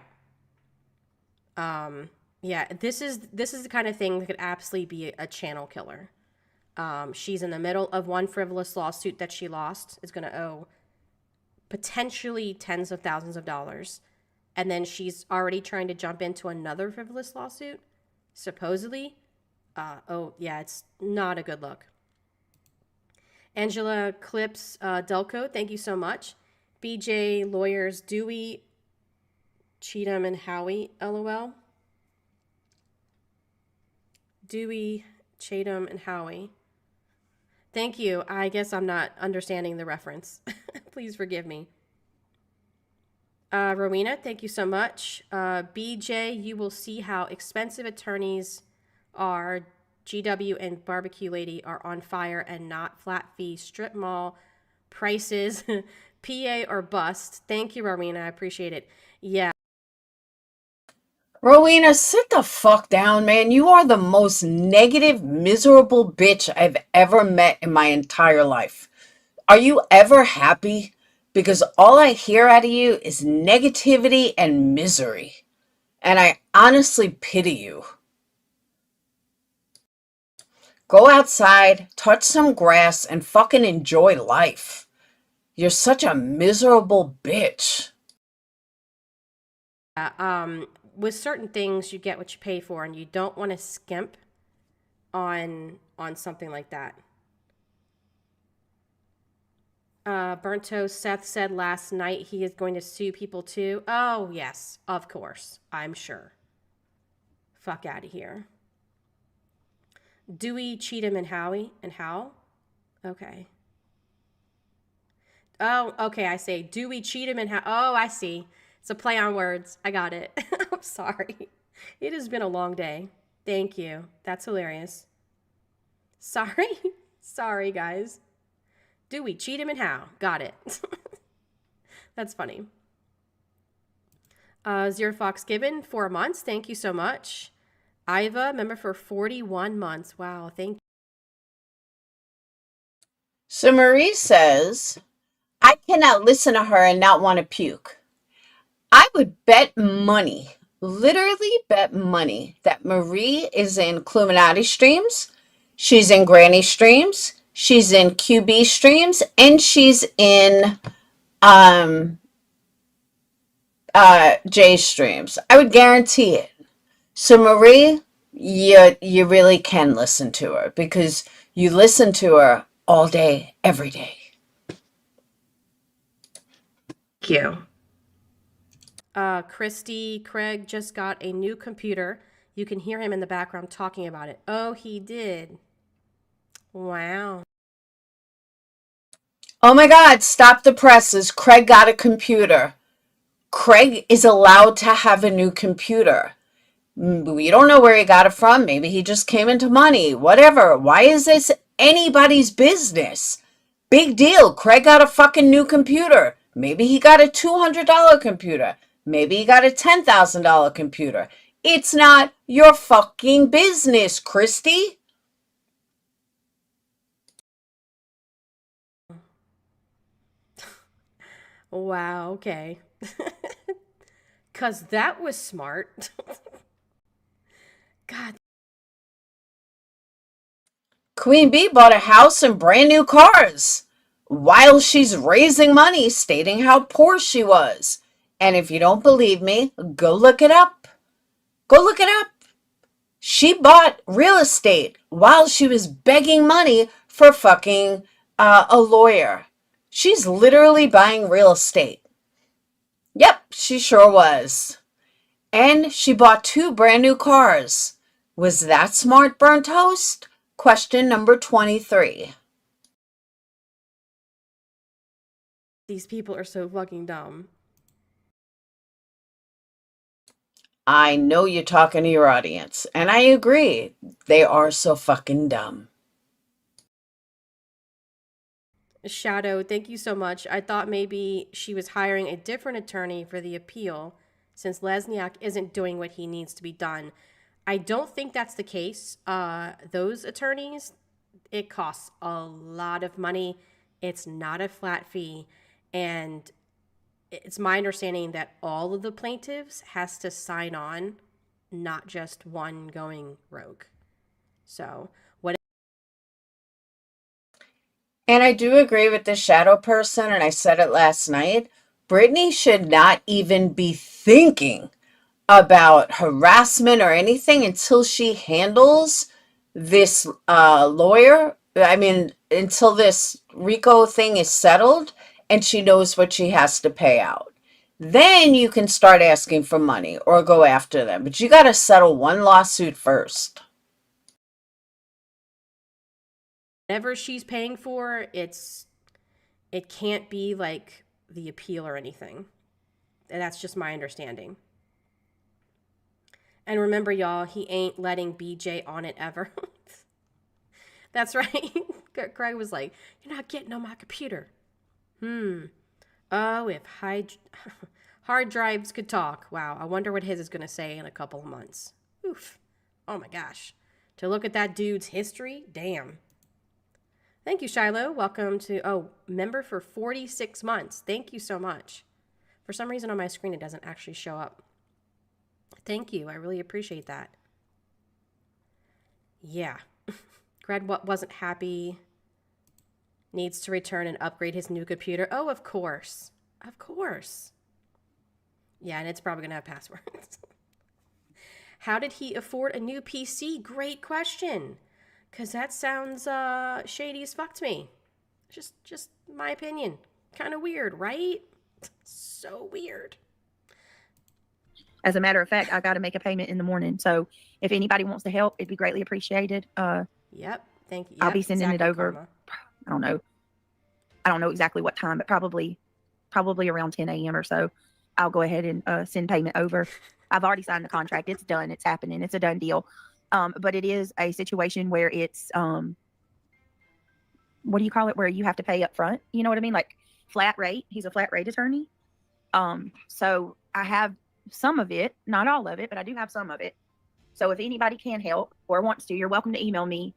Yeah. This is the kind of thing that could absolutely be a channel killer. She's in the middle of one frivolous lawsuit that she lost. Is going to owe potentially tens of thousands of dollars. And then she's already trying to jump into another frivolous lawsuit, supposedly. Oh, yeah, it's not a good look. Angela Clips Delco, thank you so much. BJ Lawyers Dewey, Cheatham and Howie, LOL. Dewey, Cheatham and Howie. Thank you. I guess I'm not understanding the reference. Please forgive me. Rowena, thank you so much. BJ, you will see how expensive attorneys are. GW and Barbecue Lady are on fire and not flat fee strip mall prices. PA or bust. Thank you, Rowena. I appreciate it. Yeah. Rowena, sit the fuck down, man. You are the most negative, miserable bitch I've ever met in my entire life. Are you ever happy? Because all I hear out of you is negativity and misery. And I honestly pity you. Go outside, touch some grass, and fucking enjoy life. You're such a miserable bitch. With certain things, you get what you pay for, and you don't want to skimp on something like that. Burnt Toast, Seth said last night he is going to sue people too. Oh, yes, of course. I'm sure. Fuck out of here. Dewey, Cheatham, and Howie. And How? Okay. Oh, okay, I see. Dewey, Cheatham, and How. Oh, I see. It's a play on words. I got it. I'm sorry. It has been a long day. Thank you. That's hilarious. Sorry. Sorry, guys. Dewey, Cheatham, and How. Got it. That's funny. Zero Fox Gibbon, 4 months. Thank you so much. Iva, member for 41 months. Wow, thank you. So Marie says, I cannot listen to her and not want to puke. I would bet money, literally bet money, that Marie is in Cluminati streams, she's in Granny streams, she's in QB streams, and she's in J streams. I would guarantee it. So Marie, you really can listen to her because you listen to her all day, every day. Thank you. Christy Craig just got a new computer. You can hear him in the background talking about it. Oh, he did. Wow. Oh my God, stop the presses. Craig got a computer. Craig is allowed to have a new computer. We don't know where he got it from. Maybe he just came into money. Whatever. Why is this anybody's business? Big deal. Craig got a fucking new computer. Maybe he got a $200 computer. Maybe he got a $10,000 computer. It's not your fucking business, Christy. Wow, okay. Because that was smart. God. Queen Bee bought a house and brand new cars while she's raising money, stating how poor she was. And if you don't believe me, go look it up. Go look it up. She bought real estate while she was begging money for fucking a lawyer. She's literally buying real estate. Yep, she sure was. And she bought 2 brand new cars. Was that smart, Burnt Toast? Question number 23. These people are so fucking dumb. I know you're talking to your audience, and I agree. They are so fucking dumb. Shadow, thank you so much. I thought maybe she was hiring a different attorney for the appeal since Lesniak isn't doing what he needs to be done. I don't think that's the case. Those attorneys, it costs a lot of money. It's not a flat fee. And it's my understanding that all of the plaintiffs has to sign on, not just one going rogue. So And I do agree with the shadow person, and I said it last night. Brittany should not even be thinking about harassment or anything until she handles this lawyer. I mean, until this RICO thing is settled and she knows what she has to pay out. Then you can start asking for money or go after them. But you got to settle one lawsuit first. whatever she's paying for, it can't be like the appeal or anything. And that's just my understanding. And remember, y'all, he ain't letting BJ on it ever. That's right. Craig was like, "You're not getting on my computer." Oh, if hard drives could talk. Wow, I wonder what his is going to say in a couple of months. Oof. Oh my gosh. To look at that dude's history, damn. Thank you, Shiloh. Welcome to, member for 46 months. Thank you so much. For some reason on my screen, it doesn't actually show up. Thank you. I really appreciate that. Yeah. Greg wasn't happy. Needs to return and upgrade his new computer. Oh, of course. Of course. Yeah, and it's probably going to have passwords. How did he afford a new PC? Great question. Because that sounds shady as fuck to me. Just my opinion. Kind of weird, right? So weird. As a matter of fact, I got to make a payment in the morning. So if anybody wants to help, it'd be greatly appreciated. Yep. Thank you. I'll be sending it over. Karma. I don't know exactly what time, but probably around 10 a.m. or so. I'll go ahead and send payment over. I've already signed the contract. It's done. It's happening. It's a done deal. But it is a situation where it's, what do you call it? Where you have to pay up front. You know what I mean? Like flat rate. He's a flat rate attorney. So I have some of it, not all of it, but I do have some of it. So if anybody can help or wants to, you're welcome to email me.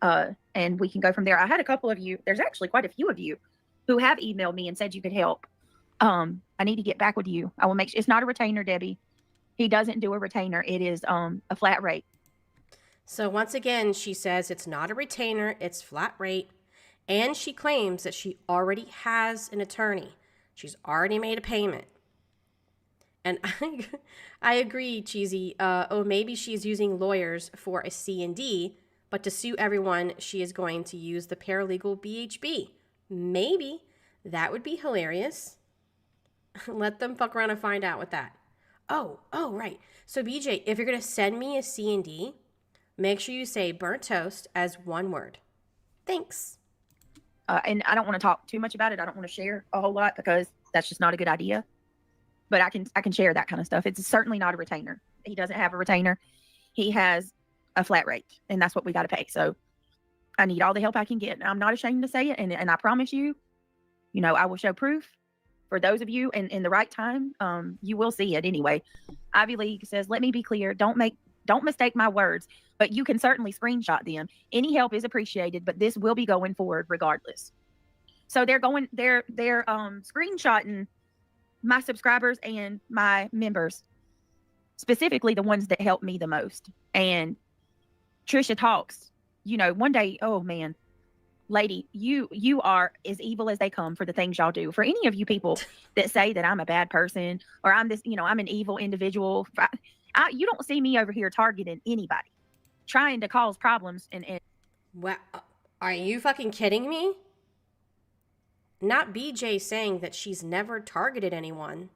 And we can go from there. I had a couple of you, there's actually quite a few of you who have emailed me and said you could help. I need to get back with you. I will make sure it's not a retainer, Debbie. He doesn't do a retainer. It is a flat rate. So once again, she says it's not a retainer, it's flat rate. And she claims that she already has an attorney. She's already made a payment. And I agree, Cheesy. Maybe she's using lawyers for a C&D, but to sue everyone, she is going to use the paralegal BHB. Maybe. That would be hilarious. Let them fuck around and find out with that. Oh, right. So BJ, if you're going to send me a C&D, make sure you say burnt toast as one word. Thanks. And I don't want to talk too much about it. I don't want to share a whole lot because that's just not a good idea. But I can share that kind of stuff. It's certainly not a retainer. He doesn't have a retainer. He has a flat rate, and that's what we got to pay. So I need all the help I can get. I'm not ashamed to say it, and I promise you, I will show proof for those of you in the right time. You will see it anyway. Ivy League says, "Let me be clear. Don't mistake my words, but you can certainly screenshot them. Any help is appreciated, but this will be going forward regardless." So they're screenshotting my subscribers and my members, specifically the ones that help me the most. And Trisha talks, one day, oh man, lady, you are as evil as they come for the things y'all do. For any of you people that say that I'm a bad person or I'm this, I'm an evil individual, you don't see me over here targeting anybody, trying to cause problems. And Wow. Are you fucking kidding me? Not BJ saying that she's never targeted anyone.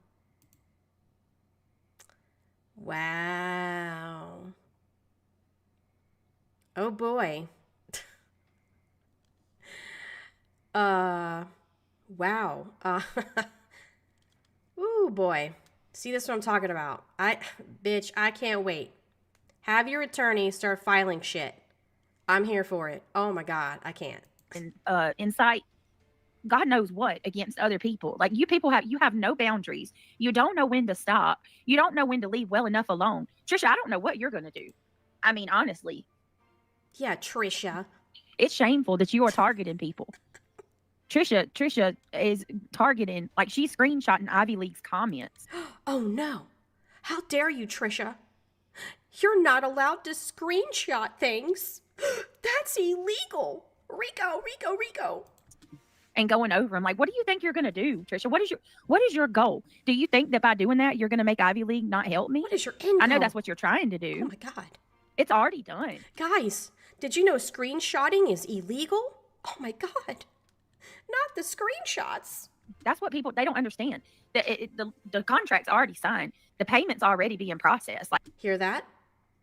Wow. Oh boy. Wow. Ooh boy. See, this is what I'm talking about. Bitch, I can't wait. Have your attorney start filing shit. I'm here for it. Oh my God, I can't. incite God knows what against other people. Like you have no boundaries. You don't know when to stop. You don't know when to leave well enough alone. Trisha, I don't know what you're going to do. I mean, honestly. Yeah, Trisha. It's shameful that you are targeting people. Trisha is targeting, like she's screenshotting Ivy League's comments. Oh no. How dare you, Trisha? You're not allowed to screenshot things. That's illegal. RICO. And going over them, like, what do you think you're going to do, Trisha? What is your goal? Do you think that by doing that, you're going to make Ivy League not help me? What is your end goal? I know that's what you're trying to do. Oh my God. It's already done. Guys, did you know screenshotting is illegal? Oh my God. Not the screenshots. That's what they don't understand. The contract's already signed. The payment's already being processed. Like, hear that?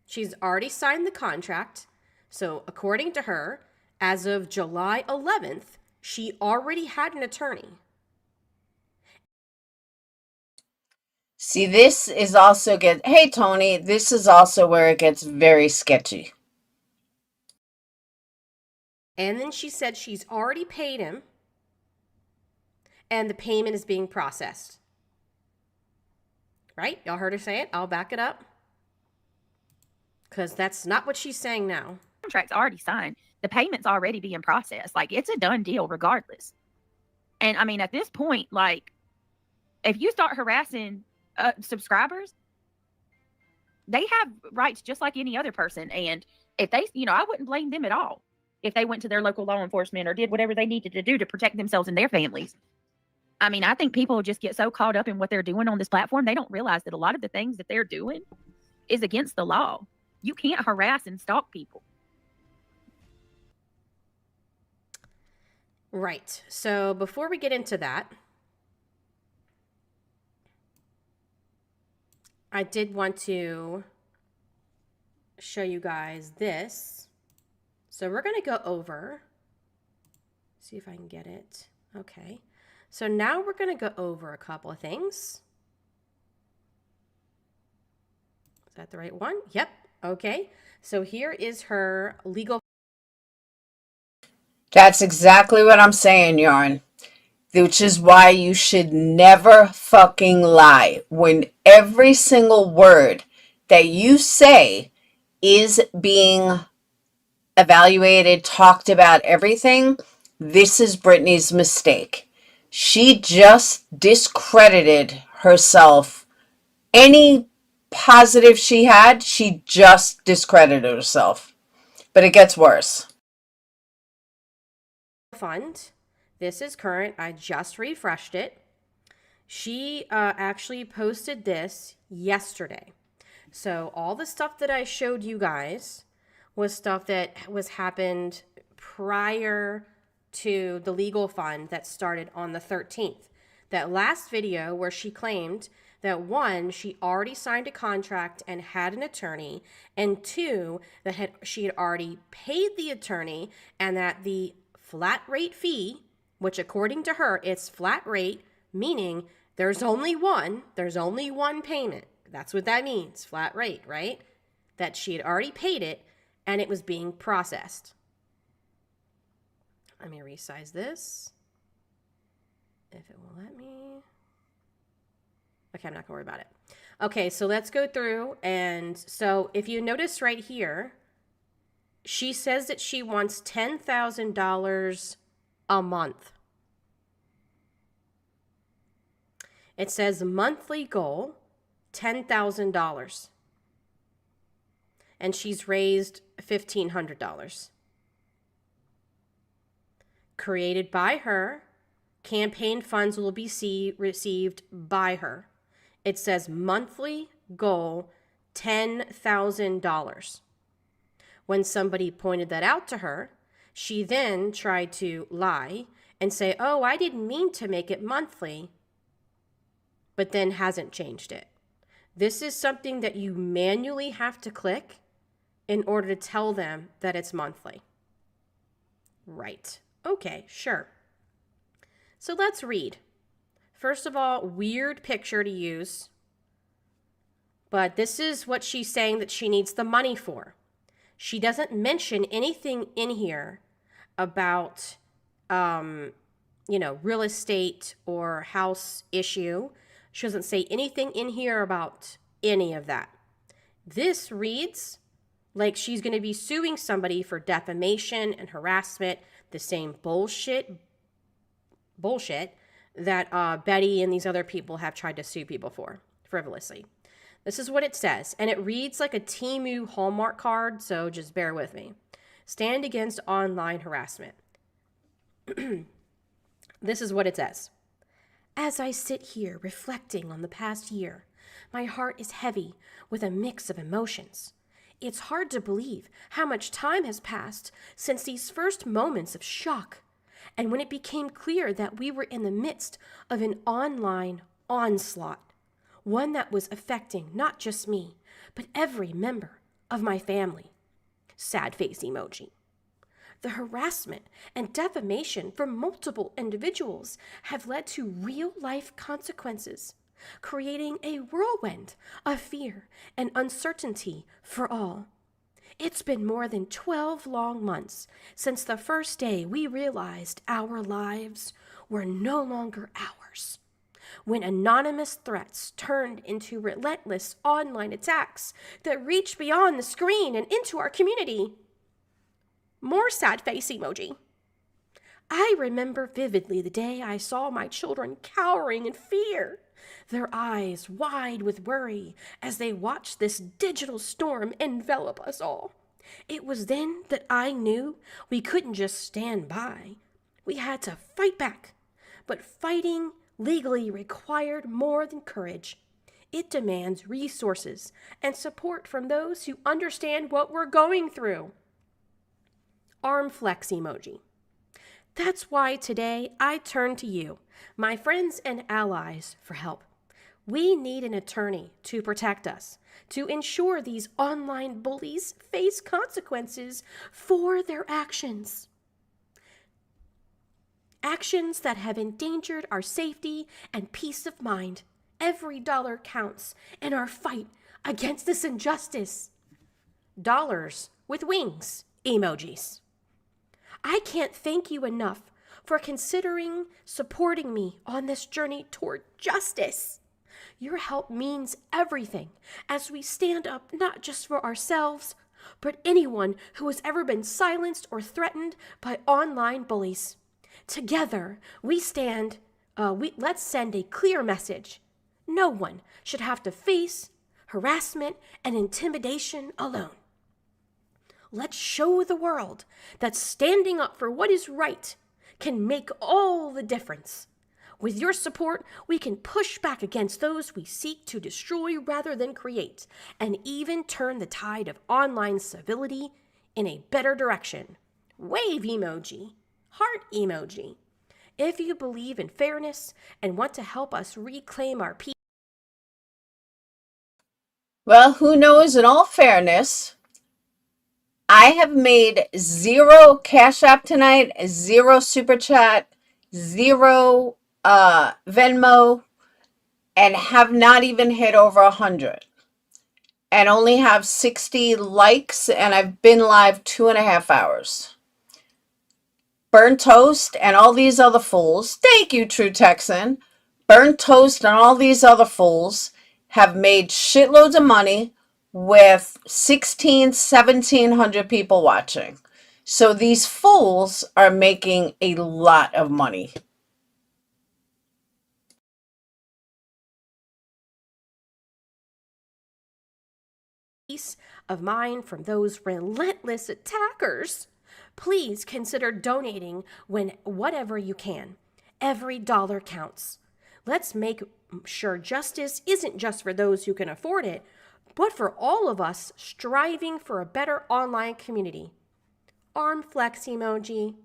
She's already signed the contract. So according to her, as of July 11th, she already had an attorney. See, this is also hey, Tony, this is also where it gets very sketchy. And then she said she's already paid him and the payment is being processed. Right? Y'all heard her say it? I'll back it up. Because that's not what she's saying now. The contract's already signed. The payment's already being processed. Like, it's a done deal regardless. And I mean, at this point, like, if you start harassing subscribers, they have rights just like any other person. And if they, I wouldn't blame them at all if they went to their local law enforcement or did whatever they needed to do to protect themselves and their families. I mean, I think people just get so caught up in what they're doing on this platform, they don't realize that a lot of the things that they're doing is against the law. You can't harass and stalk people. Right. So before we get into that, I did want to show you guys this. So we're going to go over, see if I can get it. Okay. So now we're going to go over a couple of things. Is that the right one? Yep. Okay. So here is her legal. That's exactly what I'm saying, Yarn. Which is why you should never fucking lie. When every single word that you say is being evaluated, talked about, everything, this is Brittany's mistake. She just discredited herself. Any positive she had, she just discredited herself. But it gets worse. Fund. This is current. I just refreshed it. She actually posted this yesterday. So all the stuff that I showed you guys was stuff that was happened prior to the legal fund that started on the 13th. That last video where she claimed that one, she already signed a contract and had an attorney, and two, that she had already paid the attorney and that the flat rate fee, which according to her, it's flat rate, meaning there's only one payment. That's what that means, flat rate, right? That she had already paid it and it was being processed. Let me resize this. If it will let me. Okay, I'm not gonna worry about it. Okay, so let's go through. And so if you notice right here, she says that she wants $10,000 a month. It says monthly goal, $10,000. And she's raised $1,500. Created by her. Campaign funds will be received by her. It says monthly goal, $10,000. When somebody pointed that out to her, she then tried to lie and say, oh, I didn't mean to make it monthly, but then hasn't changed it. This is something that you manually have to click in order to tell them that it's monthly. Right. Okay, sure. So let's read. First of all, weird picture to use. But this is what she's saying that she needs the money for. She doesn't mention anything in here about, real estate or house issue. She doesn't say anything in here about any of that. This reads like she's going to be suing somebody for defamation and harassment, the same bullshit that Betty and these other people have tried to sue people for frivolously. This is what it says, and it reads like a Temu Hallmark card, so just bear with me. Stand against online harassment. This is what it says. As I sit here reflecting on the past year, my heart is heavy with a mix of emotions. It's hard to believe how much time has passed since these first moments of shock, and when it became clear that we were in the midst of an online onslaught, one that was affecting not just me, but every member of my family. Sad face emoji. The harassment and defamation from multiple individuals have led to real-life consequences, creating a whirlwind of fear and uncertainty for all. It's been more than 12 long months since the first day we realized our lives were no longer ours. When anonymous threats turned into relentless online attacks that reached beyond the screen and into our community. More sad face emoji. I remember vividly the day I saw my children cowering in fear, their eyes wide with worry as they watched this digital storm envelop us all. It was then that I knew we couldn't just stand by. We had to fight back, but fighting legally required more than courage. It demands resources and support from those who understand what we're going through. Arm flex emoji. That's why today I turn to you, my friends and allies, for help. We need an attorney to protect us, to ensure these online bullies face consequences for their actions. Actions that have endangered our safety and peace of mind. Every dollar counts in our fight against this injustice. Dollars with wings emojis. I can't thank you enough for considering supporting me on this journey toward justice. Your help means everything as we stand up not just for ourselves, but anyone who has ever been silenced or threatened by online bullies. Together, we stand, let's send a clear message. No one should have to face harassment and intimidation alone. Let's show the world that standing up for what is right can make all the difference. With your support, we can push back against those we seek to destroy rather than create, and even turn the tide of online civility in a better direction. Wave emoji. Heart emoji. If you believe in fairness and want to help us reclaim our peace. Well, who knows, in all fairness, I have made 0 Cash App tonight, 0 Super Chat, 0 Venmo, and have not even hit over 100. And only have 60 likes, and I've been live 2.5 hours. Burn Toast and all these other fools, thank you, True Texan. Burn Toast and all these other fools have made shitloads of money with 1,700 people watching. So these fools are making a lot of money. peace of mind from those relentless attackers, please consider donating whatever you can. Every dollar counts. Let's make sure justice isn't just for those who can afford it, but for all of us striving for a better online community. Arm flex emoji.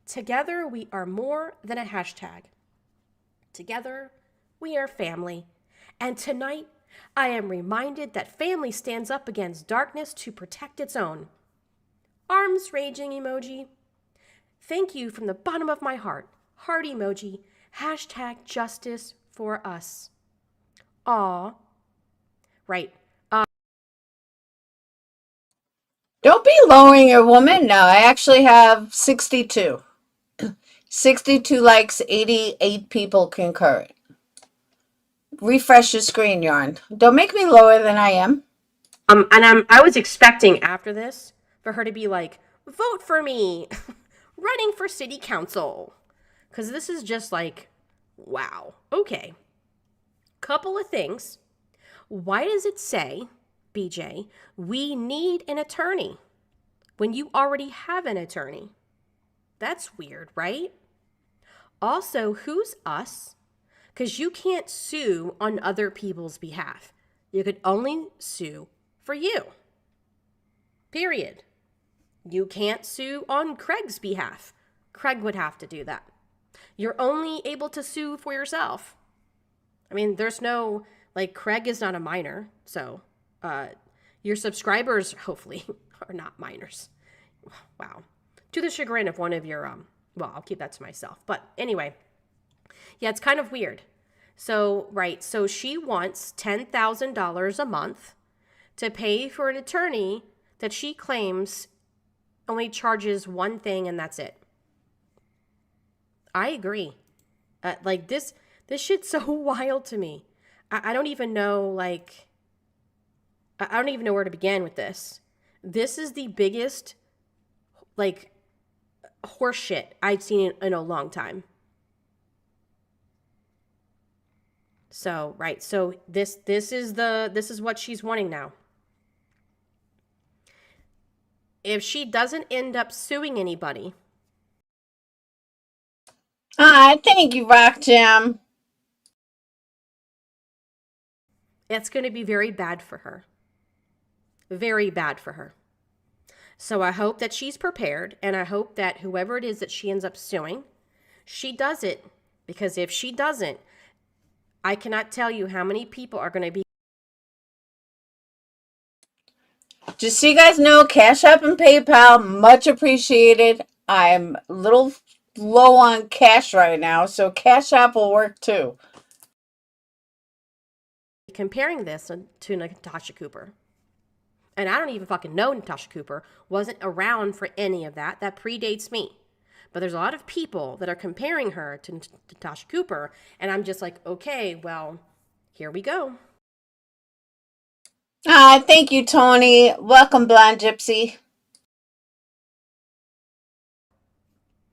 Together we are more than a hashtag. Together we are family. And tonight I am reminded that family stands up against darkness to protect its own. Arms raging emoji. Thank you from the bottom of my heart. Heart emoji. Hashtag justice for us. Aw. Right. Don't be lowering your woman. No, I actually have 62. 62 likes, 88 people concurrent. Refresh your screen, Yarn. Don't make me lower than I am. I was expecting after this for her to be like, vote for me, running for city council. Because this is just like, wow. Okay. Couple of things. Why does it say, BJ, we need an attorney when you already have an attorney? That's weird, right? Also, who's us? Because you can't sue on other people's behalf. You could only sue for you. Period. You can't sue on Craig's behalf. Craig would have to do that. You're only able to sue for yourself. I mean, there's no, like, Craig is not a minor, so your subscribers, hopefully, are not minors. Wow. To the chagrin of one of your, well, I'll keep that to myself. But anyway, yeah, it's kind of weird. So, right, so she wants $10,000 a month to pay for an attorney that she claims only charges one thing and that's it. I agree. Like, this shit's so wild to me. I don't even know, like, I don't even know where to begin with this. This is the biggest, like, horseshit I've seen in a long time. So, right. So this is what she's wanting now. If she doesn't end up suing anybody. Thank you, Rock Jam. It's going to be very bad for her. Very bad for her. So I hope that she's prepared, and I hope that whoever it is that she ends up suing, she does it. Because if she doesn't, I cannot tell you how many people are going to be. Just so you guys know, Cash App and PayPal, much appreciated. I'm a little low on cash right now, so Cash App will work too. Comparing this to Natasha Cooper. And I don't even fucking know Natasha Cooper. Wasn't around for any of that. That predates me. But there's a lot of people that are comparing her to Natasha Cooper. And I'm just like, okay, well, here we go. Thank you, Tony. Welcome, Blonde Gypsy.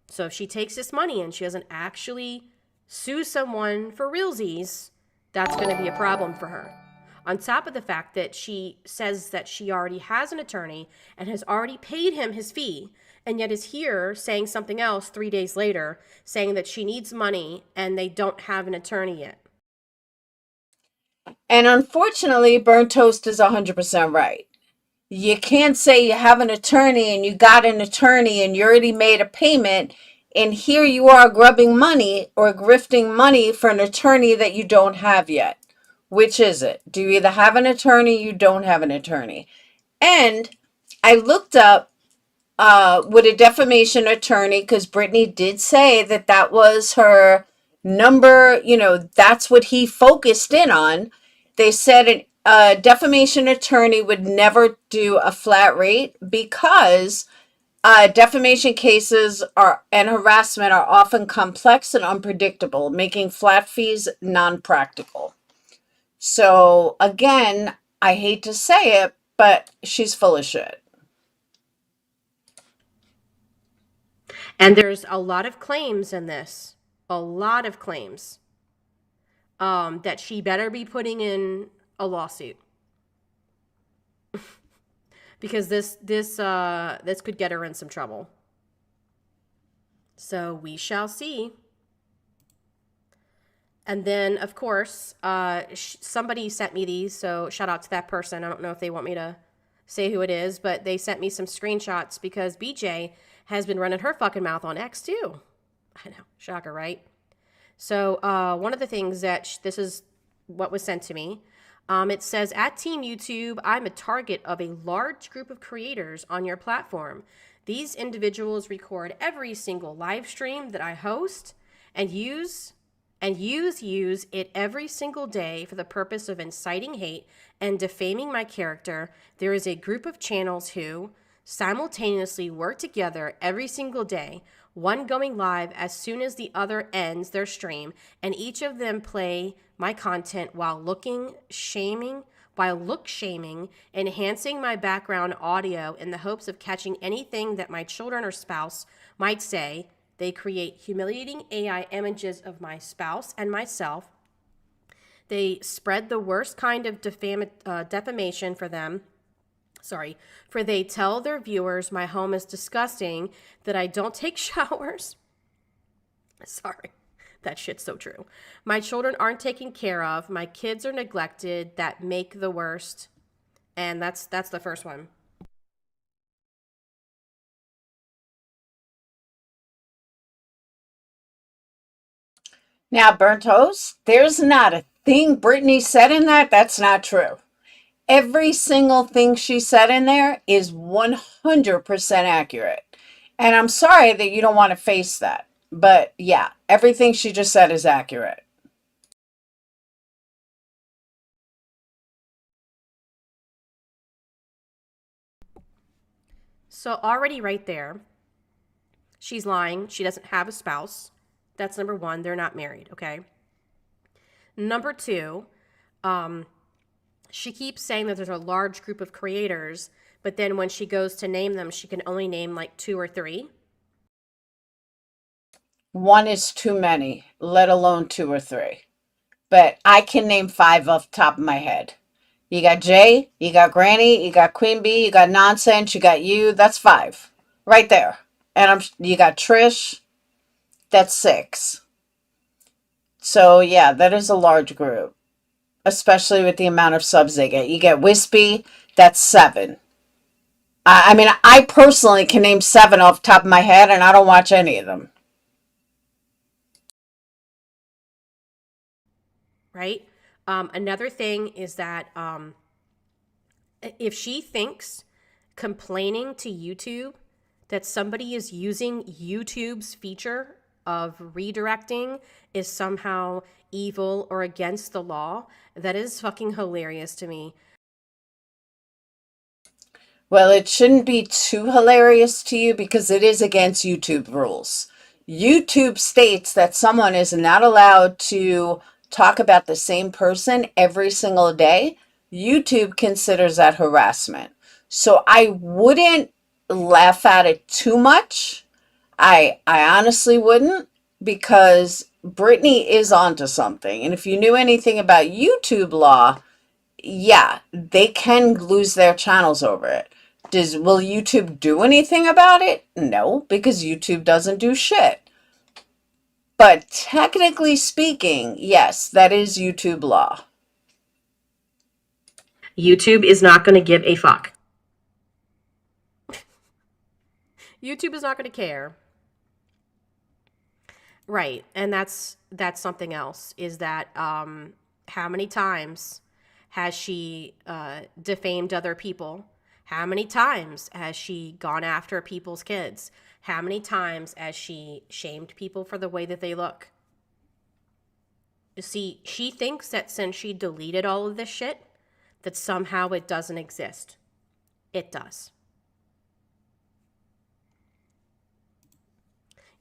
So if she takes this money and she doesn't actually sue someone for realsies, that's going to be a problem for her. On top of the fact that she says that she already has an attorney and has already paid him his fee, and yet is here saying something else 3 days later, saying that she needs money and they don't have an attorney yet. And unfortunately, Burnt Toast is 100% right. You can't say you have an attorney and you got an attorney and you already made a payment, and here you are grubbing money or grifting money for an attorney that you don't have yet. Which is it? Do you either have an attorney, you don't have an attorney? And I looked up with a defamation attorney, because Brittany did say that that was her number, you know, that's what he focused in on. They said a defamation attorney would never do a flat rate because defamation cases and harassment are often complex and unpredictable, making flat fees non-practical. So again, I hate to say it, but she's full of shit. And there's a lot of claims in this. A lot of claims. That she better be putting in a lawsuit. because this could get her in some trouble. So we shall see. And then, of course, somebody sent me these, so shout out to that person. I don't know if they want me to say who it is, but they sent me some screenshots because BJ has been running her fucking mouth on X too. I know, shocker, right? So one of the things that this is what was sent to me. It says, at Team YouTube, I'm a target of a large group of creators on your platform. These individuals record every single live stream that I host and use it every single day for the purpose of inciting hate and defaming my character. There is a group of channels who simultaneously work together every single day, one going live as soon as the other ends their stream, and each of them play my content while look shaming, enhancing my background audio in the hopes of catching anything that my children or spouse might say. They create humiliating AI images of my spouse and myself. They spread the worst kind of defamation for them. For they tell their viewers my home is disgusting, that I don't take showers. Sorry, that shit's so true. My children aren't taken care of. My kids are neglected, that make the worst. And that's the first one. Now, Burnt Toast, there's not a thing Brittany said in that that's not true. Every single thing she said in there is 100% accurate. And I'm sorry that you don't want to face that. But yeah, everything she just said is accurate. So already right there, she's lying. She doesn't have a spouse. That's number one. They're not married, okay? Number two, she keeps saying that there's a large group of creators, but then when she goes to name them, she can only name like 2 or 3. One is too many, let alone 2 or 3. But I can name 5 off the top of my head. You got Jay, you got Granny, you got Queen Bee, you got Nonsense, you got you. That's 5 right there. And you got Trish. That's 6. So yeah, that is a large group, especially with the amount of subs they get. You get Wispy. That's 7. I mean, I personally can name 7 off the top of my head, and I don't watch any of them. Right? Another thing is that if she thinks complaining to YouTube that somebody is using YouTube's feature of redirecting is somehow evil or against the law, that is fucking hilarious to me. Well, it shouldn't be too hilarious to you because it is against YouTube rules. YouTube states that someone is not allowed to talk about the same person every single day. YouTube considers that harassment. So I wouldn't laugh at it too much. I honestly wouldn't, because Brittany is onto something. And if you knew anything about YouTube law, yeah, they can lose their channels over it. Will YouTube do anything about it? No, because YouTube doesn't do shit. But technically speaking, yes, that is YouTube law. YouTube is not going to give a fuck. YouTube is not going to care. Right. And that's something else, is that how many times has she defamed other people? How many times has she gone after people's kids? How many times has she shamed people for the way that they look? You see, she thinks that since she deleted all of this shit, that somehow it doesn't exist. It does.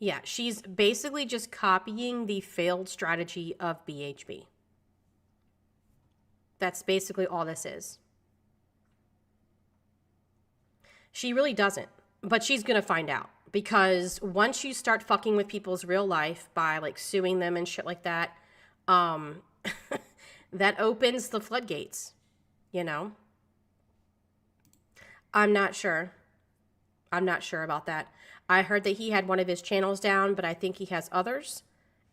Yeah, she's basically just copying the failed strategy of BHB. That's basically all this is. She really doesn't, but she's going to find out, because once you start fucking with people's real life by like suing them and shit like that, that opens the floodgates, you know? I'm not sure. I'm not sure about that. I heard that he had one of his channels down, but I think he has others,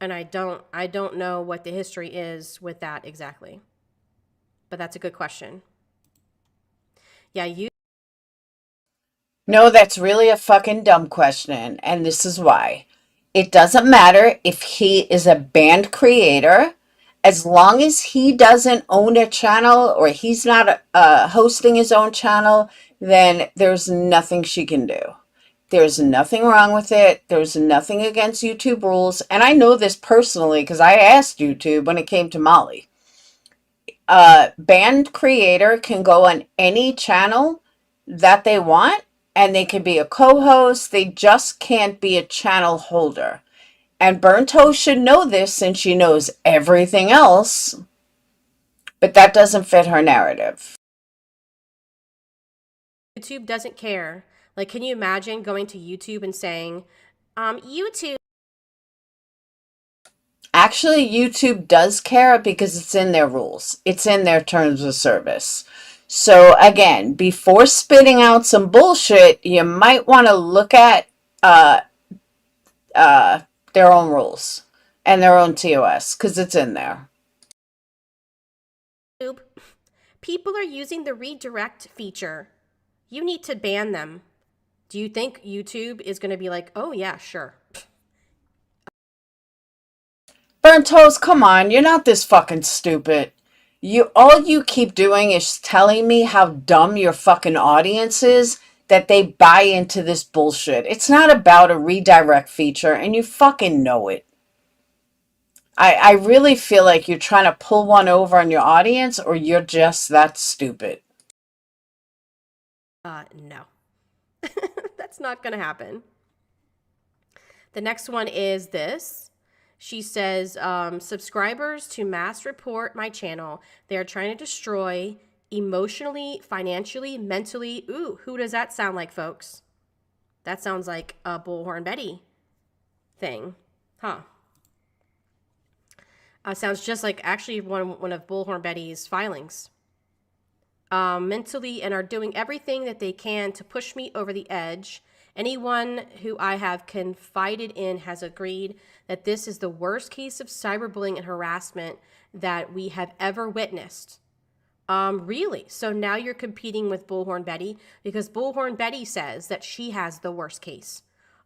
and I don't know what the history is with that exactly. But that's a good question. Yeah, you No, that's really a fucking dumb question, and this is why. It doesn't matter if he is a banned creator, as long as he doesn't own a channel or he's not hosting his own channel, then there's nothing she can do. There's nothing wrong with it. There's nothing against YouTube rules. And I know this personally because I asked YouTube when it came to Molly. Banned creator can go on any channel that they want, and they can be a co-host. They just can't be a channel holder. And Burnt Toast should know this since she knows everything else, but that doesn't fit her narrative. YouTube doesn't care. Like, can you imagine going to YouTube and saying, YouTube? Actually, YouTube does care because it's in their rules. It's in their terms of service. So again, before spitting out some bullshit, you might want to look at their own rules and their own TOS because it's in there. People are using the redirect feature. You need to ban them. Do you think YouTube is going to be like, oh yeah, sure? Burnt Toast, come on, you're not this fucking stupid. All you keep doing is telling me how dumb your fucking audience is that they buy into this bullshit. It's not about a redirect feature, and you fucking know it. I really feel like you're trying to pull one over on your audience, or you're just that stupid. No. That's not going to happen. The next one is this. She says, subscribers to mass report my channel. They are trying to destroy emotionally, financially, mentally. Ooh, who does that sound like, folks? That sounds like a Bullhorn Betty thing. Huh. Sounds just like actually one of Bullhorn Betty's filings. Mentally, and are doing everything that they can to push me over the edge. Anyone who I have confided in has agreed that this is the worst case of cyberbullying and harassment that we have ever witnessed. Really? So now you're competing with Bullhorn Betty because Bullhorn Betty says that she has the worst case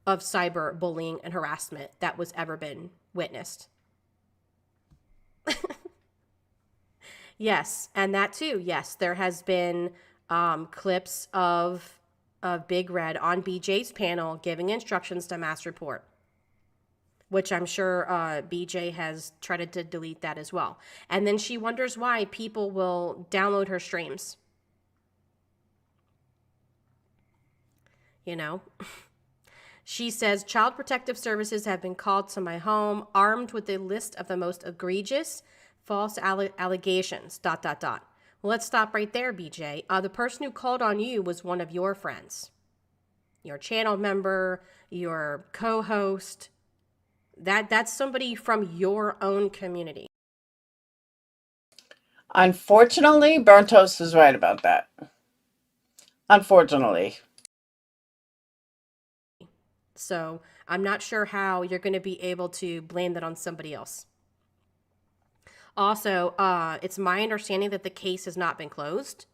of cyberbullying and harassment that was ever been witnessed. Yes, and that too. Yes, there has been clips of Big Red on BJ's panel giving instructions to mass report, which I'm sure BJ has tried to delete that as well. And then she wonders why people will download her streams. You know? She says, Child Protective Services have been called to my home, armed with a list of the most egregious false allegations, ... Well, let's stop right there, BJ. The person who called on you was one of your friends. Your channel member, your co-host. That's somebody from your own community. Unfortunately, Burnt Toast is right about that. Unfortunately. So I'm not sure how you're going to be able to blame that on somebody else. Also, it's my understanding that the case has not been closed,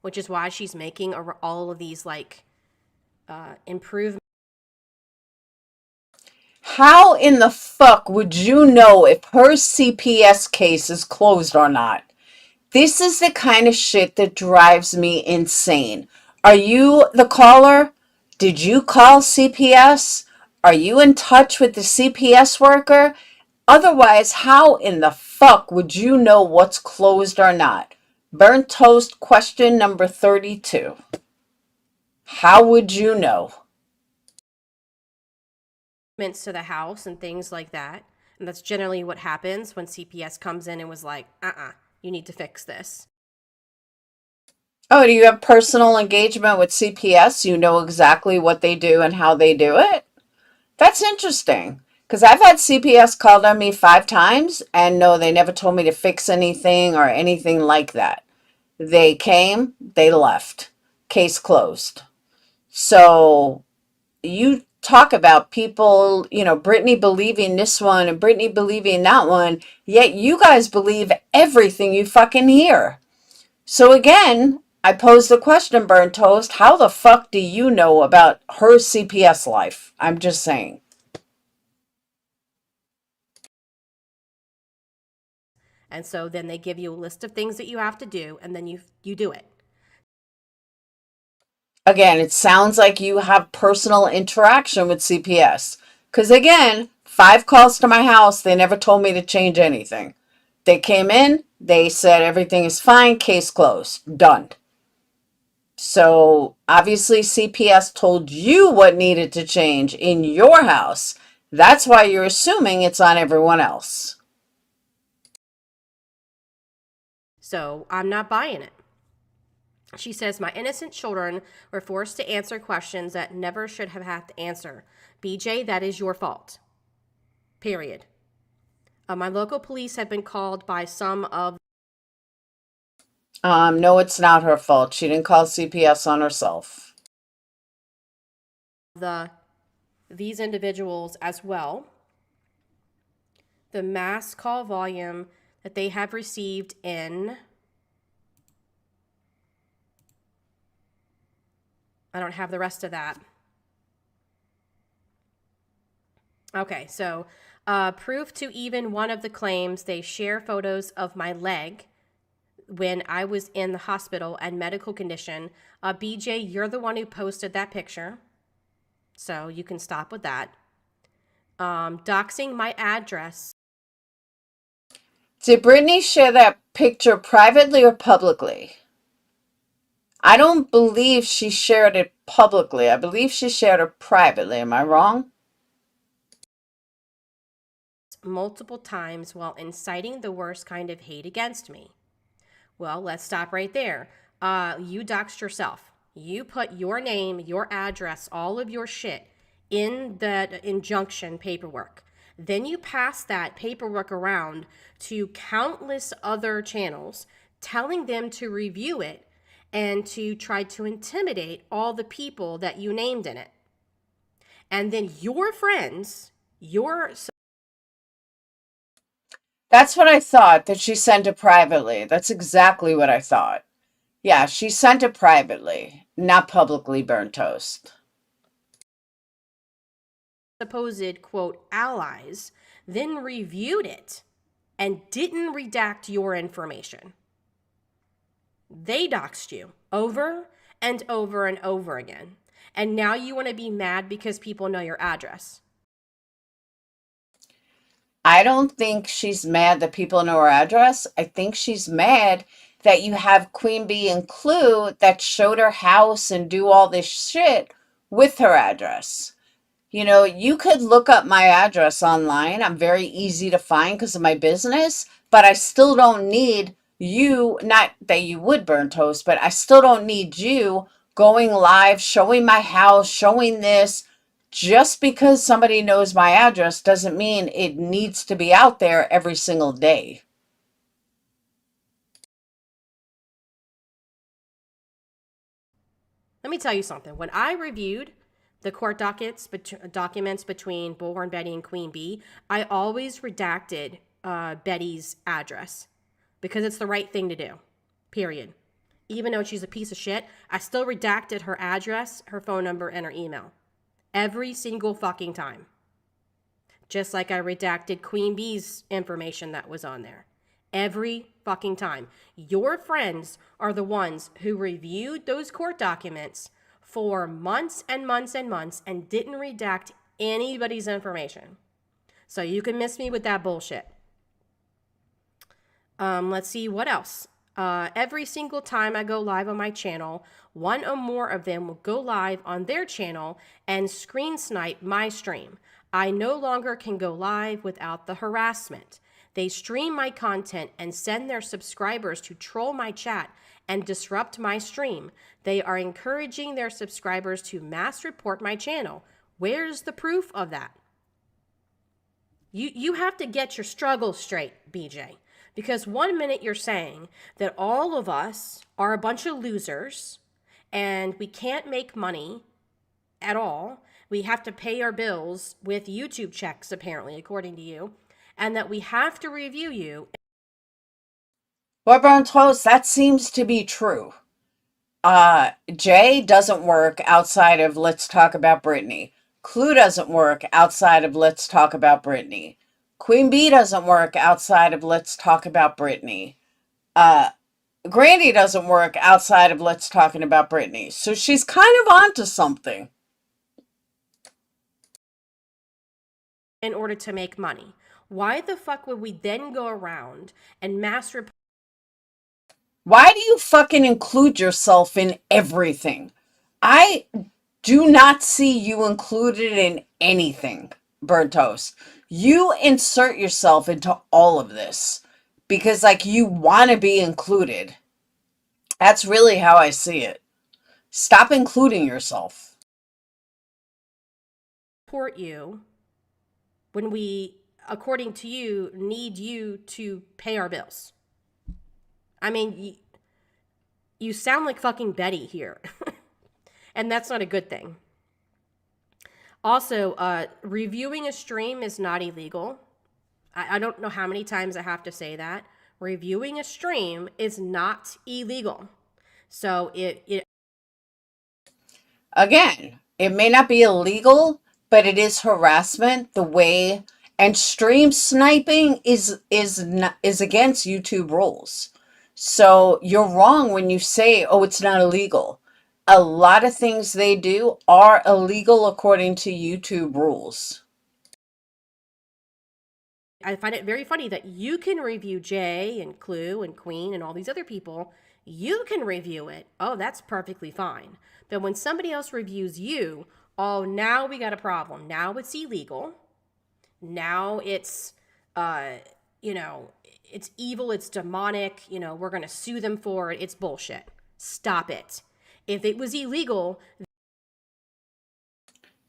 which is why she's making all of these like improvements. How in the fuck would you know if her CPS case is closed or not? This is the kind of shit that drives me insane. Are you the caller? Did you call CPS? Are you in touch with the CPS worker? Otherwise, how in the fuck would you know what's closed or not? Burnt Toast question number 32. How would you know? To the house and things like that. And that's generally what happens when CPS comes in and was like, you need to fix this. Oh, do you have personal engagement with CPS? You know exactly what they do and how they do it? That's interesting. Because I've had CPS called on me 5 times, and no, they never told me to fix anything or anything like that. They came, they left. case closed. So you talk about people, Brittany believing this one and Brittany believing that one, yet you guys believe everything you fucking hear. So again, I pose the question, Burnt Toast, how the fuck do you know about her CPS life? I'm just saying. And so then they give you a list of things that you have to do, and then you do it. Again, it sounds like you have personal interaction with CPS. Because again, 5 calls to my house, they never told me to change anything. They came in, they said everything is fine, case closed, done. So obviously CPS told you what needed to change in your house. That's why you're assuming it's on everyone else. So I'm not buying it. She says, my innocent children were forced to answer questions that never should have had to answer. BJ, that is your fault. Period. My local police have been called by some of... No, it's not her fault. She didn't call CPS on herself. These individuals as well. The mass call volume that they have received in... I don't have the rest of that. Okay, so proof to even one of the claims, they share photos of my leg when I was in the hospital and medical condition. BJ, you're the one who posted that picture, so you can stop with that. Doxing my address. Did Brittany share that picture privately or publicly? I don't believe she shared it publicly. I believe she shared it privately. Am I wrong? Multiple times while inciting the worst kind of hate against me. Well, let's stop right there. You doxed yourself. You put your name, your address, all of your shit in the injunction paperwork. Then you pass that paperwork around to countless other channels, telling them to review it and to try to intimidate all the people that you named in it. And then your friends, That's what I thought, that she sent it privately. That's exactly what I thought. Yeah, she sent it privately, not publicly, Burnt Toast. supposed, quote, allies, then reviewed it and didn't redact your information. They doxed you over and over and over again. And now you want to be mad because people know your address. I don't think she's mad that people know her address. I think she's mad that you have Queen Bee and Clue that showed her house and do all this shit with her address. You could look up my address online. I'm very easy to find because of my business, but I still don't need you, not that you would, Burn Toast, but I still don't need you going live, showing my house, showing this. Just because somebody knows my address doesn't mean it needs to be out there every single day. Let me tell you something. When I reviewed the court documents between Bullhorn Betty and Queen Bee, I always redacted Betty's address because it's the right thing to do, period. Even though she's a piece of shit, I still redacted her address, her phone number, and her email. Every single fucking time. Just like I redacted Queen Bee's information that was on there. Every fucking time. Your friends are the ones who reviewed those court documents for months and months and months and didn't redact anybody's information. So you can miss me with that bullshit. Let's see what else. Every single time I go live on my channel, one or more of them will go live on their channel and screen snipe my stream. I no longer can go live without the harassment. They stream my content and send their subscribers to troll my chat and disrupt my stream. They are encouraging their subscribers to mass report my channel. Where's the proof of that? You have to get your struggle straight, BJ. Because one minute you're saying that all of us are a bunch of losers and we can't make money at all. We have to pay our bills with YouTube checks, apparently, according to you, and that we have to review you. Well, Brown Toast, that seems to be true. Jay doesn't work outside of Let's Talk About Britney. Clue doesn't work outside of Let's Talk About Britney. Queen Bee doesn't work outside of Let's Talk About Britney. Grandy doesn't work outside of Let's Talking About Britney. So she's kind of onto something. In order to make money. Why the fuck would we then go around and mass report? Why do you fucking include yourself in everything? I do not see you included in anything, Bird Toast. You insert yourself into all of this because, like, you want to be included. That's really how I see it. Stop including yourself. Report you when we, according to you, need you to pay our bills. I mean, you sound like fucking Betty here. And that's not a good thing. Also, reviewing a stream is not illegal. I don't know how many times I have to say that. Reviewing a stream is not illegal. So Again, it may not be illegal, but it is harassment. The way and stream sniping is against YouTube rules. So you're wrong when you say, "Oh, it's not illegal." A lot of things they do are illegal according to YouTube rules. I find it very funny that you can review Jay and Clue and Queen and all these other people. You can review it. Oh, that's perfectly fine. But when somebody else reviews you, oh, now we got a problem. Now it's illegal. Now it's, it's evil. It's demonic. We're going to sue them for it. It's bullshit. Stop it. If it was illegal.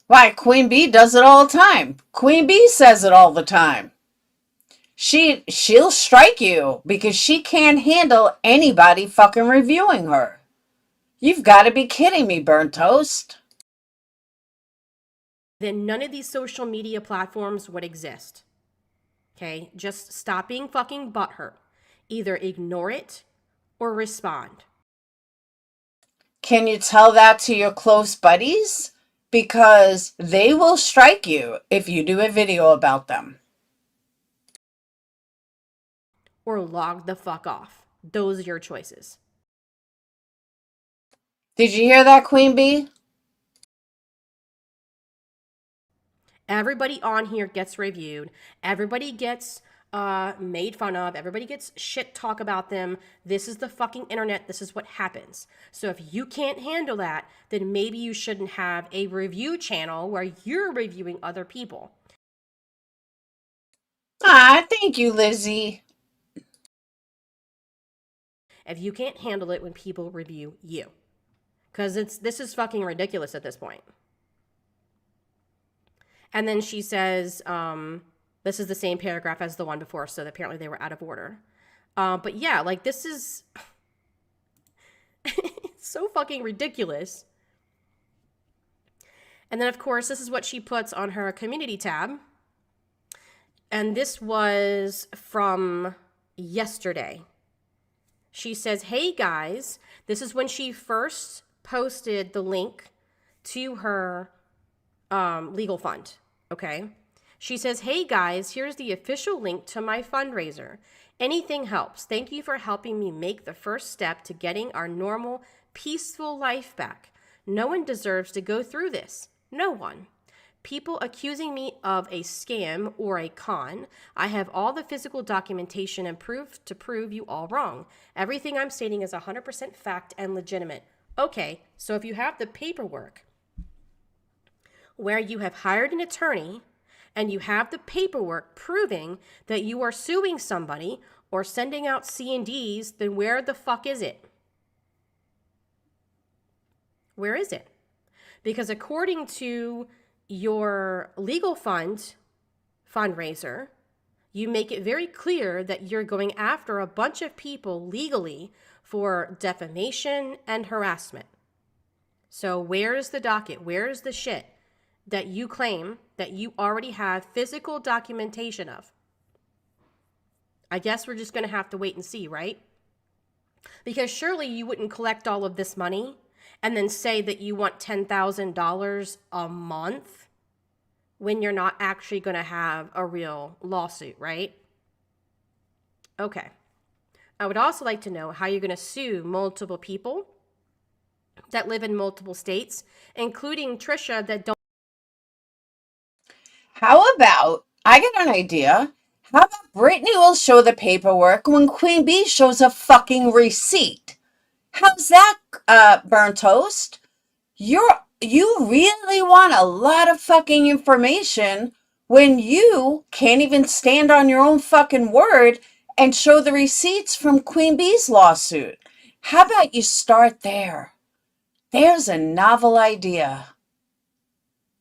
Why, Queen Bee does it all the time. Queen Bee says it all the time. She'll strike you because she can't handle anybody fucking reviewing her. You've got to be kidding me, Burnt Toast. Then none of these social media platforms would exist. Okay? Just stop being fucking butthurt. Either ignore it or respond. Can you tell that to your close buddies? Because they will strike you if you do a video about them. Or log the fuck off. Those are your choices. Did you hear that, Queen Bee? Everybody on here gets reviewed. Everybody gets made fun of. Everybody gets shit talk about them. This is the fucking internet. This is what happens. So if you can't handle that, then maybe you shouldn't have a review channel where you're reviewing other people. Thank you, Lizzie. If you can't handle it when people review you. Because this is fucking ridiculous at this point. And then she says, this is the same paragraph as the one before, so apparently they were out of order. But yeah, like this is it's so fucking ridiculous. And then, of course, this is what she puts on her community tab. And this was from yesterday. She says, hey guys, this is when she first posted the link to her legal fund. Okay. She says, hey guys, here's the official link to my fundraiser. Anything helps. Thank you for helping me make the first step to getting our normal, peaceful life back. No one deserves to go through this. No one. People accusing me of a scam or a con. I have all the physical documentation and proof to prove you all wrong. Everything I'm stating is 100% fact and legitimate. Okay, so if you have the paperwork where you have hired an attorney and you have the paperwork proving that you are suing somebody or sending out C&Ds, then where the fuck is it? Where is it? Because according to your legal fundraiser, you make it very clear that you're going after a bunch of people legally for defamation and harassment. So where's the docket? Where's the shit that you claim that you already have physical documentation of? I guess we're just going to have to wait and see, right? Because surely you wouldn't collect all of this money and then say that you want $10,000 a month when you're not actually going to have a real lawsuit, right? Okay. I would also like to know how you're going to sue multiple people that live in multiple states, including Trisha that don't. How about, I get an idea. How about Brittany will show the paperwork when Queen Bee shows a fucking receipt? How's that, burnt toast? You really want a lot of fucking information when you can't even stand on your own fucking word and show the receipts from Queen Bee's lawsuit. How about you start there? There's a novel idea.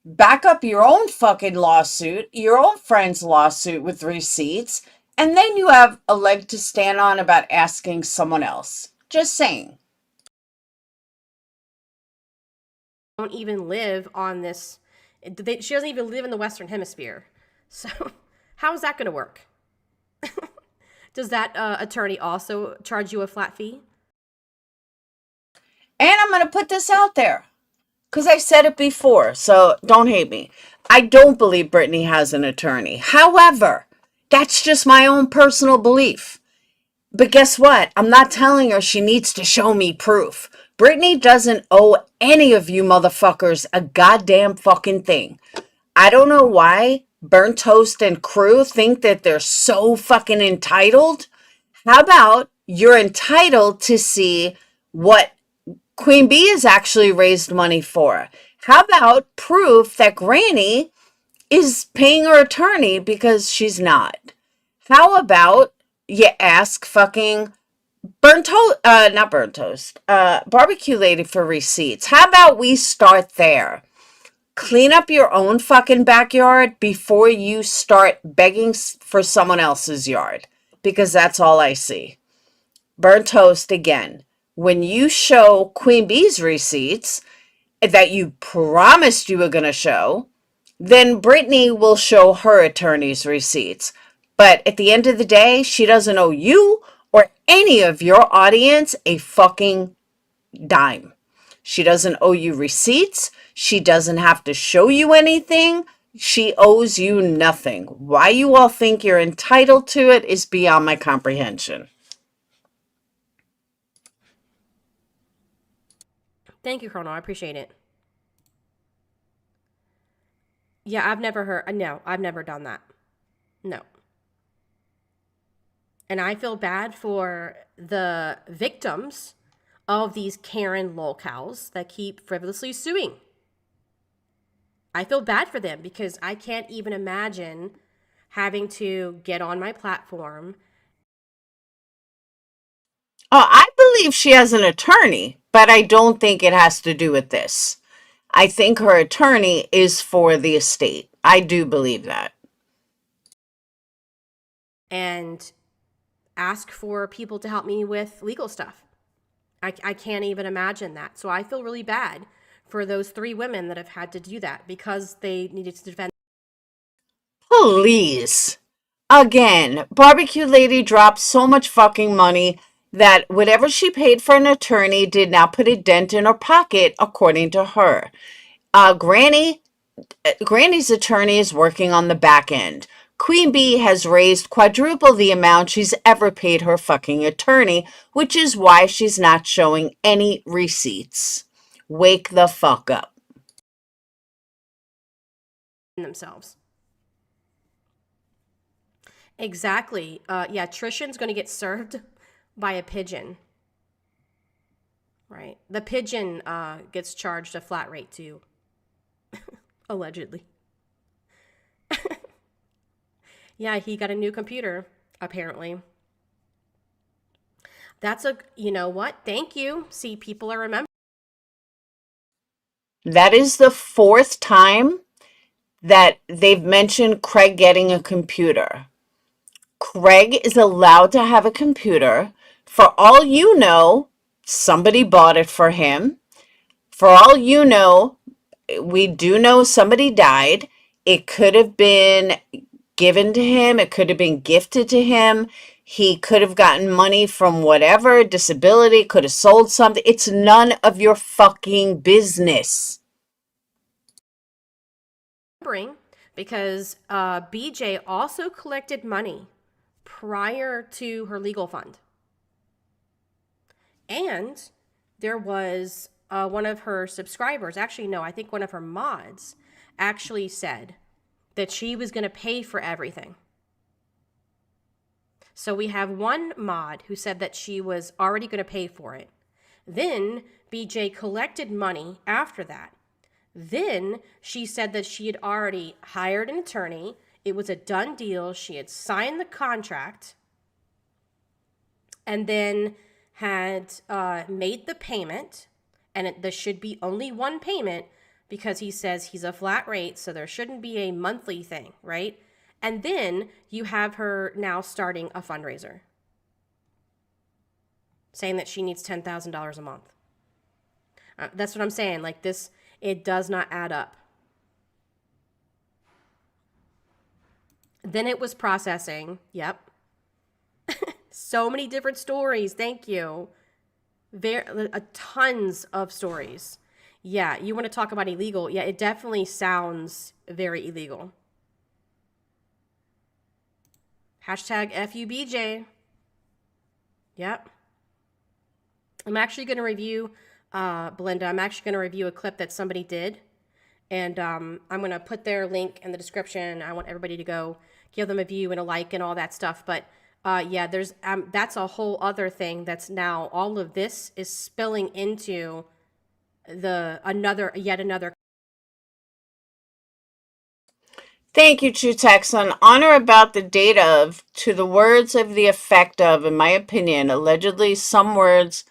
Back up your own fucking lawsuit, your own friend's lawsuit with receipts, and then you have a leg to stand on about asking someone else. Just saying. Don't even live on this. She doesn't even live in the Western Hemisphere. So how is that going to work? Does that attorney also charge you a flat fee? And I'm going to put this out there because I said it before, so don't hate me. I don't believe Brittany has an attorney. However, that's just my own personal belief. But guess what? I'm not telling her she needs to show me proof. Brittany doesn't owe any of you motherfuckers a goddamn fucking thing. I don't know why Burnt Toast and crew think that they're so fucking entitled. How about you're entitled to see what Queen Bee has actually raised money for? How about proof that Granny is paying her attorney because she's not? How about you ask fucking barbecue lady for receipts? How about we start there? Clean up your own fucking backyard before you start begging for someone else's yard, because that's all I see. Burnt toast again. When you show Queen Bee's receipts that you promised you were going to show, then Brittany will show her attorney's receipts. But at the end of the day, she doesn't owe you or any of your audience a fucking dime. She doesn't owe you receipts. She doesn't have to show you anything. She owes you nothing. Why you all think you're entitled to it is beyond my comprehension. Thank you, Chrono. I appreciate it. Yeah, I've never heard. No, I've never done that. No. And I feel bad for the victims of these Karen lolcows that keep frivolously suing. I feel bad for them because I can't even imagine having to get on my platform. Oh, I believe she has an attorney, but I don't think it has to do with this. I think her attorney is for the estate. I do believe that. And ask for people to help me with legal stuff. I can't even imagine that. So I feel really bad for those 3 women that have had to do that because they needed to defend. Please. Again, Barbecue Lady dropped so much fucking money that whatever she paid for an attorney did not put a dent in her pocket, according to her. Granny's attorney is working on the back end. Queen Bee has raised quadruple the amount she's ever paid her fucking attorney, which is why she's not showing any receipts. Wake the fuck up. Themselves. Exactly. Yeah, Trishan's going to get served by a pigeon. Right. The pigeon gets charged a flat rate too. Allegedly. Yeah, he got a new computer, apparently. That's you know what? Thank you. See, people are remembering. That is the 4th time that they've mentioned Craig getting a computer. Craig is allowed to have a computer. For all you know, somebody bought it for him. For all you know, we do know somebody died. It could have been given to him. It could have been gifted to him. He could have gotten money from whatever, disability, could have sold something. It's none of your fucking business. Because BJ also collected money prior to her legal fund. And there was one of her subscribers, actually, no, I think one of her mods actually said that she was going to pay for everything. So we have one mod who said that she was already going to pay for it. Then BJ collected money after that. Then she said that she had already hired an attorney. It was a done deal. She had signed the contract and then had made the payment. And there should be only one payment because he says he's a flat rate, so there shouldn't be a monthly thing, right? And then you have her now starting a fundraiser, saying that she needs $10,000 a month. That's what I'm saying. Like this, it does not add up. Then it was processing. Yep. So many different stories. Thank you. Tons of stories. Yeah, you want to talk about illegal? Yeah, it definitely sounds very illegal. Hashtag FUBJ. Yep. I'm actually going to review, Belinda, I'm actually going to review a clip that somebody did. And I'm going to put their link in the description. I want everybody to go give them a view and a like and all that stuff. But yeah, there's that's a whole other thing that's now all of this is spilling into yet another. Thank you, True Texan. On or about the date of, to the words of the effect of, in my opinion, allegedly some words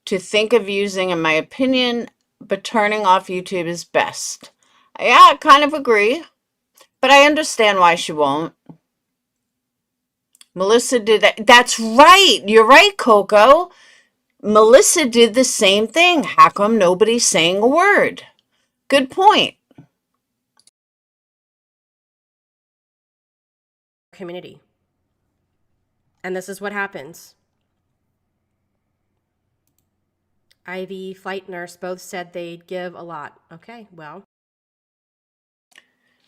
to think of using, in my opinion, but turning off YouTube is best. Yeah, I kind of agree, but I understand why she won't. Melissa did that. That's right. You're right, Coco. Melissa did the same thing. How come nobody's saying a word? Good point. Community. And this is what happens. Ivy, flight nurse, both said they'd give a lot. Okay, well.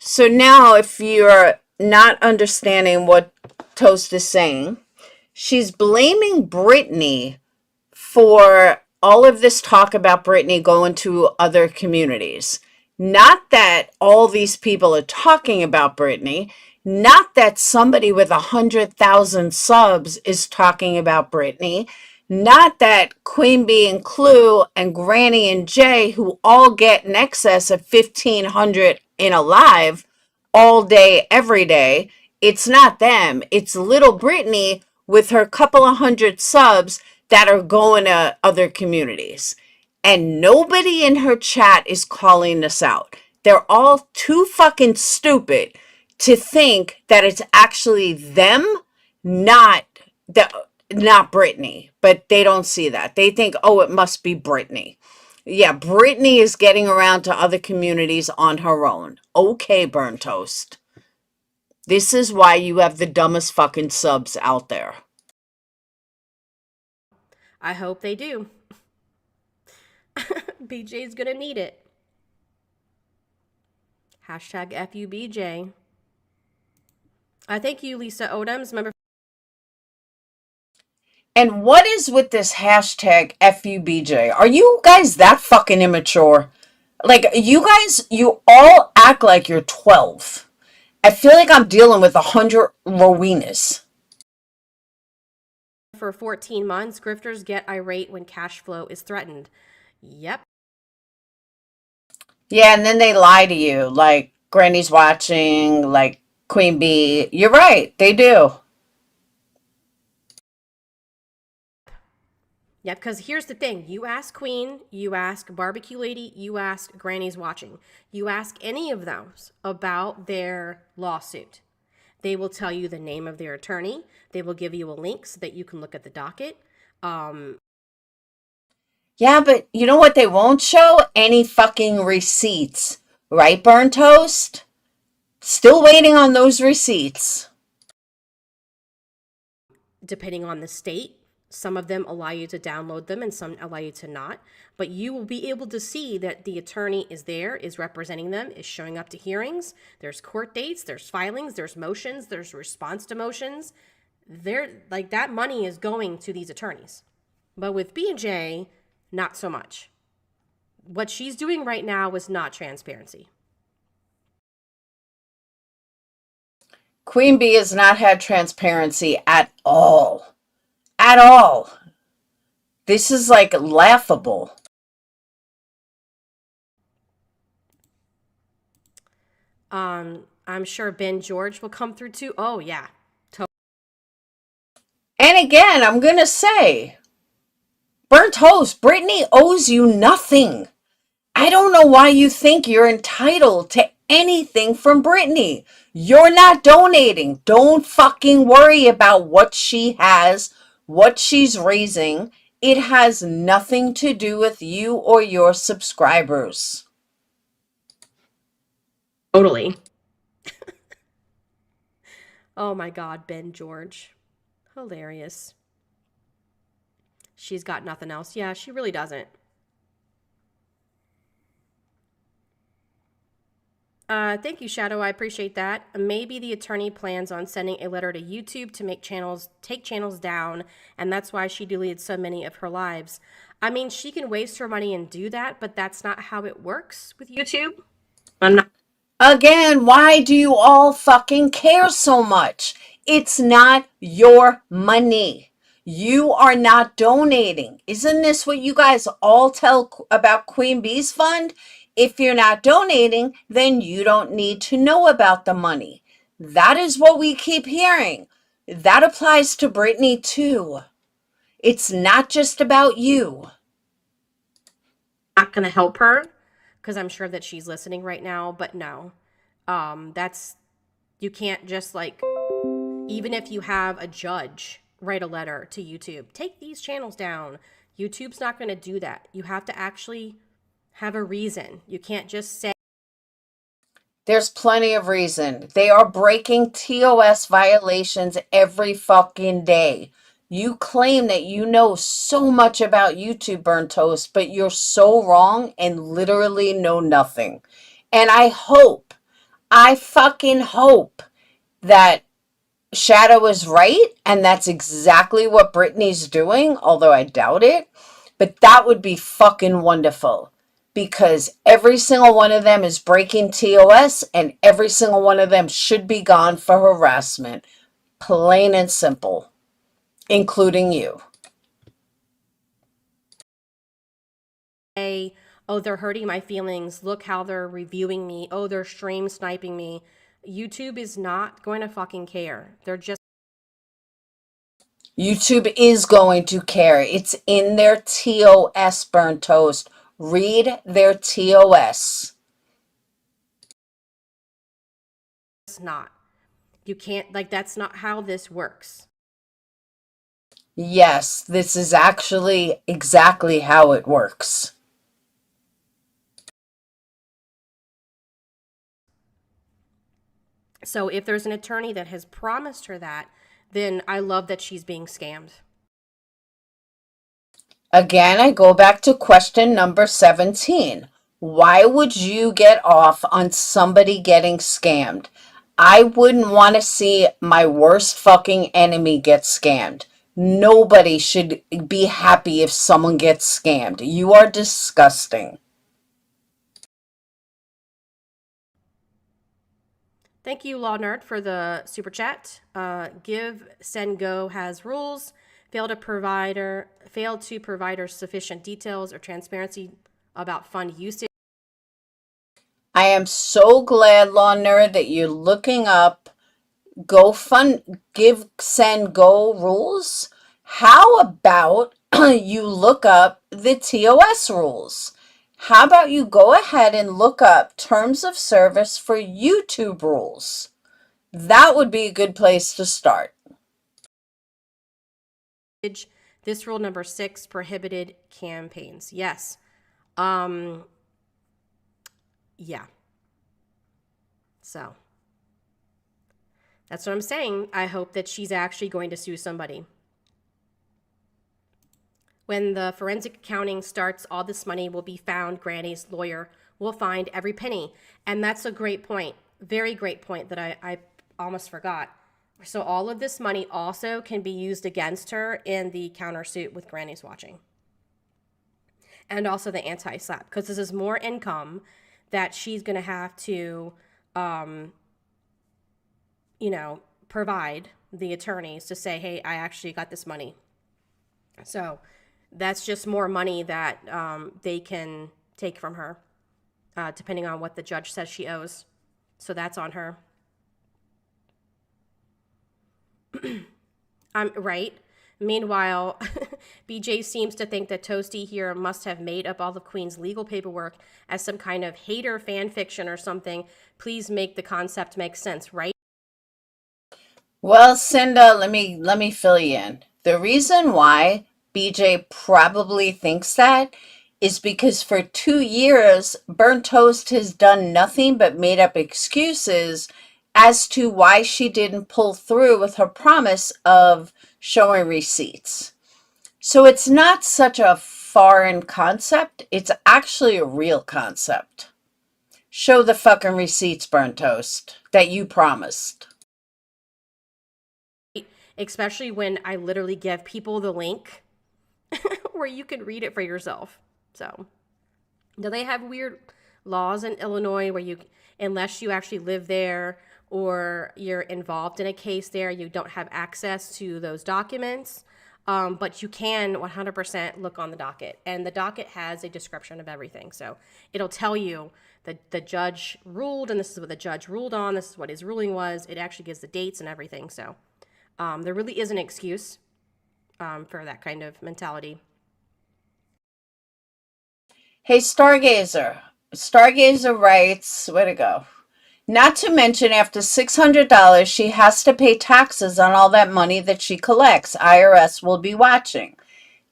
So now if you're not understanding what Toast is saying, she's blaming Brittany for all of this talk about Brittany going to other communities. Not that all these people are talking about Brittany. Not that somebody with 100,000 subs is talking about Brittany. Not that Queen Bee and Clue and Granny and Jay, who all get in excess of 1,500 in a live all day, every day. It's not them. It's little Brittany with her couple of hundred subs that are going to other communities. And nobody in her chat is calling this out. They're all too fucking stupid to think that it's actually them, not Brittany. But they don't see that. They think, oh, it must be Brittany. Yeah, Brittany is getting around to other communities on her own. Okay, Burn Toast. This is why you have the dumbest fucking subs out there. I hope they do. BJ's gonna need it. Hashtag FUBJ. Thank you, Lisa Odoms. Member. And what is with this hashtag FUBJ? Are you guys that fucking immature? Like, you all act like you're 12. I feel like I'm dealing with 100 Rowenas. For 14 months, grifters get irate when cash flow is threatened. Yep. Yeah, and then they lie to you, like Granny's watching, like Queen Bee. You're right, they do. Yeah, because here's the thing. You ask Queen, you ask Barbecue Lady, you ask Granny's watching. You ask any of those about their lawsuit. They will tell you the name of their attorney. They will give you a link so that you can look at the docket. Yeah, but you know what they won't show? Any fucking receipts. Right, Burn Toast? Still waiting on those receipts. Depending on the state, some of them allow you to download them and some allow you to not. But you will be able to see that the attorney is there, is representing them, is showing up to hearings. There's court dates, there's filings, there's motions, there's response to motions. Like that money is going to these attorneys. But with B&J, not so much. What she's doing right now is not transparency. Queen Bee has not had transparency at all. At all. This is like laughable. I'm sure Ben George will come through too. Oh, yeah. And again, I'm going to say, Burnt Toast, Brittany owes you nothing. I don't know why you think you're entitled to anything from Brittany. You're not donating. Don't fucking worry about what she has, what she's raising. It has nothing to do with you or your subscribers. Totally. Oh my God, Ben George. Hilarious. She's got nothing else. Yeah, she really doesn't. Thank you, Shadow. I appreciate that. Maybe the attorney plans on sending a letter to YouTube to take channels down, and that's why she deleted so many of her lives. I mean, she can waste her money and do that, but that's not how it works with YouTube. I'm not. Again, why do you all fucking care so much? It's not your money. You are not donating. Isn't this what you guys all tell about Queen Bee's Fund? If you're not donating, then you don't need to know about the money. That is what we keep hearing. That applies to Brittany too. It's not just about you. Not going to help her because I'm sure that she's listening right now, but no. You can't just like, even if you have a judge write a letter to YouTube, take these channels down. YouTube's not going to do that. You have to actually have a reason. You can't just say. There's plenty of reason. They are breaking TOS violations every fucking day. You claim that you know so much about YouTube, Burnt Toast, but you're so wrong and literally know nothing. And I fucking hope that Shadow is right, and that's exactly what Brittany's doing, although I doubt it. But that would be fucking wonderful, because every single one of them is breaking TOS, and every single one of them should be gone for harassment. Plain and simple, including you. Oh, they're hurting my feelings. Look how they're reviewing me. Oh, they're stream sniping me. YouTube is not going to fucking care. They're just. YouTube is going to care. It's in their TOS, Burnt Toast. Read their TOS. It's not. You can't, like, that's not how this works. Yes, this is actually exactly how it works. So if there's an attorney that has promised her that, then I love that she's being scammed. Again, I go back to question number 17. Why would you get off on somebody getting scammed? I wouldn't want to see my worst fucking enemy get scammed. Nobody should be happy if someone gets scammed. You are disgusting. Thank you, Law Nerd, for the super chat. Give, Send, Go has rules. Fail to provide sufficient details or transparency about fund usage. I am so glad, Law Nerd, that you're looking up Give, Send, Go rules. How about you look up the TOS rules? How about you go ahead and look up terms of service for YouTube rules? That would be a good place to start. This rule number 6, prohibited campaigns. Yes. Yeah. So that's what I'm saying. I hope that she's actually going to sue somebody. When the forensic accounting starts, all this money will be found. Granny's lawyer will find every penny. And that's a great point. Very great point that I almost forgot. So all of this money also can be used against her in the countersuit with Granny's watching. And also the anti-slap, because this is more income that she's going to have to, provide the attorneys to say, hey, I actually got this money. So that's just more money that they can take from her, depending on what the judge says she owes. So that's on her. Right. Meanwhile, BJ seems to think that Toasty here must have made up all of Queen's legal paperwork as some kind of hater fan fiction or something. Please make the concept make sense, right? Well, Cinda, let me fill you in. The reason why BJ probably thinks that is because for 2 years, Burnt Toast has done nothing but made up excuses as to why she didn't pull through with her promise of showing receipts. So it's not such a foreign concept. It's actually a real concept. Show the fucking receipts, Burnt Toast, that you promised. Especially when I literally give people the link where you can read it for yourself. So, do they have weird laws in Illinois where you, unless you actually live there or you're involved in a case there, you don't have access to those documents? But you can 100% look on the docket, and the docket has a description of everything. So it'll tell you that the judge ruled, and this is what the judge ruled on. This is what his ruling was. It actually gives the dates and everything. So there really is an excuse for that kind of mentality. Hey, Stargazer. Stargazer writes, where to go? Not to mention, after $600, she has to pay taxes on all that money that she collects. IRS will be watching.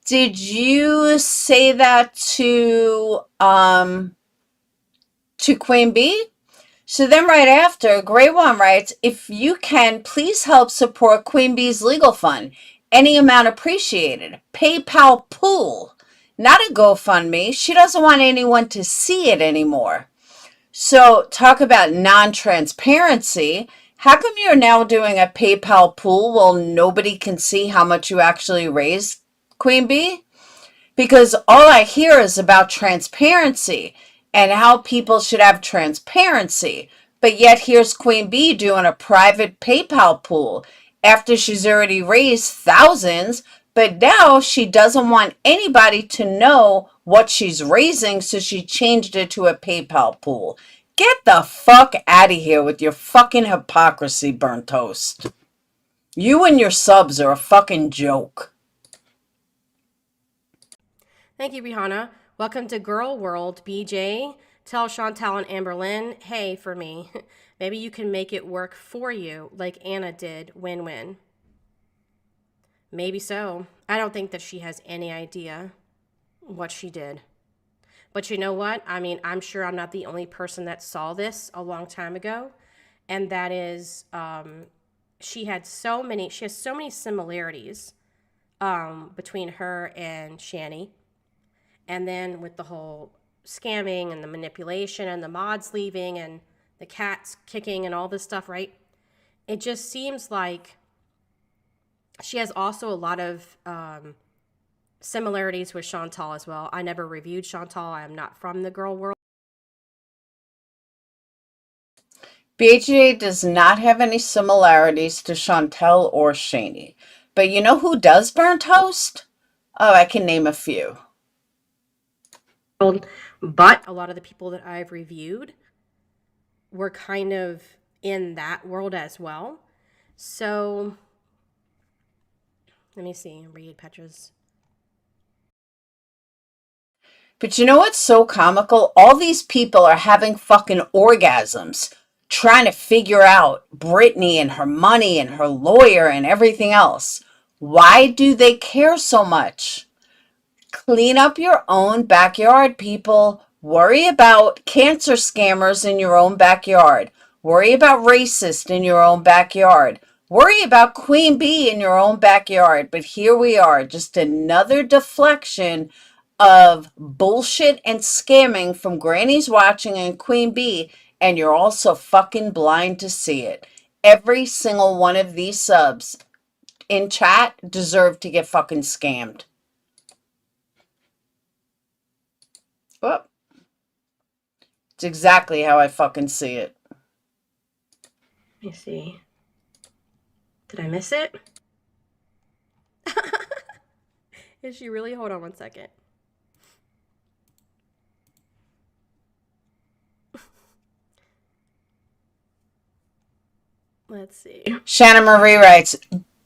Did you say that to Queen Bee? So then right after, Grey One writes, if you can, please help support Queen Bee's legal fund. Any amount appreciated. PayPal pool, not a GoFundMe. She doesn't want anyone to see it anymore. So talk about non-transparency. How come you're now doing a PayPal pool while nobody can see how much you actually raised, Queen Bee? Because all I hear is about transparency and how people should have transparency. But yet here's Queen Bee doing a private PayPal pool after she's already raised thousands, but now she doesn't want anybody to know what she's raising, so she changed it to a PayPal pool. Get the fuck out of here with your fucking hypocrisy, Burnt Toast. You and your subs are a fucking joke. Thank you, Rihanna. Welcome to Girl World, BJ. Tell Chantal and Amberlynn, hey, for me. Maybe you can make it work for you like Anna did. Win-win. Maybe so. I don't think that she has any idea what she did. But you know what? I mean, I'm sure I'm not the only person that saw this a long time ago. And that is, she has so many similarities between her and Shani. And then with the whole scamming and the manipulation and the mods leaving and the cats kicking and all this stuff, right? It just seems like she has also a lot of similarities with Chantal as well. I never reviewed Chantal. I am not from the girl world. BJ does not have any similarities to Chantal or Shani. But you know who does, Burnt Toast? Oh, I can name a few. But a lot of the people that I've reviewed were kind of in that world as well. So let me see. Read Petra's. But you know what's so comical? All these people are having fucking orgasms trying to figure out Brittany and her money and her lawyer and everything else. Why do they care so much? Clean up your own backyard, people. Worry about cancer scammers in your own backyard. Worry about racists in your own backyard. Worry about Queen Bee in your own backyard. But here we are, just another deflection of bullshit and scamming from Granny's Watching and Queen Bee, and you're also fucking blind to see it. Every single one of these subs in chat deserve to get fucking scammed. Well, it's exactly how I fucking see it. Let me see. Did I miss it? Is she really? Hold on one second. Let's see. Shannon Marie writes,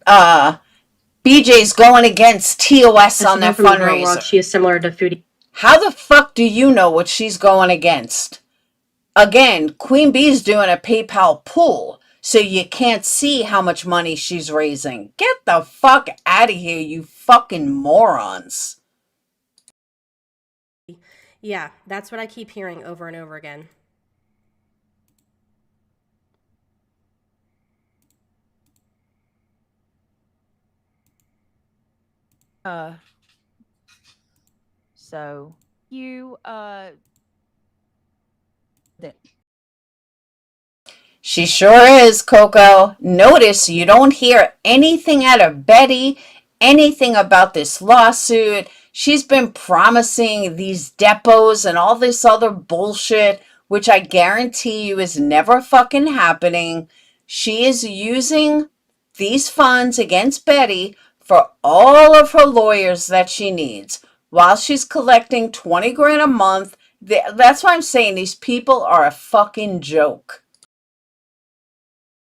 BJ's going against TOS on their fundraiser. She is similar to Foodie. How the fuck do you know what she's going against? Again, Queen Bee's doing a PayPal pool, so you can't see how much money she's raising. Get the fuck out of here, you fucking morons. Yeah, that's what I keep hearing over and over again. So you She sure is, Coco. Notice you don't hear anything out of Betty, anything about this lawsuit. She's been promising these depots and all this other bullshit, which I guarantee you is never fucking happening. She is using these funds against Betty for all of her lawyers that she needs while she's collecting 20 grand a month. That's why I'm saying these people are a fucking joke.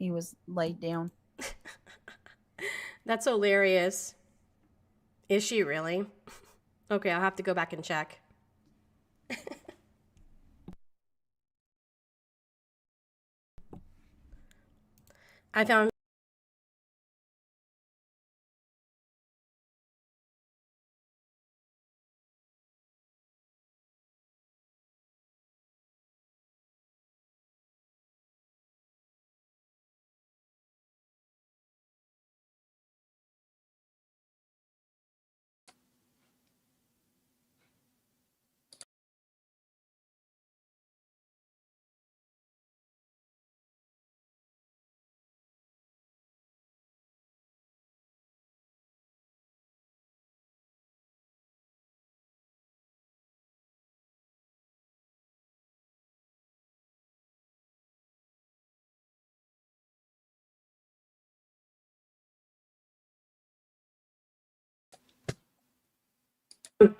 he was laid down. That's hilarious. Is she really? Okay, I'll have to go back and check. I found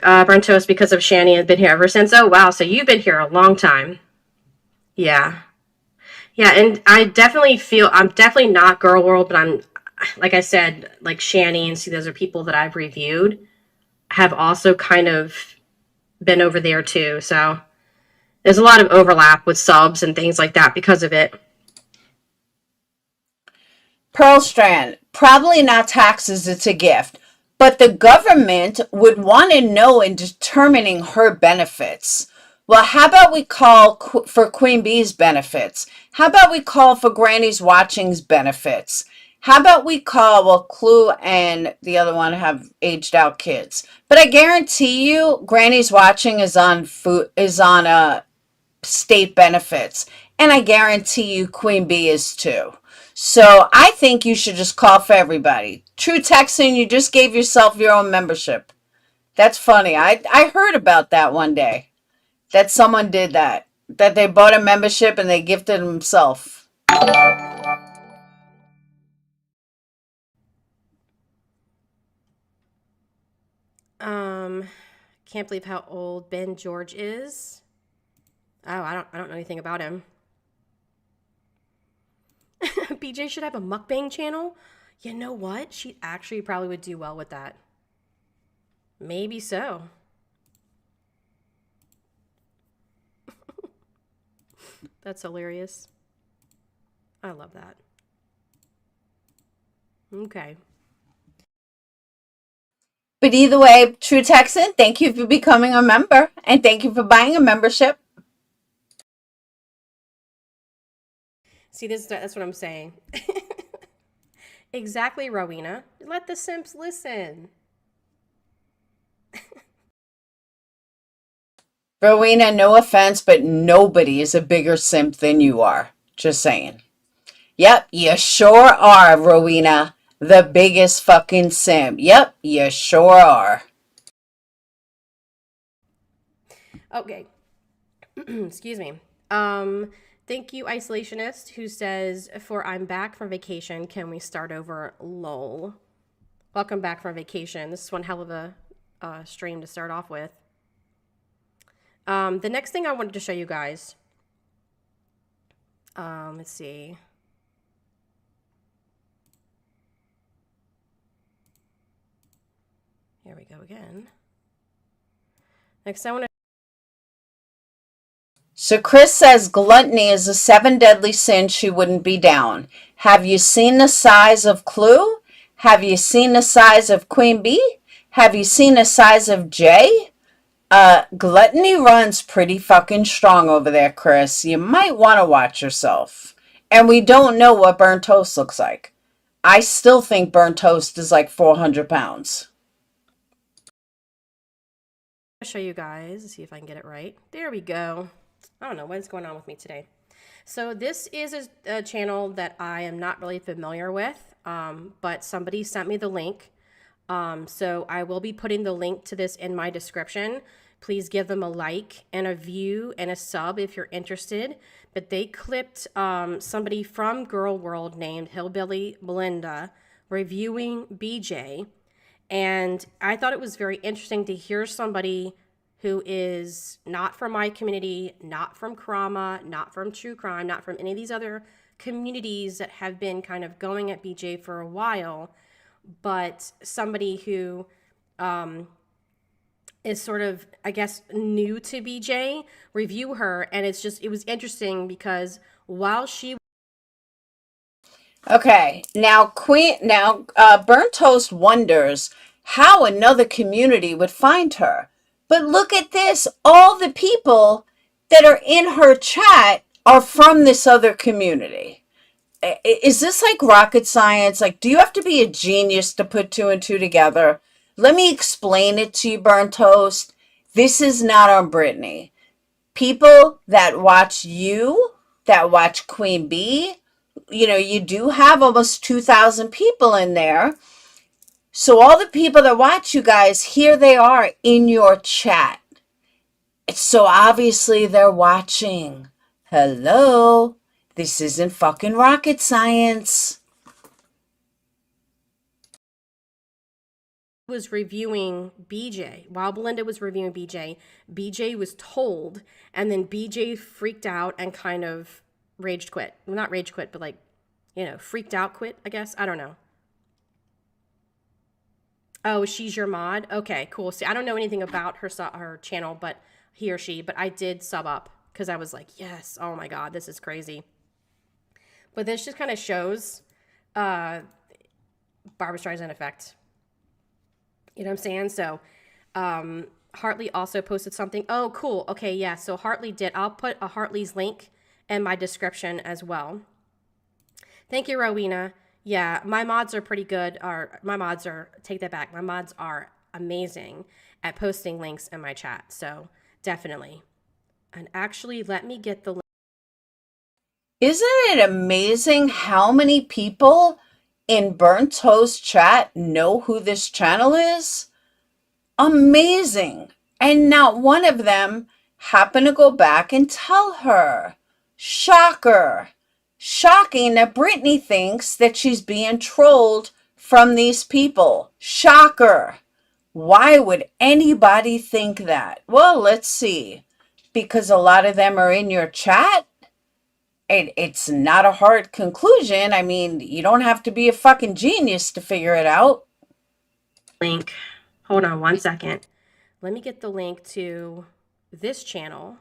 Brentos because of Shani has been here ever since. Oh wow, so you've been here a long time. Yeah. Yeah, and I definitely feel I'm definitely not girl world, but I'm like I said, like Shani and see those are people that I've reviewed have also kind of been over there too. So there's a lot of overlap with subs and things like that because of it. Pearl Strand, probably not taxes, it's a gift. But the government would want to know in determining her benefits. Well, how about we call for Queen Bee's benefits? How about we call for Granny's Watching's benefits? How about we call, well, Clue and the other one have aged out kids. But I guarantee you Granny's Watching is on state benefits. And I guarantee you Queen Bee is too. So I think you should just call for everybody. True Texan, you just gave yourself your own membership. That's funny. I heard about that one day. That someone did that. That they bought a membership and they gifted themselves. Can't believe how old Ben George is. Oh, I don't know anything about him. BJ should have a mukbang channel. You know what? She actually probably would do well with that. Maybe so. That's hilarious. I love that. Okay. But either way, True Texan, thank you for becoming a member, and thank you for buying a membership. See, that's what I'm saying. Exactly, Rowena. Let the simps listen. Rowena, no offense, but nobody is a bigger simp than you are. Just saying. Yep, you sure are, Rowena. The biggest fucking simp. Yep, you sure are. Okay. Excuse me. Thank you, Isolationist, who says, for I'm back from vacation, can we start over? Lol. Welcome back from vacation. This is one hell of a stream to start off with. The next thing I wanted to show you guys, let's see. Here we go again. Next, I want to. So Chris says gluttony is a 7 deadly sin she wouldn't be down. Have you seen the size of Clue? Have you seen the size of Queen Bee? Have you seen the size of Jay? Gluttony runs pretty fucking strong over there, Chris. You might want to watch yourself. And we don't know what burnt toast looks like. I still think burnt toast is like 400 pounds. Show you guys, see if I can get it right. There we go. I don't know what is going on with me today. So this is a channel that I am not really familiar with, but somebody sent me the link. So I will be putting the link to this in my description. Please give them a like and a view and a sub if you're interested. But they clipped somebody from Girl World named Hillbilly Belinda reviewing BJ. And I thought it was very interesting to hear somebody who is not from my community, not from Krama, not from True Crime, not from any of these other communities that have been kind of going at BJ for a while, but somebody who is sort of, I guess, new to BJ, review her. And it was interesting because while she Okay, now Burnt Toast wonders how another community would find her. But look at this. All the people that are in her chat are from this other community. Is this like rocket science? Like, do you have to be a genius to put 2 and 2 together? Let me explain it to you, Burnt Toast. This is not on Brittany. People that watch you, that watch Queen Bee, you do have almost 2,000 people in there. So all the people that watch you guys, here they are in your chat. So obviously they're watching. Hello? This isn't fucking rocket science. was reviewing BJ, while Belinda was reviewing BJ was told, and then BJ freaked out and kind of rage quit. Well, not rage quit, but like, freaked out quit, I guess. I don't know. Oh, she's your mod? Okay, cool. See, I don't know anything about her channel, but he or she, but I did sub up because I was like, yes, oh my God, this is crazy. But this just kind of shows Barbra Streisand effect. You know what I'm saying? So Hartley also posted something. Oh, cool. Okay, yeah. So Hartley did. I'll put a Hartley's link in my description as well. Thank you, Rowena. Yeah, my mods are pretty good. Take that back. My mods are amazing at posting links in my chat. So definitely. And actually, let me get the link. Isn't it amazing how many people in Burnt Toast chat know who this channel is? Amazing. And not one of them happened to go back and tell her. Shocker. Shocking that Brittany thinks that she's being trolled from these people. Shocker. Why would anybody think that? Well, let's see. Because a lot of them are in your chat? It's not a hard conclusion. I mean, you don't have to be a fucking genius to figure it out. Link. Hold on one second. Let me get the link to this channel.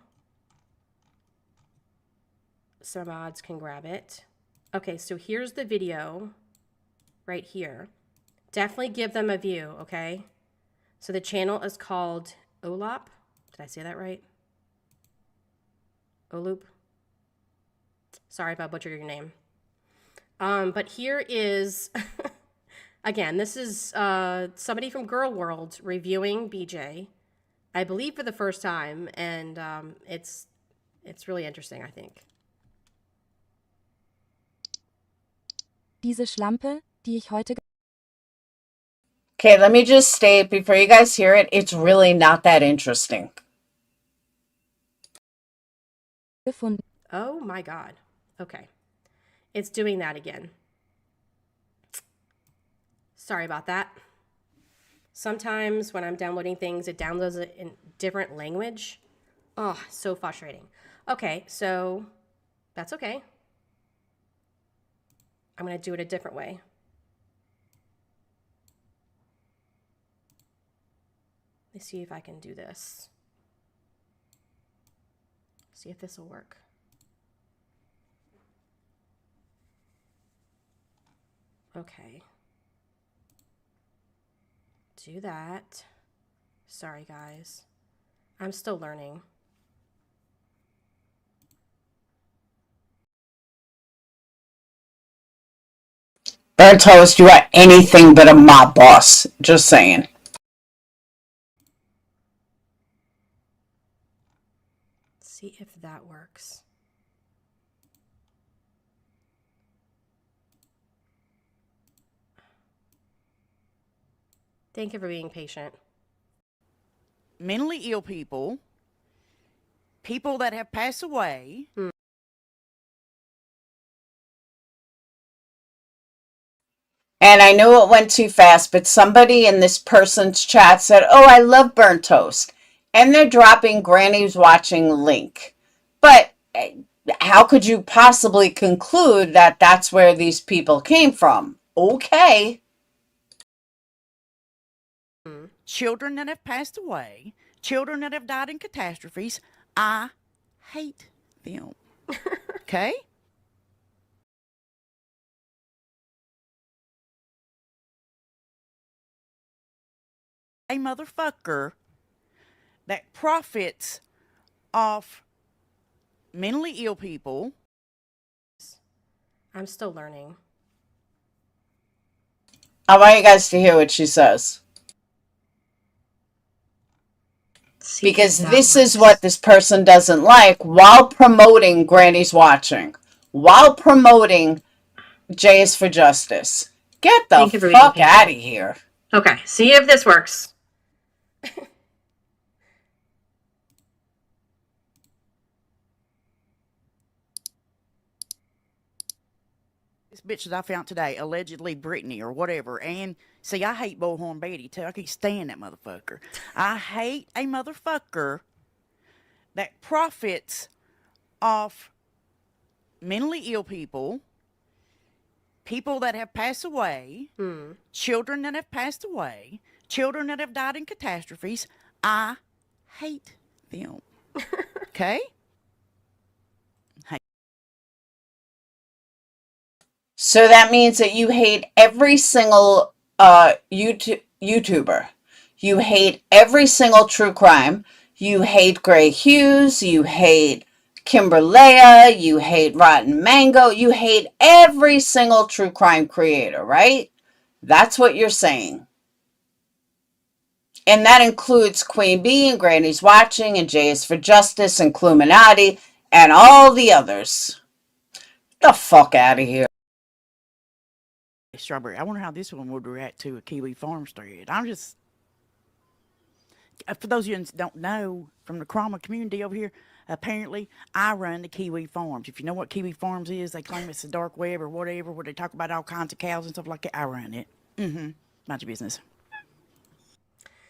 So mods can grab it. Okay, so here's the video right here. Definitely give them a view, okay? So the channel is called OLOP. Did I say that right? Oloop. Sorry if I butchered your name. But here is, again, this is somebody from Girl World reviewing BJ, I believe for the first time, and it's really interesting, I think. Diese Schlampe, die ich heute Okay, let me just state before you guys hear it, it's really not that interesting. gefunden. Oh my God. Okay. It's doing that again. Sorry about that. Sometimes when I'm downloading things, it downloads it in different language. Oh, so frustrating. Okay, so that's okay. I'm going to do it a different way. Let's see if I can do this. See if this will work. Okay. Do that. Sorry, guys. I'm still learning. Burnt Toast, you are anything but a mob boss. Just saying. See if that works. Thank you for being patient. Mentally ill people, people that have passed away. And I know it went too fast, but somebody in this person's chat said, oh, I love burnt toast. And they're dropping Granny's watching link. But how could you possibly conclude that that's where these people came from? Okay. Children that have passed away, children that have died in catastrophes, I hate them. Okay? A motherfucker that profits off mentally ill people. I'm still learning. I want you guys to hear what she says. Because this is what this person doesn't like while promoting Granny's Watching, while promoting J is for Justice. Get the fuck out of here. Okay, see if this works. This bitch that I found today, allegedly Brittany or whatever, and see, I hate Bullhorn Betty too. I can't stand that motherfucker. I hate a motherfucker that profits off mentally ill people, people that have passed away, children that have passed away, children that have died in catastrophes. I hate them. Okay? So that means that you hate every single YouTuber. You hate every single true crime. You hate Gray Hughes. You hate Kimberlea. You hate Rotten Mango. You hate every single true crime creator, right? That's what you're saying. And that includes Queen Bee and Granny's Watching and J is for Justice and Cluminati and all the others. Get the fuck out of here. Strawberry. I wonder how this one would react to a Kiwi Farms thread. I'm just, for those of you that don't know, from the Krama community over here, apparently I run the Kiwi Farms. If you know what Kiwi Farms is, they claim it's the dark web or whatever, where they talk about all kinds of cows and stuff like that. I run it. Mind your business.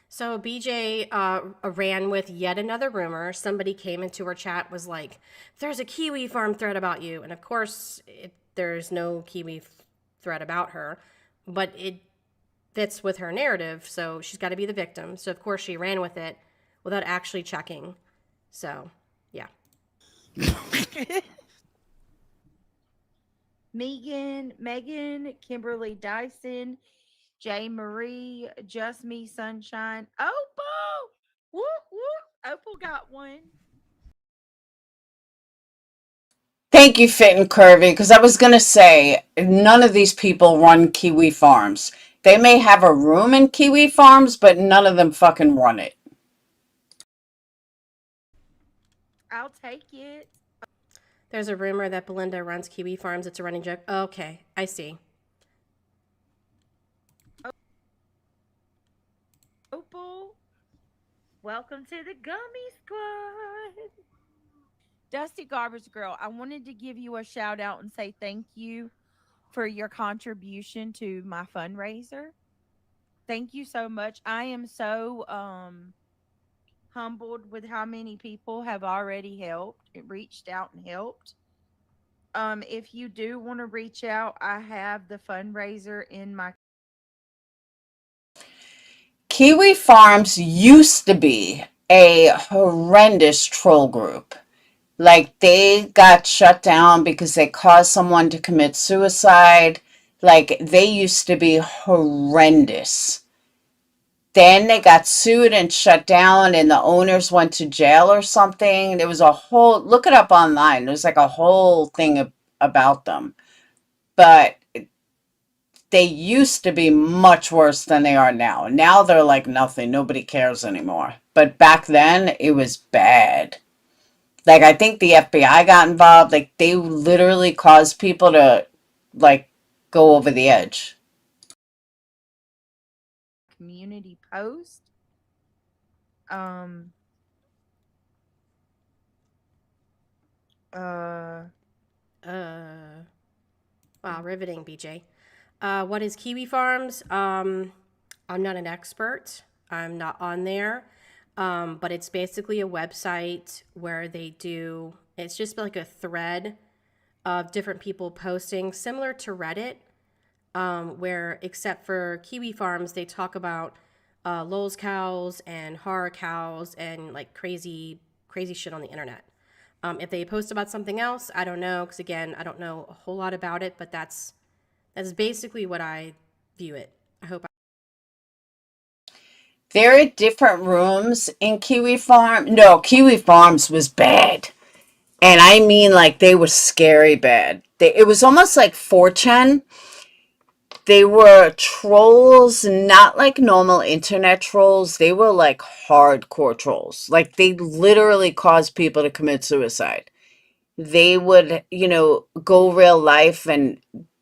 So BJ ran with yet another rumor. Somebody came into her chat, was like, there's a Kiwi farm thread about you. And of course, there's no Kiwi thread about her, but it fits with her narrative. So she's got to be the victim. So of course she ran with it without actually checking. So yeah. Megan, Kimberly Dyson, J. Marie, Just Me Sunshine. Opal! Whoop, whoop. Opal got one. Thank you, Fit and Curvy, because I was going to say, none of these people run Kiwi Farms. They may have a room in Kiwi Farms, but none of them fucking run it. I'll take it. There's a rumor that Belinda runs Kiwi Farms. It's a running joke. Okay, I see. Opal, welcome to the Gummy Squad. Dusty Garbage Girl, I wanted to give you a shout out and say thank you for your contribution to my fundraiser. Thank you so much. I am so humbled with how many people have already helped, reached out and helped. If you do want to reach out, I have the fundraiser in my Kiwi Farms used to be a horrendous troll group. Like, they got shut down because they caused someone to commit suicide. Like, they used to be horrendous. Then they got sued and shut down, and the owners went to jail or something. There was a whole, look it up online. There's like a whole thing about them. But they used to be much worse than they are now. Now they're like nothing. Nobody cares anymore. But back then, it was bad. Like, I think the FBI got involved. Like, they literally caused people to, like, go over the edge. community post. Wow, riveting, BJ. What is Kiwi Farms? I'm not an expert. I'm not on there. But it's basically a website where they do, it's just like a thread of different people posting, similar to Reddit, where except for Kiwi Farms, they talk about Lol's cows and horror cows and like crazy shit on the internet. If they post about something else, I don't know, because again, I don't know a whole lot about it, but that's basically what I view it. I hope. There are different rooms in Kiwi Farm. No, Kiwi Farms was bad. And I mean, like, they were scary bad. It was almost like 4chan. They were trolls, not like normal internet trolls. They were like hardcore trolls. Like, they literally caused people to commit suicide. They would, go real life and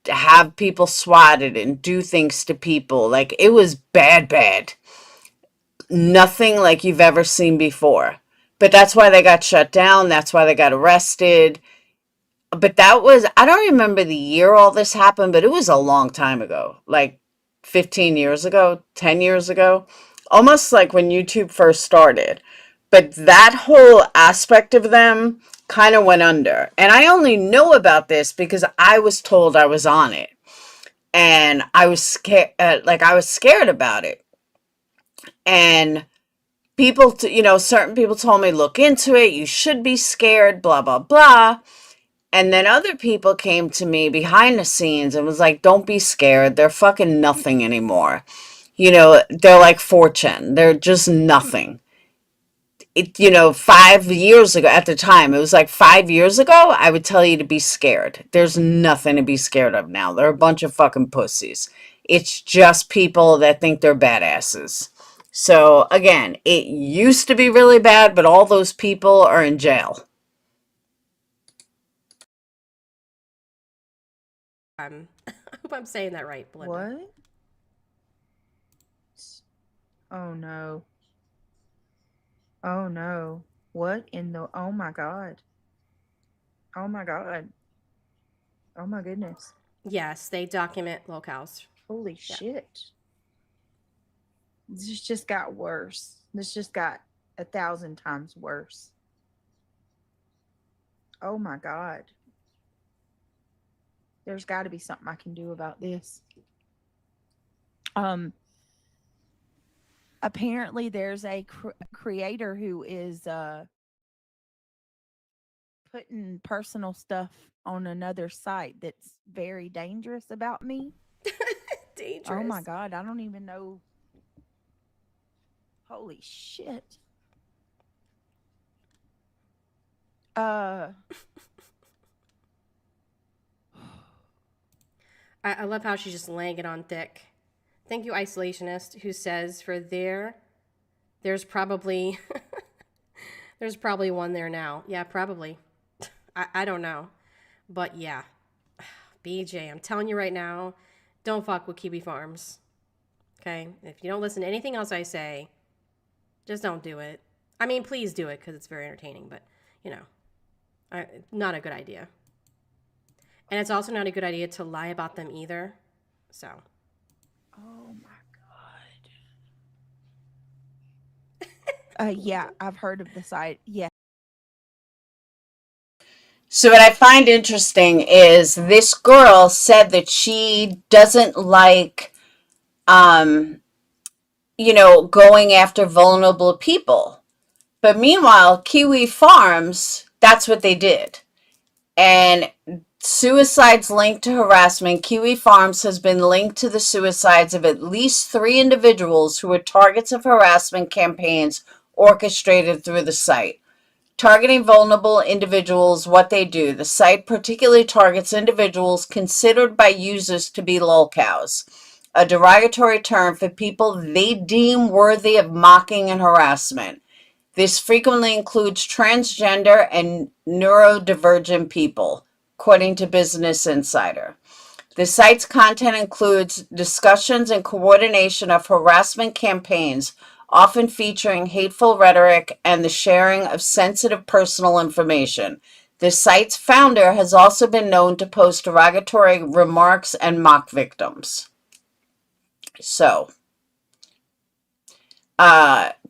have people swatted and do things to people. Like, it was bad. Nothing like you've ever seen before. But that's why they got shut down. That's why they got arrested. But that was, I don't remember the year all this happened, but it was a long time ago. Like 15 years ago, 10 years ago. Almost like when YouTube first started. But that whole aspect of them kind of went under. And I only know about this because I was told I was on it. And I was scared, I was scared about it. And people, certain people told me, look into it. You should be scared, blah, blah, blah. And then other people came to me behind the scenes and was like, don't be scared. They're fucking nothing anymore. They're like 4chan. They're just nothing. 5 years ago, at the time, it was like 5 years ago, I would tell you to be scared. There's nothing to be scared of now. They're a bunch of fucking pussies. It's just people that think they're badasses. So, again, it used to be really bad, but all those people are in jail. I hope I'm saying that right, Belinda. What? Oh no. Oh no. What in the, oh my God. Oh my God. Oh my goodness. Yes, they document locales. Holy shit. This just got worse. This just got 1,000 times worse. Oh my God. There's got to be something I can do about this. Apparently there's a creator who is putting personal stuff on another site that's very dangerous about me. Dangerous. dangerous. Oh my God, I don't even know. Holy shit. I love how she's just laying it on thick. Thank you, Isolationist, who says there's probably there's probably one there now. Yeah, probably. I don't know. But yeah. BJ, I'm telling you right now, don't fuck with Kiwi Farms. Okay? If you don't listen to anything else I say, just don't do it. I mean, please do it because it's very entertaining, but, not a good idea. And it's also not a good idea to lie about them either. So. Oh my God. Yeah, I've heard of the site. Yeah. So what I find interesting is this girl said that she doesn't like, going after vulnerable people. But meanwhile, Kiwi Farms, that's what they did. And suicides linked to harassment, Kiwi Farms has been linked to the suicides of at least 3 individuals who were targets of harassment campaigns orchestrated through the site. Targeting vulnerable individuals, what they do. The site particularly targets individuals considered by users to be lolcows, a derogatory term for people they deem worthy of mocking and harassment. This frequently includes transgender and neurodivergent people, according to Business Insider. The site's content includes discussions and coordination of harassment campaigns, often featuring hateful rhetoric and the sharing of sensitive personal information. The site's founder has also been known to post derogatory remarks and mock victims. So,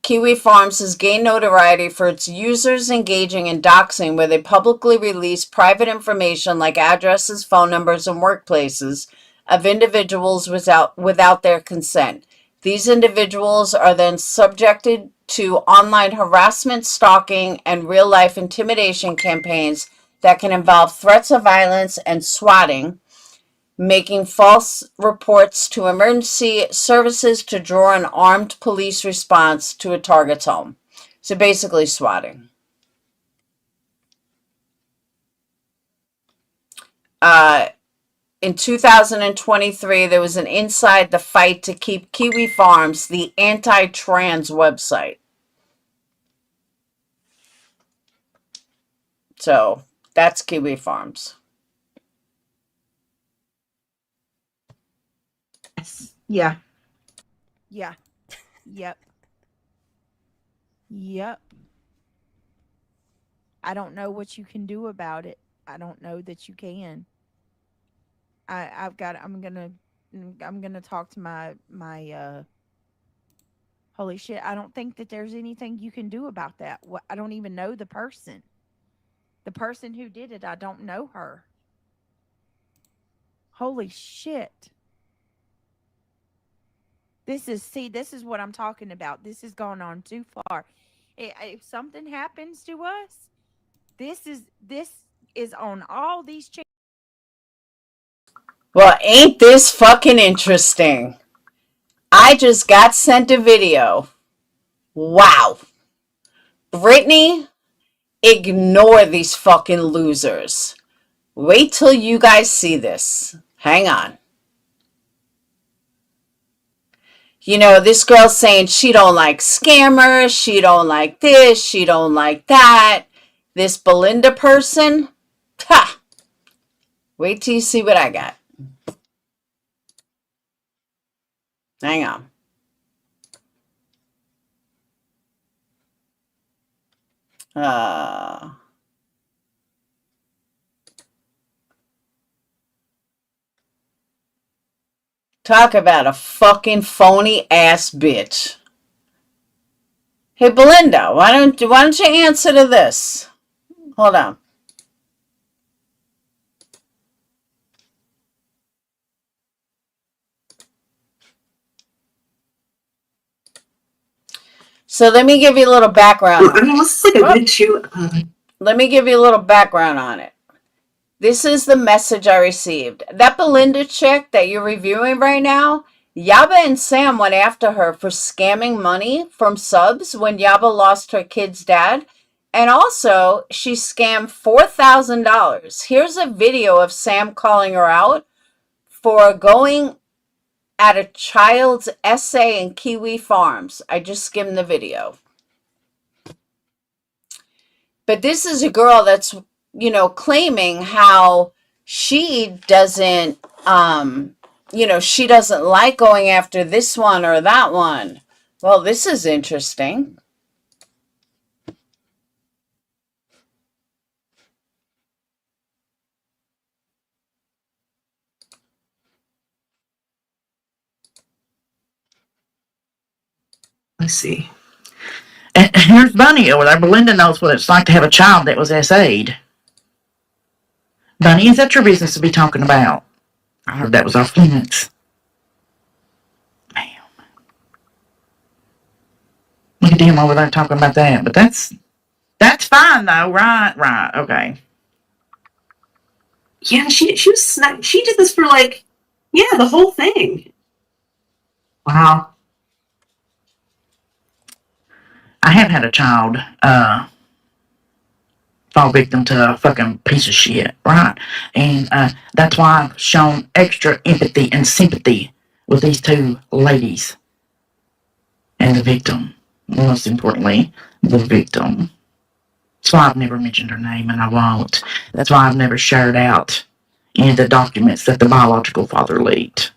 Kiwi Farms has gained notoriety for its users engaging in doxing, where they publicly release private information like addresses, phone numbers, and workplaces of individuals without their consent. These individuals are then subjected to online harassment, stalking, and real-life intimidation campaigns that can involve threats of violence and swatting, making false reports to emergency services to draw an armed police response to a target's home. So basically swatting. In 2023, there was an Inside the Fight to keep Kiwi Farms, the anti-trans website. So that's Kiwi Farms. Yeah. Yeah. Yep. Yep. I don't know what you can do about it. I don't know that you can. I'm gonna talk to my holy shit. I don't think that there's anything you can do about that. I don't even know the person. The person who did it, I don't know her. Holy shit. This is what I'm talking about. This has gone on too far. If something happens to us, this is on all these channels. Well, ain't this fucking interesting? I just got sent a video. Wow. Brittany, ignore these fucking losers. Wait till you guys see this. Hang on. This girl's saying she don't like scammers, she don't like this, she don't like that. This Belinda person, ha! Wait till you see what I got. Hang on. Talk about a fucking phony ass bitch. Hey Belinda, why don't you answer to this? Hold on. So let me give you a little background. Let me give you a little background on it. This is the message I received. That Belinda chick that you're reviewing right now, Yaba and Sam went after her for scamming money from subs when Yaba lost her kid's dad. And also, she scammed $4,000. Here's a video of Sam calling her out for going at a child's essay in Kiwi Farms. I just skimmed the video. But this is a girl that's, claiming how she doesn't, she doesn't like going after this one or that one. Well, this is interesting. Let's see. And here's Bunny over there. Belinda knows what it's like to have a child that was SA'd. Bunny, is that your business to be talking about? I heard that was off limits. Damn. Look at him over there talking about that. But that's fine though, right? Right. Okay. Yeah, she was she did this for like, yeah, the whole thing. Wow. I have had a child fall victim to a fucking piece of shit, right? And that's why I've shown extra empathy and sympathy with these two ladies and the victim. Most importantly, the victim. That's why I've never mentioned her name, and I won't. That's why I've never shared out any of the documents that the biological father leaked.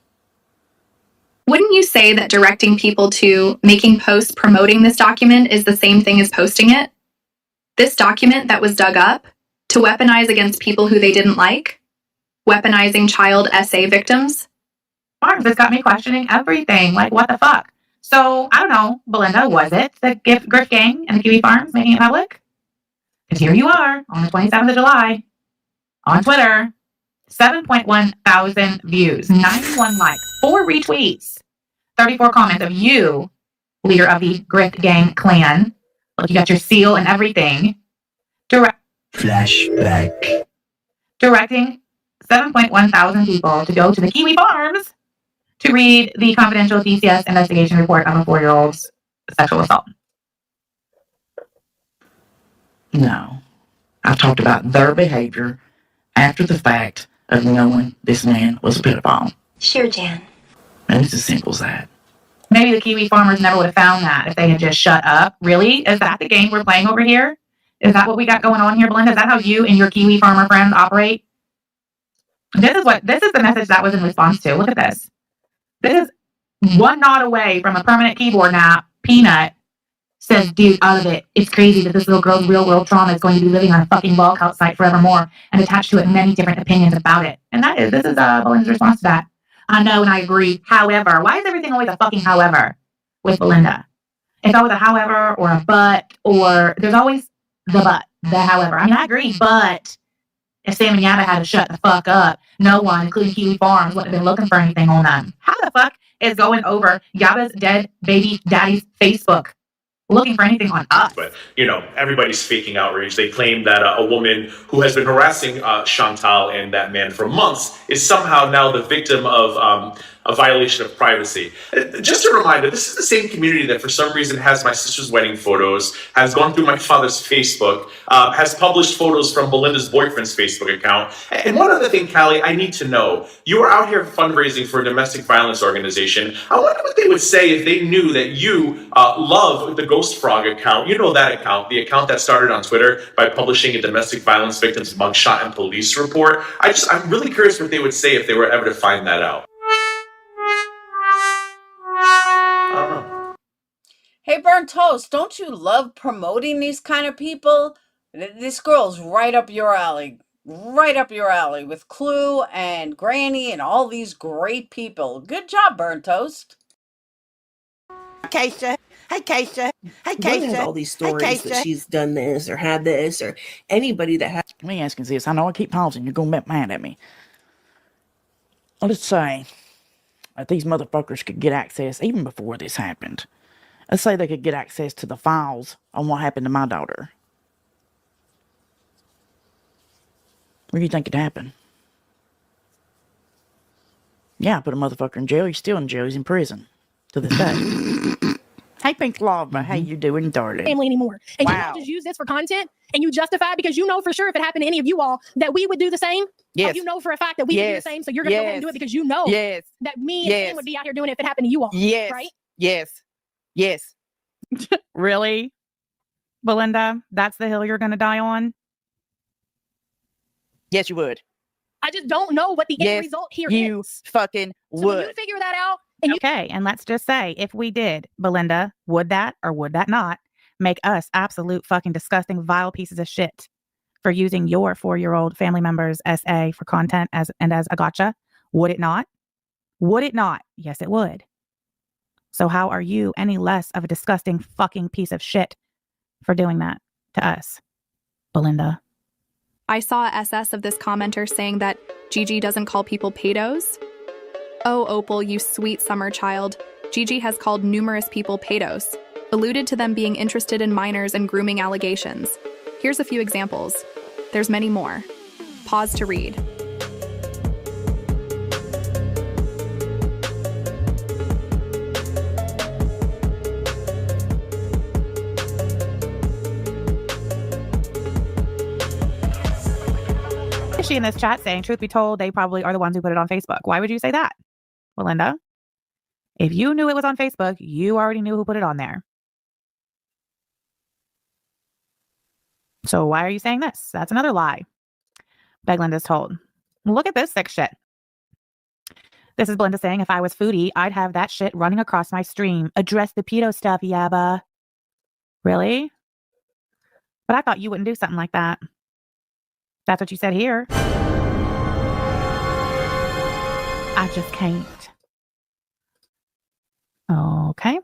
Wouldn't you say that directing people to making posts promoting this document is the same thing as posting it? This document that was dug up to weaponize against people who they didn't like? Weaponizing child SA victims? Farms, this got me questioning everything. Like, what the fuck? So, I don't know, Belinda, was it the Grift Gang and the Kiwi Farms making it public? Because here you are on the 27th of July on Twitter. 7.1 thousand views, 91 likes, 4 retweets, 34 comments of you, leader of the Grift Gang clan. Look, you got your seal and everything. Flashback. Directing 7.1 thousand people to go to the Kiwi Farms to read the confidential DCS investigation report of a 4-year-old's sexual assault. No. I talked about their behavior after the fact of knowing this man was a pedophile. Sure, Jan. And it's as simple as that. Maybe the Kiwi farmers never would have found that if they had just shut up. Really? Is that the game we're playing over here? Is that what we got going on here, Belinda? Is that how you and your Kiwi farmer friends operate? This is the message that was in response to. Look at this. This is one nod away from a permanent keyboard nap. Peanut says, dude, out of it. It's crazy that this little girl's real world trauma is going to be living on a fucking log outside forevermore and attached to it many different opinions about it. And this is Belinda's response to that. I know and I agree. However, why is everything always a fucking however with Belinda? It's always a however or a but, or there's always the but, the however. I mean, I agree, but if Sam and Yaba had to shut the fuck up, no one, including Kiwi Farms, wouldn't have been looking for anything on them. How the fuck is going over Yaba's dead baby daddy's Facebook looking for anything on us? But, everybody's faking outrage. They claim that a woman who has been harassing Chantal and that man for months is somehow now the victim of a violation of privacy. Just a reminder, this is the same community that for some reason has my sister's wedding photos, has gone through my father's Facebook, has published photos from Belinda's boyfriend's Facebook account. And one other thing, Callie, I need to know. You are out here fundraising for a domestic violence organization. I wonder what they would say if they knew that you love the Ghost Frog account. You know that account, the account that started on Twitter by publishing a domestic violence victim's mugshot and police report. I'm really curious what they would say if they were ever to find that out. Hey, Burnt Toast, don't you love promoting these kind of people? This girl's right up your alley. Right up your alley with Clue and Granny and all these great people. Good job, Burnt Toast. Keisha. Hey, Keisha. Hey, Keisha. Has all these stories that she's done this or had this or anybody that has. Let me ask you this. I know I keep pausing. You're going to get mad at me. Let's say that these motherfuckers could get access, even before this happened. Let's say they could get access to the files on what happened to my daughter. What do you think could happen? Yeah, put a motherfucker in jail. He's still in jail. He's in prison to this day. Hey, Pink Lava, how you doing, darling? Family anymore. And you Wow. don't just use this for content and you justify it because you know for sure if it happened to any of you all that we would do the same. Yes. Or you know for a fact that we would do the same. So you're going to go ahead and do it because you know that me and Sam would be out here doing it if it happened to you all. Yes. Right? Yes. Yes. Really, Belinda? That's the hill you're going to die on? Yes, you would. I just don't know what the end result here is. You fucking would. So when you figure that out. And okay, and let's just say if we did, Belinda, would that or would that not make us absolute fucking disgusting, vile pieces of shit for using your 4-year-old family member's SA for content as a gotcha? Would it not? Would it not? Yes, it would. So how are you any less of a disgusting fucking piece of shit for doing that to us, Belinda? I saw a SS of this commenter saying that Gigi doesn't call people pedos. Oh, Opal, you sweet summer child. Gigi has called numerous people pedos, alluded to them being interested in minors and grooming allegations. Here's a few examples. There's many more. Pause to read. She in this chat saying, truth be told, they probably are the ones who put it on Facebook. Why would you say that, Belinda? If you knew it was on Facebook, you already knew who put it on there. So why are you saying this? That's another lie. Beglinda's told. Look at this sick shit. This is Belinda saying, if I was foodie, I'd have that shit running across my stream. Address the pedo stuff, yabba. Really? But I thought you wouldn't do something like that. That's what you said here. I just can't. Okay.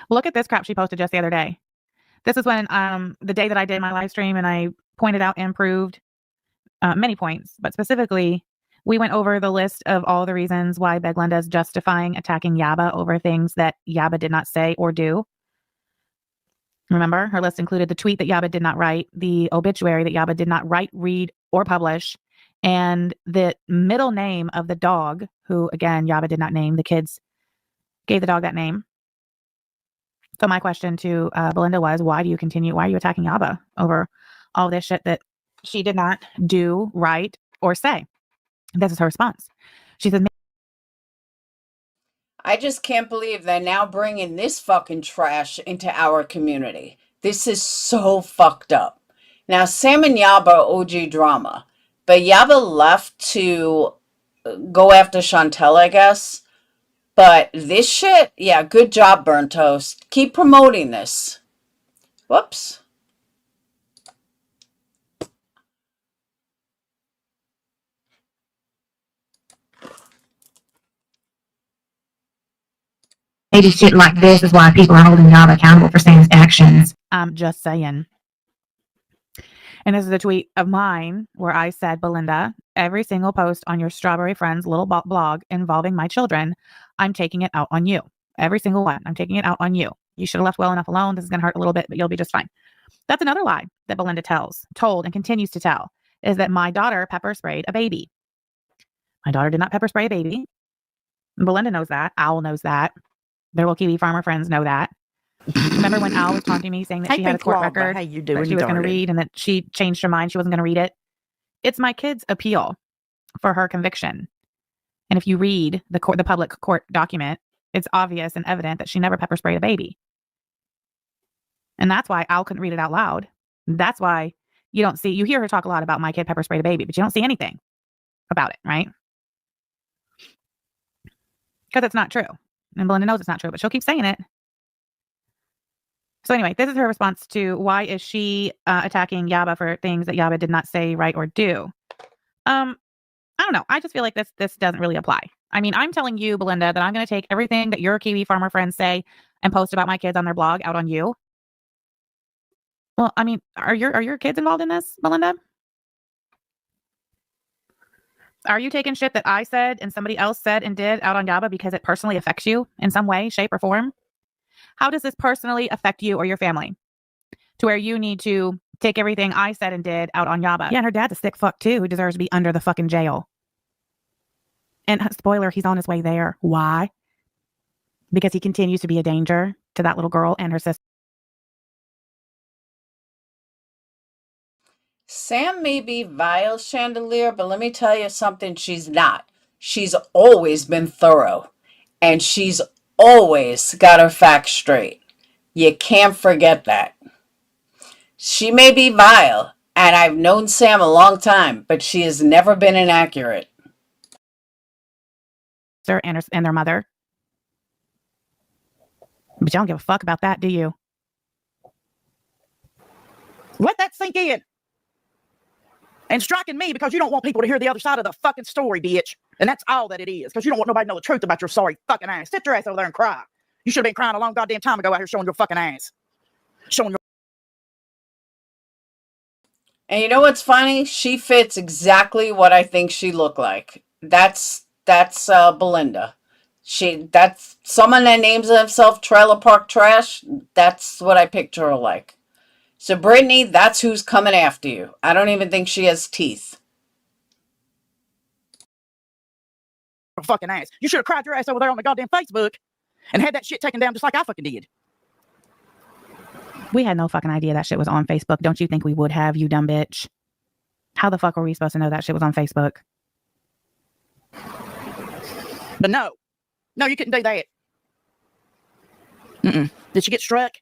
Look at this crap she posted just the other day. This is when the day that I did my live stream and I pointed out and proved many points, but specifically we went over the list of all the reasons why Beglinda is justifying attacking Yaba over things that Yaba did not say or do. Remember, her list included the tweet that Yaba did not write, the obituary that Yaba did not write, read, or publish, and the middle name of the dog, who, again, Yaba did not name. The kids gave the dog that name. So my question to Belinda was, why are you attacking Yaba over all this shit that she did not do, write, or say? This is her response. She says, I just can't believe they're now bringing this fucking trash into our community. This is so fucked up. Now, Sam and Yaba are OG drama, but Yaba left to go after Chantel, I guess. But this shit, yeah, good job, Burnt Toast. Keep promoting this. Whoops. maybe shit like this is why people are holding Yaba accountable for Sam's actions. I'm just saying. And this is a tweet of mine where I said, Belinda, every single post on your Strawberry Friends little blog involving my children, I'm taking it out on you. Every single one. I'm taking it out on you. You should have left well enough alone. This is going to hurt a little bit, but you'll be just fine. That's another lie that Belinda told and continues to tell, is that my daughter pepper sprayed a baby. My daughter did not pepper spray a baby. Belinda knows that. Owl knows that. Their little Kiwi farmer friends know that. Remember when Al was taunting me saying that she had a court record that she was going to read and that she changed her mind, she wasn't going to read it? It's my kid's appeal for her conviction. And if you read the public court document, it's obvious and evident that she never pepper sprayed a baby. And that's why Al couldn't read it out loud. That's why you hear her talk a lot about my kid pepper sprayed a baby, but you don't see anything about it, right? Because it's not true. And Belinda knows it's not true, but she'll keep saying it. So anyway, this is her response to why is she attacking Yaba for things that Yaba did not say, write, or do. I don't know. I just feel like this doesn't really apply. I mean, I'm telling you, Belinda, that I'm going to take everything that your Kiwi farmer friends say and post about my kids on their blog out on you. Well, I mean, are your kids involved in this, Belinda? Are you taking shit that I said and somebody else said and did out on Yaba because it personally affects you in some way, shape, or form? How does this personally affect you or your family? To where you need to take everything I said and did out on Yaba. Yeah, and her dad's a sick fuck too, who deserves to be under the fucking jail. And spoiler, he's on his way there. Why? Because he continues to be a danger to that little girl and her sister. Sam may be vile, Chandelier, but let me tell you something she's not. She's always been thorough, and she's always got her facts straight. You can't forget that. She may be vile, and I've known Sam a long time, but she has never been inaccurate. And their mother. But you don't give a fuck about that, do you? Let that sink in. And striking me because you don't want people to hear the other side of the fucking story, bitch. And that's all that it is. Because you don't want nobody to know the truth about your sorry fucking ass. Sit your ass over there and cry. You should have been crying a long goddamn time ago out here showing your fucking ass. Showing your... And you know what's funny? She fits exactly what I think she looked like. That's Belinda. That's someone that names himself Trailer Park Trash. That's what I picture her like. So, Brittany, that's who's coming after you. I don't even think she has teeth. Fucking ass. You should have cried your ass over there on the goddamn Facebook and had that shit taken down just like I fucking did. We had no fucking idea that shit was on Facebook. Don't you think we would have, you dumb bitch? How the fuck were we supposed to know that shit was on Facebook? But no, you couldn't do that. Did she get struck?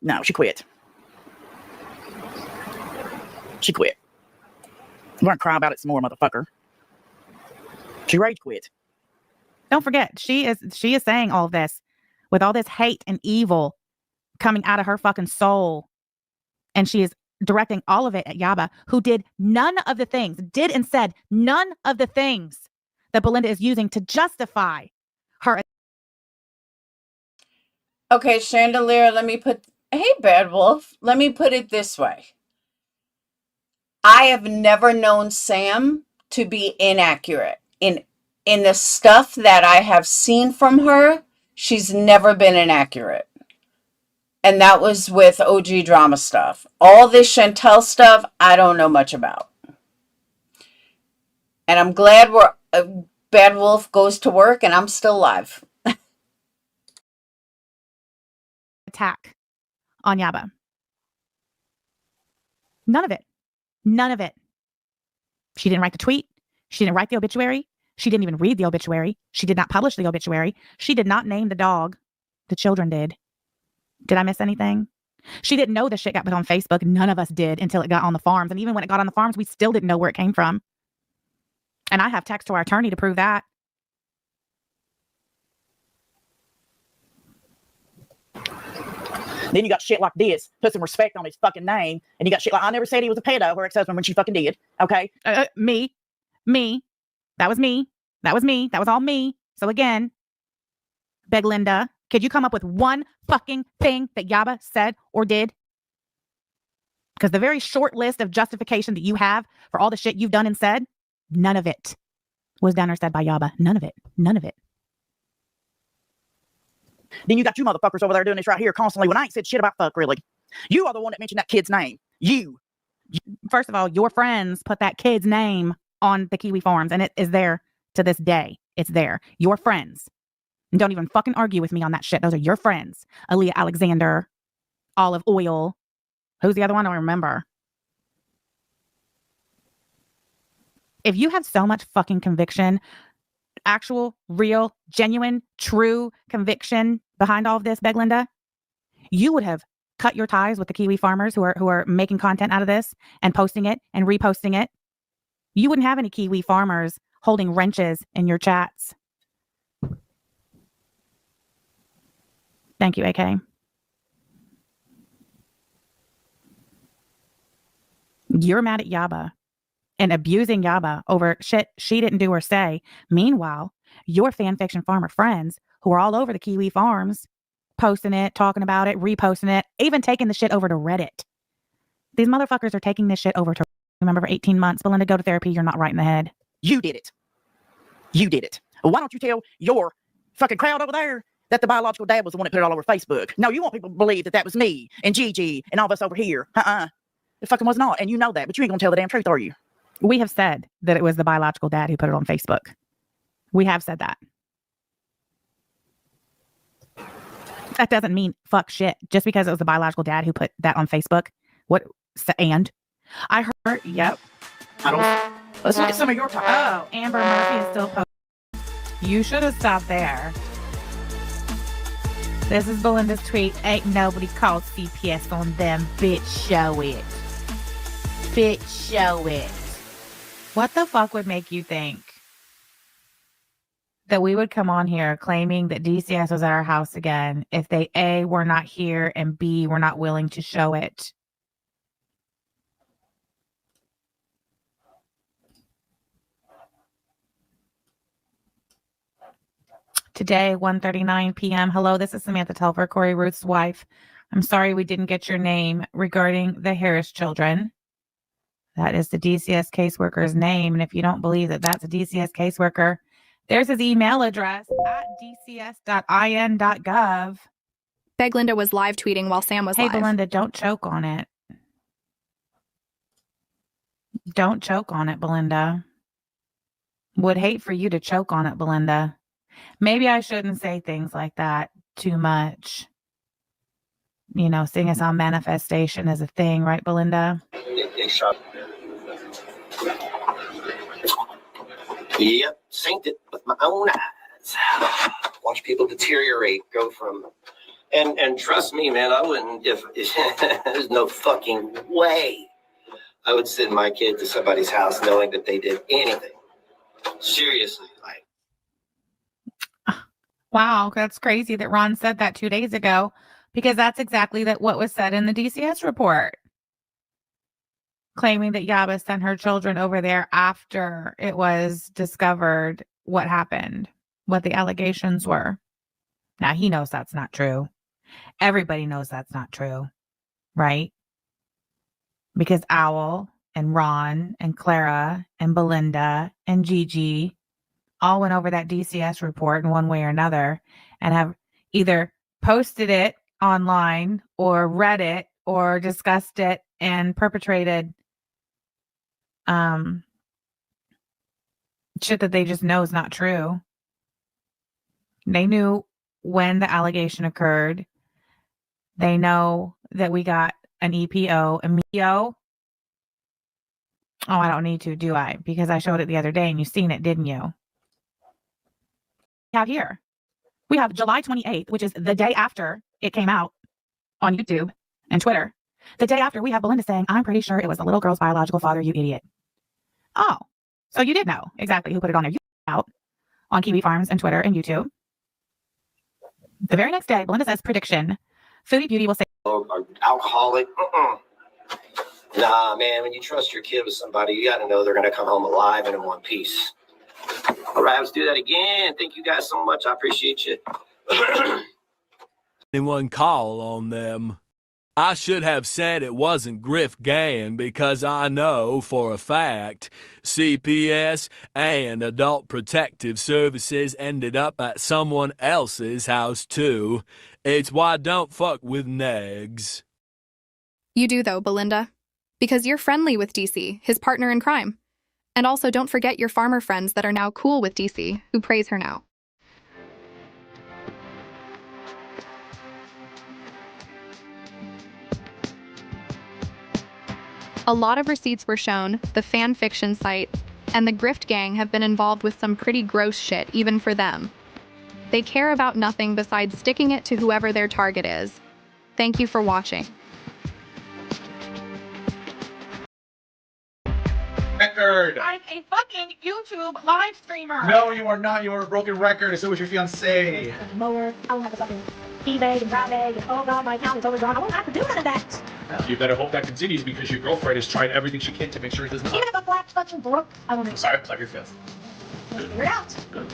No, she quit. She quit. We're gonna cry about it some more, motherfucker. She rage quit. Don't forget, she is saying all of this with all this hate and evil coming out of her fucking soul. And she is directing all of it at Yaba, who did none of the things, did and said none of the things that Belinda is using to justify her. Okay, Chandelier, hey, Bad Wolf, let me put it this way. I have never known Sam to be inaccurate. In the stuff that I have seen from her, she's never been inaccurate. And that was with OG drama stuff. All this Chantel stuff, I don't know much about. And I'm glad Bad Wolf goes to work and I'm still alive. Attack on Yaba. None of it. None of it. She didn't write the tweet. She didn't write the obituary. She didn't even read the obituary. She did not publish the obituary. She did not name the dog. The children did. Did I miss anything? She didn't know the shit got put on Facebook. None of us did until it got on the farms. And even when it got on the farms, we still didn't know where it came from. And I have text to our attorney to prove that. Then you got shit like this. Put some respect on his fucking name. And you got shit like, I never said he was a pedo, her ex-husband, when she fucking did. Okay? Me. That was me. That was all me. So again, Belinda, could you come up with one fucking thing that Yaba said or did? Because the very short list of justification that you have for all the shit you've done and said, none of it was done or said by Yaba. None of it. None of it. Then you got you motherfuckers over there doing this right here constantly when I ain't said shit about fuck, really. You are the one that mentioned that kid's name. You. First of all, your friends put that kid's name on the Kiwi Farms, and it is there to this day. It's there. Your friends. And don't even fucking argue with me on that shit. Those are your friends. Aaliyah Alexander, Olive Oil. Who's the other one? I don't remember. If you have so much fucking conviction, actual, real, genuine, true conviction behind all of this, Belinda, you would have cut your ties with the Kiwi farmers who are making content out of this and posting it and reposting it. You wouldn't have any Kiwi farmers holding wrenches in your chats. Thank you, AK. You're mad at Yaba and abusing Yaba over shit she didn't do or say. Meanwhile, your fan fiction farmer friends who are all over the Kiwi farms, posting it, talking about it, reposting it, even taking the shit over to Reddit. These motherfuckers are taking this shit over to, remember, for 18 months. Belinda, go to therapy. You're not right in the head. You did it. You did it. Why don't you tell your fucking crowd over there that the biological dad was the one that put it all over Facebook? No, you want people to believe that was me and Gigi and all of us over here. It fucking was not. And you know that, but you ain't gonna tell the damn truth, are you? We have said that it was the biological dad who put it on Facebook. We have said that. That doesn't mean fuck shit. Just because it was the biological dad who put that on Facebook. What? And I heard, yep. Let's look at some of your Oh, Amber Murphy is still posting. You should have stopped there. This is Belinda's tweet. Ain't nobody called CPS on them. Bitch, show it. Bitch, show it. What the fuck would make you think that we would come on here claiming that DCS was at our house again if they A, were not here, and B, were not willing to show it? Today, 1:39 p.m. Hello, this is Samantha Telfer, Corey Ruth's wife. I'm sorry we didn't get your name regarding the Harris children. That is the DCS caseworker's name. And if you don't believe that that's a DCS caseworker, there's his email address at dcs.in.gov. Beglinda was live tweeting while Sam was live. Hey, Belinda, don't choke on it. Don't choke on it, Belinda. Would hate for you to choke on it, Belinda. Maybe I shouldn't say things like that too much. You know, seeing as how manifestation is a thing, right, Belinda? Yep, synced it with my own eyes. Watch people deteriorate, go from, and trust me, man, I wouldn't, if there's no fucking way I would send my kid to somebody's house knowing that they did anything. Seriously, like. Wow, that's crazy that Ron said that 2 days ago, because that's exactly what was said in the DCS report. Claiming that Yaba sent her children over there after it was discovered what happened, what the allegations were. Now, he knows that's not true. Everybody knows that's not true, right? Because Owl and Ron and Clara and Belinda and Gigi all went over that DCS report in one way or another and have either posted it online or read it or discussed it and perpetrated shit that they just know is not true. They knew when the allegation occurred. They know that we got an EPO, a MEO. Oh, I don't need to, do I? Because I showed it the other day and you seen it, didn't you? Have here. We have July 28th, which is the day after it came out on YouTube and Twitter. The day after, we have Belinda saying, I'm pretty sure it was the little girl's biological father, you idiot. Oh, so you did know exactly who put it on there. You out on Kiwi Farms and Twitter and YouTube. The very next day, Belinda says, prediction. Foodie Beauty will say, Alcoholic. Nah, man, when you trust your kid with somebody, you got to know they're going to come home alive and in one piece. All right, let's do that again. Thank you guys so much. I appreciate you. Anyone call on them. I should have said it wasn't Grifting because I know for a fact CPS and Adult Protective Services ended up at someone else's house too. It's why don't fuck with negs. You do though, Belinda. Because you're friendly with DC, his partner in crime. And also don't forget your farmer friends that are now cool with DC, who praise her now. A lot of receipts were shown, the fan fiction site, and the grift gang have been involved with some pretty gross shit, even for them. They care about nothing besides sticking it to whoever their target is. Thank you for watching. Record. I'm a fucking YouTube live streamer. No, you are not. You are a broken record. So is your fiance. Mower. I don't have a fucking eBay and Friday and oh god, my account is overdrawn. I won't have to do none of that. You better hope that continues because your girlfriend is trying everything she can to make sure it does not. Even if a black fucking broke, I will make sure. Sorry, plug your fist. Figure it out. Good.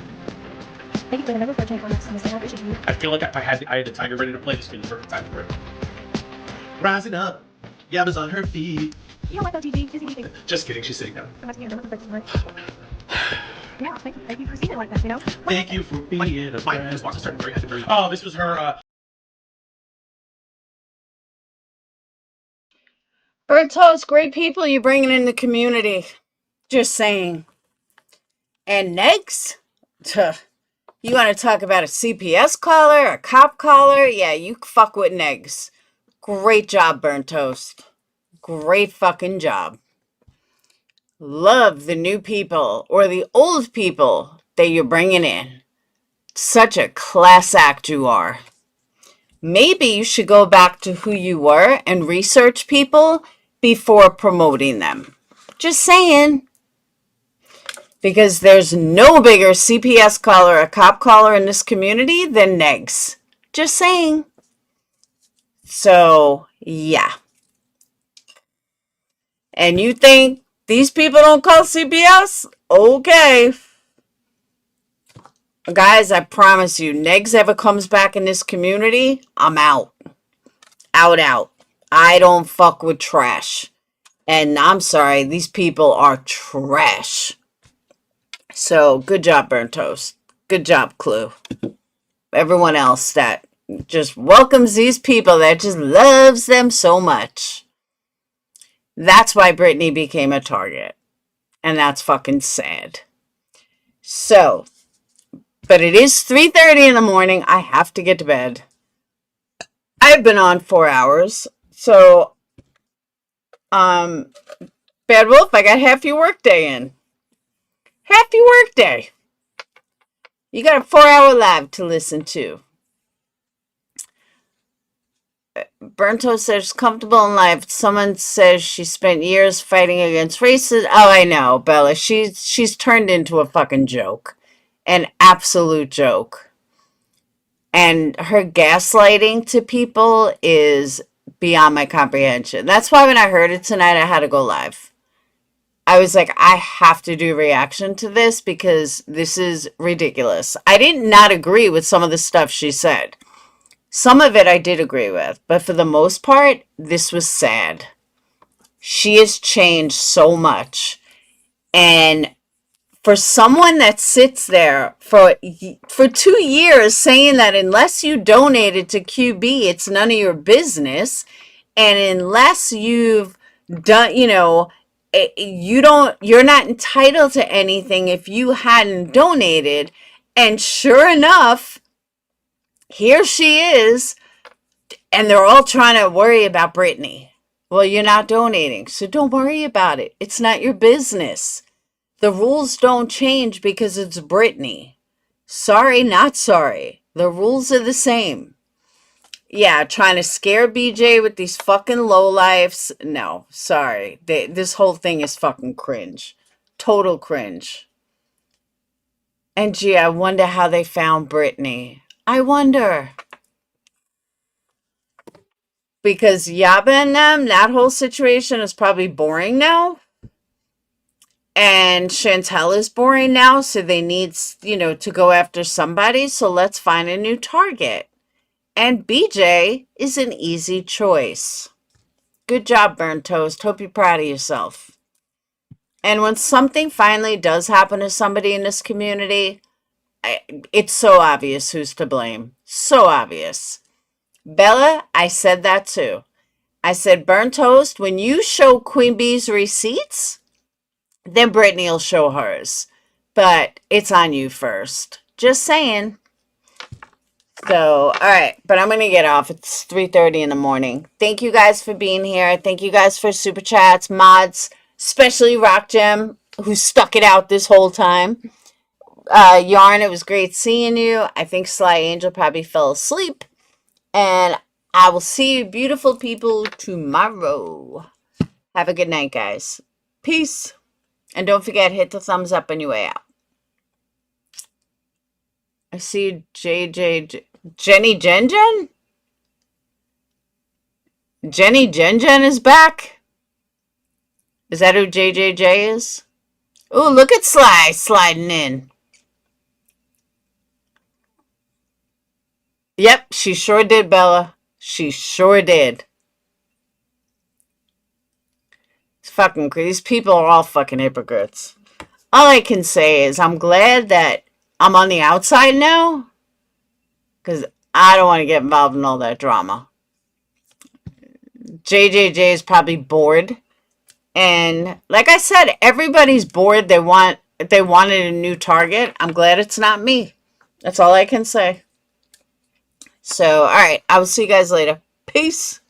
Thank you for the number for 24 next time. I appreciate you. I feel like I had the tiger ready to play. This would be the perfect time for it. Rising up. Yaba's on her feet. You don't like OTG? Is he eating? Just kidding. She's sitting down. I'm asking you to right? Yeah, thank you for seeing it like that, you know? Thank you for being a friend. Just watch this very. Oh, this was her. Bertol's great people you're bringing in the community. Just saying. And next, Tuh. You want to talk about a CPS caller, a cop caller? Yeah, you fuck with negs. Great job, Burnt Toast. Great fucking job. Love the new people or the old people that you're bringing in. Such a class act you are. Maybe you should go back to who you were and research people before promoting them. Just saying. Because there's no bigger CPS caller or cop caller in this community than negs. Just saying. So, yeah. And you think these people don't call CPS? Okay. Guys, I promise you, negs ever comes back in this community, I'm out. Out. I don't fuck with trash. And I'm sorry, these people are trash. So, good job, Burnt Toast. Good job, Clue. Everyone else that just welcomes these people, that just loves them so much. That's why Brittany became a target. And that's fucking sad. So, but it is 3:30 in the morning. I have to get to bed. I've been on 4 hours. So, Bad Wolf, I got half your workday in. Half your workday. You got a 4-hour live to listen to. Bernto says comfortable in life. Someone says she spent years fighting against racism. Oh, I know, Bella. She's turned into a fucking joke. An absolute joke. And her gaslighting to people is beyond my comprehension. That's why when I heard it tonight, I had to go live. I was like, I have to do reaction to this because this is ridiculous. I did not agree with some of the stuff she said. Some of it I did agree with, but for the most part, this was sad. She has changed so much. And for someone that sits there for 2 years saying that unless you donated to QB, it's none of your business, and unless you've done, you're not entitled to anything if you hadn't donated, and sure enough, here she is, and they're all trying to worry about Brittany. Well, you're not donating, so don't worry about it. It's not your business. The rules don't change because it's Brittany. Sorry, not sorry. The rules are the same. Yeah, trying to scare BJ with these fucking lowlifes. No, sorry. This whole thing is fucking cringe. Total cringe. And gee, I wonder how they found Brittany. I wonder. Because Yaba and them, that whole situation is probably boring now. And Chantel is boring now, so they need, to go after somebody. So let's find a new target. And BJ is an easy choice. Good job, Burnt Toast. Hope you're proud of yourself. And when something finally does happen to somebody in this community, it's so obvious who's to blame. So obvious. Bella, I said that too. I said, Burnt Toast, when you show Queen Bee's receipts, then Brittany will show hers. But it's on you first. Just saying. So, all right. But I'm going to get off. It's 3:30 in the morning. Thank you guys for being here. Thank you guys for super chats, mods, especially Rock Gem, who stuck it out this whole time. Yarn, it was great seeing you. I think Sly Angel probably fell asleep. And I will see you beautiful people tomorrow. Have a good night, guys. Peace. And don't forget, hit the thumbs up on your way out. I see Jenny Jen? Jenny Jen is back? Is that who JJJ is? Oh, look at Sly sliding in. Yep, she sure did, Bella. She sure did. It's fucking crazy. These people are all fucking hypocrites. All I can say is I'm glad that I'm on the outside now, because I don't want to get involved in all that drama. JJJ is probably bored. And like I said, everybody's bored. They want if they wanted a new target, I'm glad it's not me. That's all I can say. So, all right. I will see you guys later. Peace.